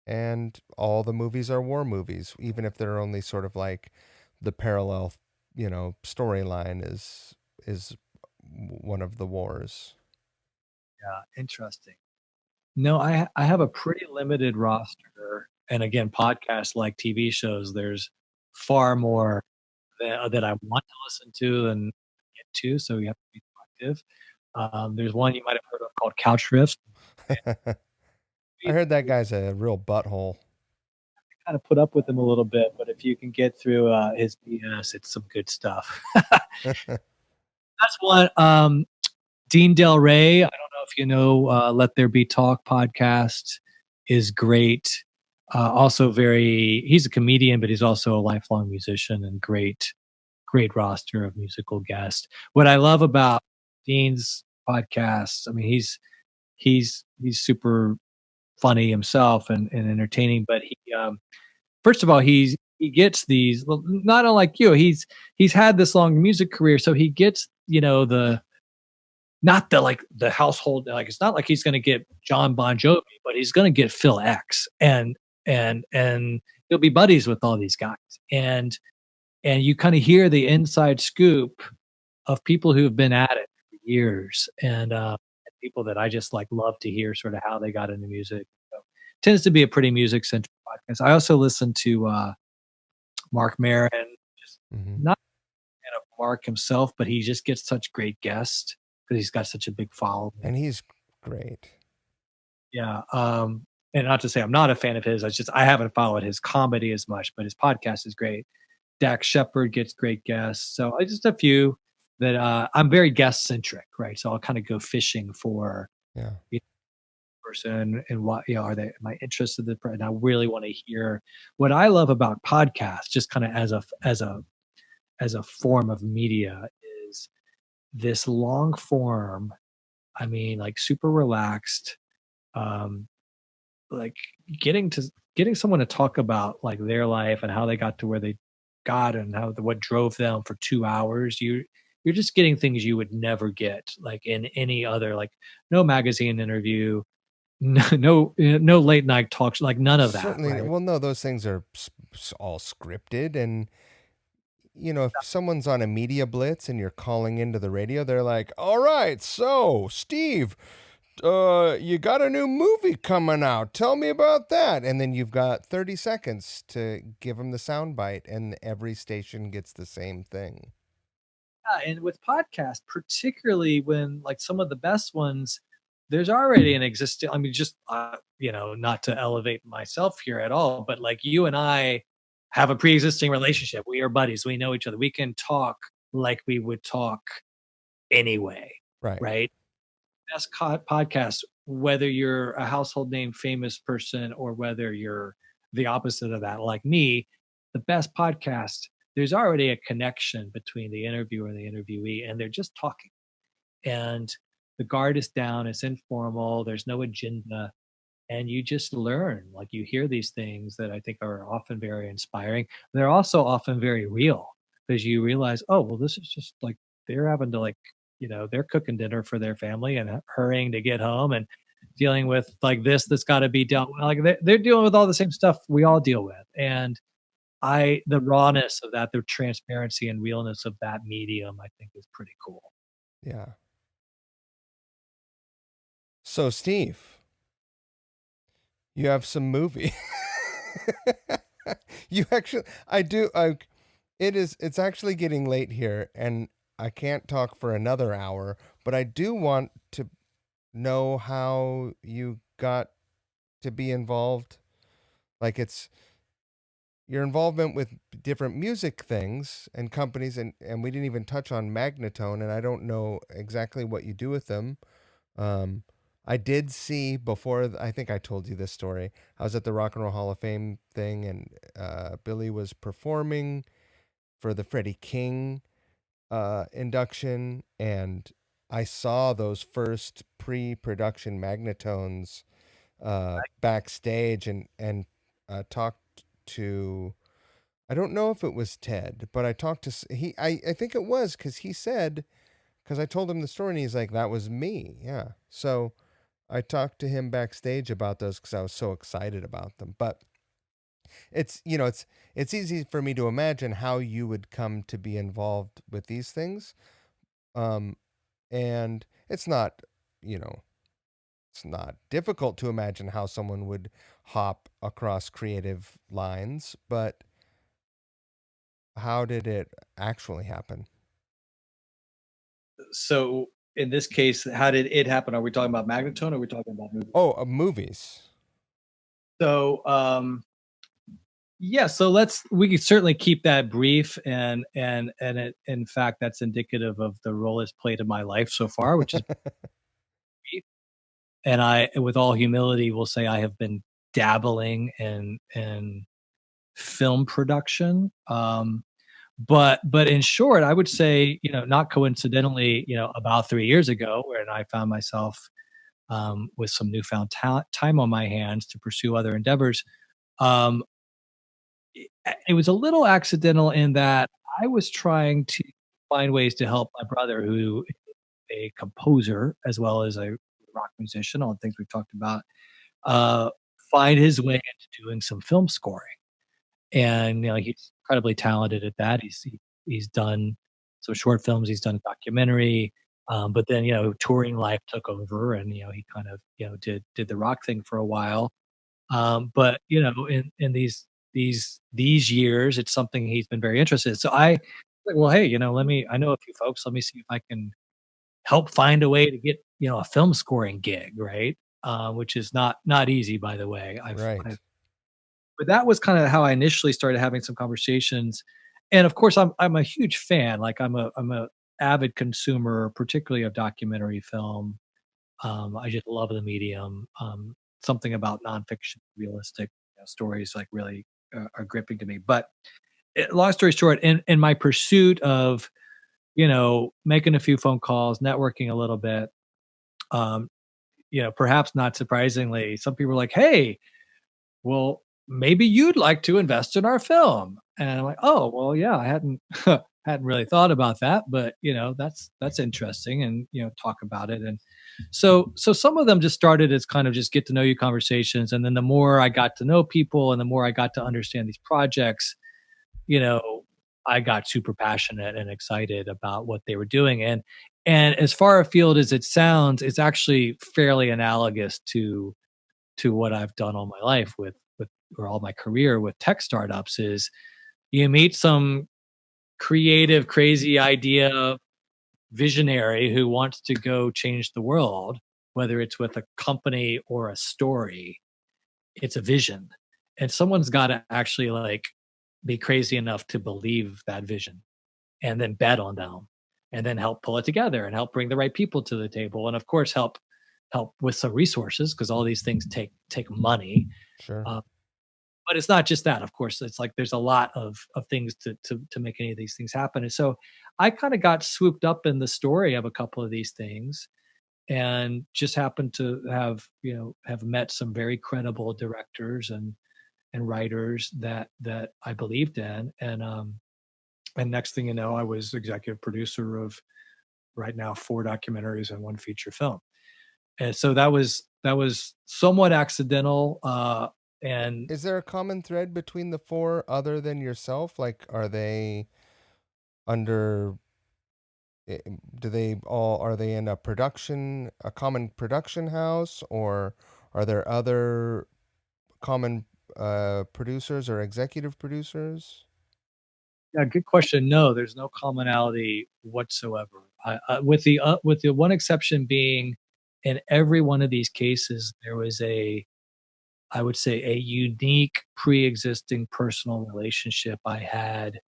And all the movies are war movies, even if they're only sort of like the parallel, storyline is one of the wars. Yeah, interesting. No, I have a pretty limited roster, and again, podcasts like TV shows, there's far more that I want to listen to than get to, so you have to be selective. There's one you might have heard of called Couch Riffs. I We heard that guy's a real butthole. kind of put up with him a little bit, but if you can get through his BS, it's some good stuff. That's one. Dean Del Rey, I don't know if you know, Let There Be Talk podcast is great. Also he's a comedian, but he's also a lifelong musician and great roster of musical guests. What I love about Dean's podcast, I mean, he's super funny himself and entertaining, but first of all, he gets these, well, not unlike you, he's had this long music career, so he gets, the not the like the household, like it's not like he's going to get John Bon Jovi, but he's going to get Phil X, and he'll be buddies with all these guys. And and you kind of hear the inside scoop of people who have been at it for years, and people that I just like love to hear sort of how they got into music. So, tends to be a pretty music centric podcast. I also listen to Mark Maron, just Hmm. not a fan of Mark himself, but he just gets such great guests because he's got such a big following. And he's great. Yeah. And not to say I'm not a fan of his, I haven't followed his comedy as much, but his podcast is great. Dax Shepard gets great guests. So I just a few that I'm very guest centric, right? So I'll kind of go fishing for Yeah. the person and what are they? Am I interested in the person? I really want to hear what I love about podcasts, just kind of as a form of media, is this long form. I mean, like super relaxed. Um, like getting someone to talk about like their life and how they got to where they got and what drove them for 2 hours. You're just getting things you would never get like in any other, like no magazine interview, no late night talks, like none of that, Certainly. right? Well, no, those things are all scripted. And, if someone's on a media blitz and you're calling into the radio, they're like, all right, so, Steve, you got a new movie coming out. Tell me about that. And then you've got 30 seconds to give them the soundbite, and every station gets the same thing. Yeah, and with podcasts, particularly when like some of the best ones, there's already an existing. I mean, just not to elevate myself here at all, but like you and I have a pre-existing relationship. We are buddies. We know each other. We can talk like we would talk anyway, Right. right? Best podcast, whether you're a household name famous person or whether you're the opposite of that, like me, the best podcast, there's already a connection between the interviewer and the interviewee, and they're just talking. And the guard is down, it's informal, there's no agenda, and you just learn. Like you hear these things that I think are often very inspiring. They're also often very real because you realize, oh, well, this is just like they're having to they're cooking dinner for their family and hurrying to get home and dealing with like this that's got to be dealt with. Like they're dealing with all the same stuff we all deal with. And the rawness of that, the transparency and realness of that medium, I think is pretty cool. Yeah. So, Steve, you have some movie. You actually, I do. It's actually getting late here, and I can't talk for another hour, but I do want to know how you got to be involved. Like, it's your involvement with different music things and companies, and we didn't even touch on Magnatone, and I don't know exactly what you do with them. Um, I did see before, I think I told you this story. I was at the Rock and Roll Hall of Fame thing, and Billy was performing for the Freddie King induction, and I saw those first pre-production Magnatones backstage, and talked to. I don't know if it was Ted, but I talked to he. I think it was because he said, because I told him the story, and he's like, "That was me." Yeah. So I talked to him backstage about those because I was so excited about them. But it's easy for me to imagine how you would come to be involved with these things. Um, and you know, it's not difficult to imagine how someone would hop across creative lines, but how did it actually happen? So in this case, how did it happen? Are we talking about Magnatone or are we talking about movies? Oh, movies. So yeah, so we can certainly keep that brief, and in fact that's indicative of the role it's played in my life so far, which is brief. And I, with all humility, will say I have been dabbling in film production. But in short, I would say, not coincidentally, about 3 years ago, when I found myself with some newfound time on my hands to pursue other endeavors. Um, it was a little accidental in that I was trying to find ways to help my brother, who is a composer as well as a rock musician, all the things we've talked about, uh, find his way into doing some film scoring. And he's incredibly talented at that. He's done some short films, he's done a documentary, but then, touring life took over, and, he kind of, did the rock thing for a while. But, in these years, it's something he's been very interested in. So like, well, hey, I know a few folks, let me see if I can help find a way to get, a film scoring gig, right? Which is not easy, by the way. Right. But that was kind of how I initially started having some conversations. And of course, I'm a huge fan. Like I'm a avid consumer, particularly of documentary film. I just love the medium. Something about nonfiction, realistic, stories like really are gripping to me. But long story short, in my pursuit of making a few phone calls, networking a little bit, um, perhaps not surprisingly, some people were like, "Hey, well, maybe you'd like to invest in our film." And I'm like, "Oh, well, yeah, I hadn't hadn't really thought about that, but that's interesting, and talk about it." And so some of them just started as kind of just get to know you conversations, and then the more I got to know people and the more I got to understand these projects, you know, I got super passionate and excited about what they were doing. And as far afield as it sounds, it's actually fairly analogous to what I've done all my life with or all my career with tech startups. Is you meet some creative, crazy idea visionary who wants to go change the world, whether it's with a company or a story, it's a vision. And someone's got to actually like be crazy enough to believe that vision and then bet on them and then help pull it together and help bring the right people to the table, and of course help with some resources because all these things take money. Sure. uh, but it's not just that, of course. It's like there's a lot of things to make any of these things happen. And so I kind of got swooped up in the story of a couple of these things, and just happened to have met some very credible directors and writers that I believed in. And next thing you know, I was executive producer of right now 4 documentaries and 1 feature film. And so that was somewhat accidental. And Is there a common thread between the four other than yourself? Like, are they under? Do they all are they in a common production house, or are there other common producers or executive producers? yeah, good question. No, there's no commonality whatsoever. With the one exception being, in every one of these cases, there was I would say, a unique pre-existing personal relationship I had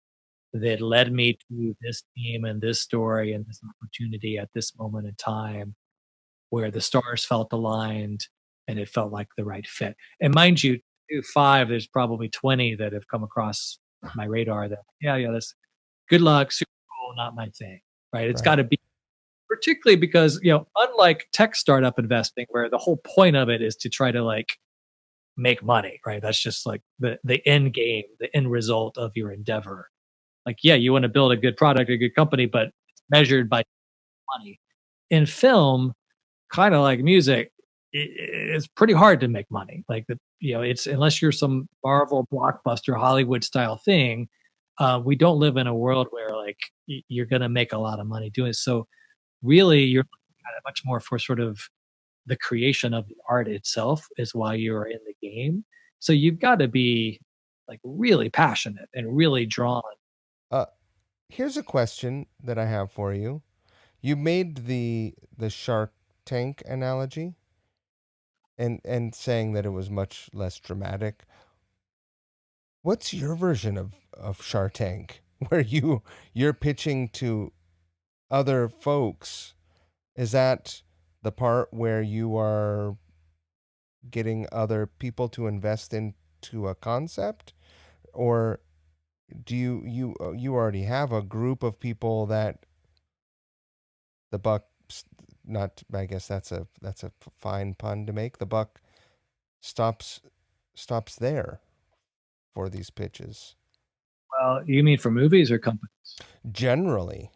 that led me to this team and this story and this opportunity at this moment in time, where the stars felt aligned and it felt like the right fit. And mind you, do 5, there's probably 20 that have come across my radar that, yeah, that's good luck, super cool, not my thing, right? It's got Right. to be, particularly because, unlike tech startup investing, where the whole point of it is to try to like make money, right? That's just like the end game, the end result of your endeavor. Like, yeah, you want to build a good product, a good company, but it's measured by money. In film, kind of like music, it's pretty hard to make money. Like it's unless you're some Marvel blockbuster Hollywood style thing. We don't live in a world where like you're going to make a lot of money doing it. So really, you're looking at it much more for sort of the creation of the art itself is why you're in the game. So you've got to be like really passionate and really drawn. Uh, Here's a question that I have for you. You made the Shark Tank analogy, and saying that it was much less dramatic. What's your version of Shark Tank, where you're pitching to other folks? Is that the part where you are getting other people to invest into a concept, or do you already have a group of people that the buck not I guess that's a fine pun to make. The buck stops stops there for these pitches Well, you mean for movies or companies? generally.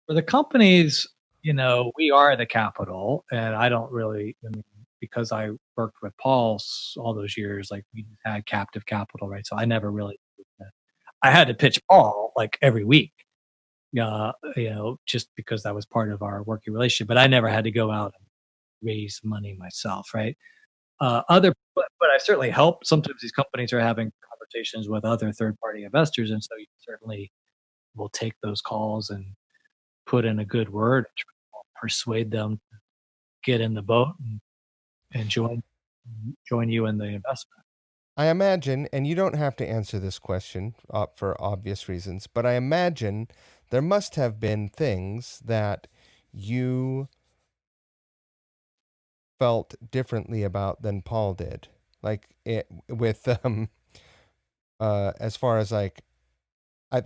For the companies, we are the capital, and I don't really, because I worked with Paul all those years, like we had captive capital, right? So I never really, I had to pitch Paul like every week, just because that was part of our working relationship. But I never had to go out and raise money myself, right? But I certainly help. Sometimes these companies are having conversations with other third party investors, and so you certainly will take those calls and put in a good word, and try to persuade them to get in the boat and join you in the investment. I imagine, and you don't have to answer this question for obvious reasons, but I imagine there must have been things that you felt differently about than Paul did. Like with as far as like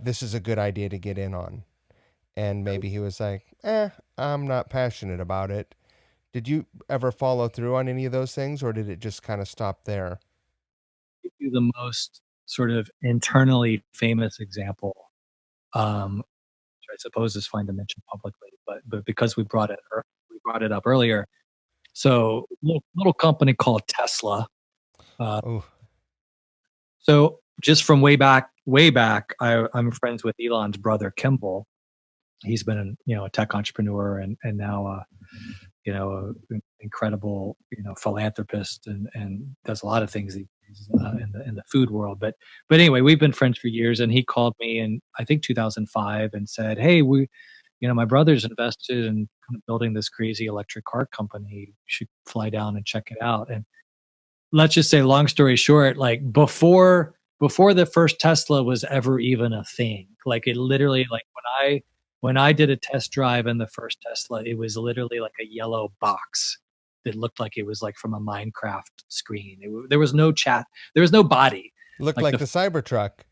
this is a good idea to get in on. And maybe he was like, I'm not passionate about it. Did you ever follow through on any of those things, or did it just kind of stop there? Give you the most sort of internally famous example, which I suppose is fine to mention publicly, but because we brought it up earlier. So little company called Tesla. Uh, Oh, so just from way back, I'm friends with Elon's brother Kimball. He's been a tech entrepreneur and now an incredible philanthropist and does a lot of things these days, in the food world. But anyway, we've been friends for years, and he called me in I think 2005 and said, "Hey, my brother's invested in kind of building this crazy electric car company. You should fly down and check it out." And let's just say, long story short, like before the first Tesla was ever even a thing, like it literally, like when I did a test drive in the first Tesla, it was literally like a yellow box that looked like it was like from a Minecraft screen. There was no chat, there was no body. looked Like like the Cybertruck.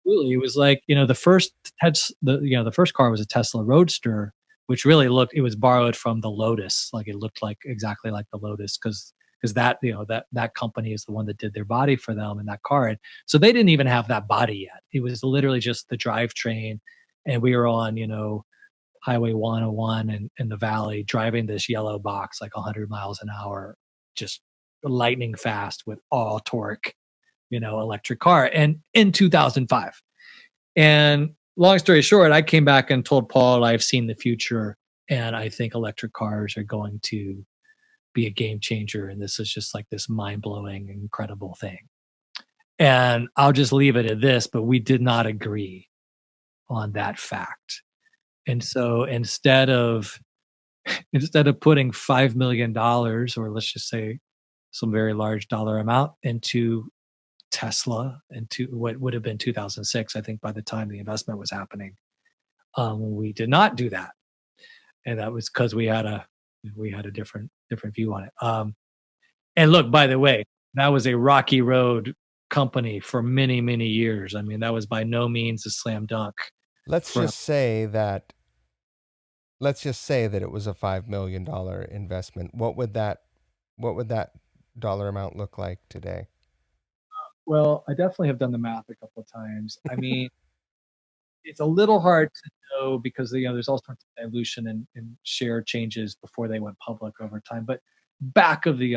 it was like the first car was a Tesla Roadster, which really looked, it was borrowed from the Lotus. Like it looked like exactly like the Lotus because that company is the one that did their body for them in that car. And so they didn't even have that body yet. It was literally just the drivetrain, and we were on Highway 101 in the valley driving this yellow box like 100 miles an hour, just lightning fast with all torque, electric car, and in 2005. And long story short, I came back and told Paul I've seen the future, and I think electric cars are going to be a game changer, and this is just like this mind-blowing, incredible thing. And I'll just leave it at this, but we did not agree on that fact. And so instead of putting $5 million, or let's just say some very large dollar amount, into Tesla, into what would have been 2006, I think, by the time the investment was happening, we did not do that, and that was because we had a different view on it. And look, by the way, that was a rocky road company for many many years. I mean, that was by no means a slam dunk. Let's From just say that let's just say that it was a $5 million investment. What would that dollar amount look like today? Well, I definitely have done the math a couple of times. I mean, it's a little hard to know because there's all sorts of dilution and share changes before they went public over time. But back of the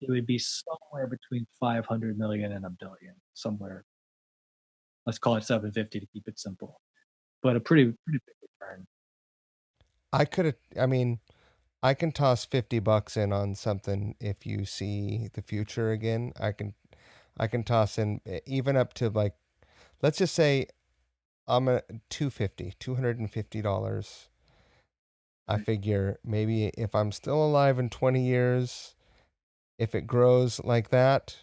it would be somewhere between 500 million and a billion, somewhere. Let's call it 750 to keep it simple, but a pretty big return. I could have. I mean, I can toss $50 in on something if you see the future again. I can toss in even up to like, let's just say I'm a 250 $250. I Right. figure maybe if I'm still alive in 20 years, if it grows like that,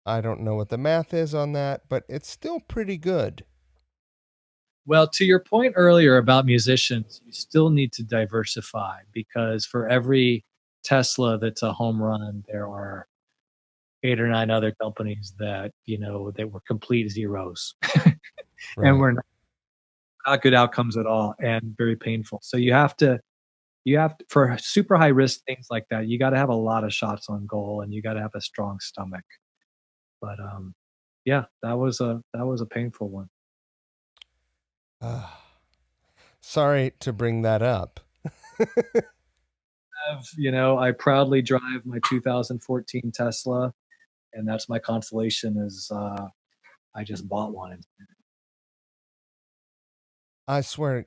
I don't know what the math is on that, but it's still pretty good. Well, to your point earlier about musicians, you still need to diversify, because for every Tesla that's a home run, there are eight or nine other companies that were complete zeros, and Right. were not good outcomes at all, and very painful. So you have to, for super high risk things like that, you got to have a lot of shots on goal, and you got to have a strong stomach. But yeah, that was a painful one. Ah, sorry to bring that up. I proudly drive my 2014 Tesla, and that's my consolation. Is I just bought one. I swear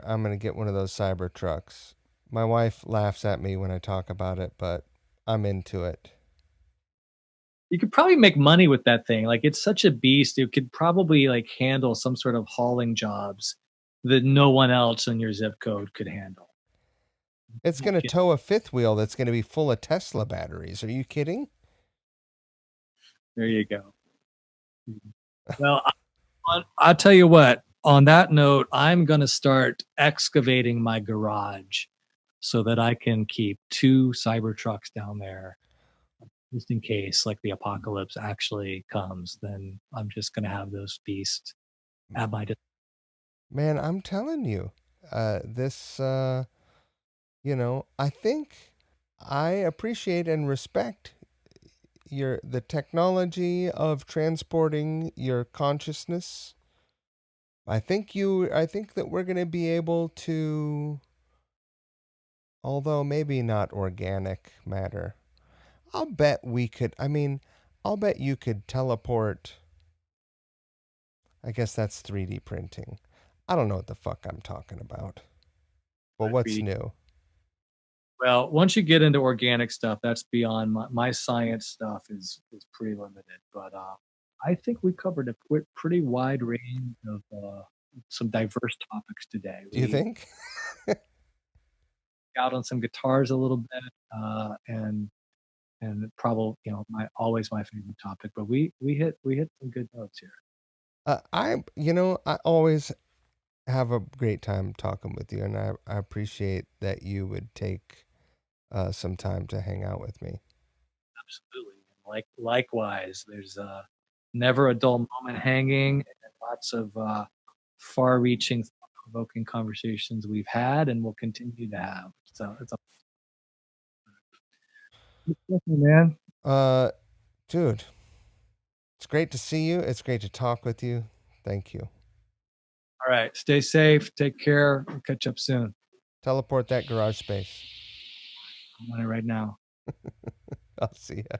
I'm gonna get one of those cyber trucks. My wife laughs at me when I talk about it, but I'm into it. You could probably make money with that thing. Like it's such a beast. It could probably like handle some sort of hauling jobs that no one else in your zip code could handle. It's You gonna can- tow a fifth wheel that's gonna be full of Tesla batteries. Are you kidding? There you go. Well, I'll tell you what. On that note, I'm going to start excavating my garage so that I can keep two Cybertrucks down there just in case like the apocalypse actually comes. Then I'm just going to have those beasts at my Man, I'm telling you, this, I think I appreciate and respect the technology of transporting your consciousness. I think that we're going to be able to, although maybe not organic matter. I'll bet we could, I mean, I'll bet you could teleport. I guess that's 3D printing. I don't know what the fuck I'm talking about. But what's 3D. new? Well, once you get into organic stuff, that's beyond my science stuff is pretty limited. But I think we covered a pretty wide range of some diverse topics today. Do you We think? out on some guitars a little bit, and probably my always my favorite topic. But we hit some good notes here. I always have a great time talking with you, and I appreciate that you would take some time to hang out with me. Absolutely. Likewise, there's never a dull moment hanging, and lots of far-reaching, thought-provoking conversations we've had, and will continue to have. So it's a man. Uh, Dude, it's great to see you. It's great to talk with you. Thank you. All right. Stay safe. Take care. We'll catch up soon. Teleport that garage space. I'm on it right now. I'll see ya.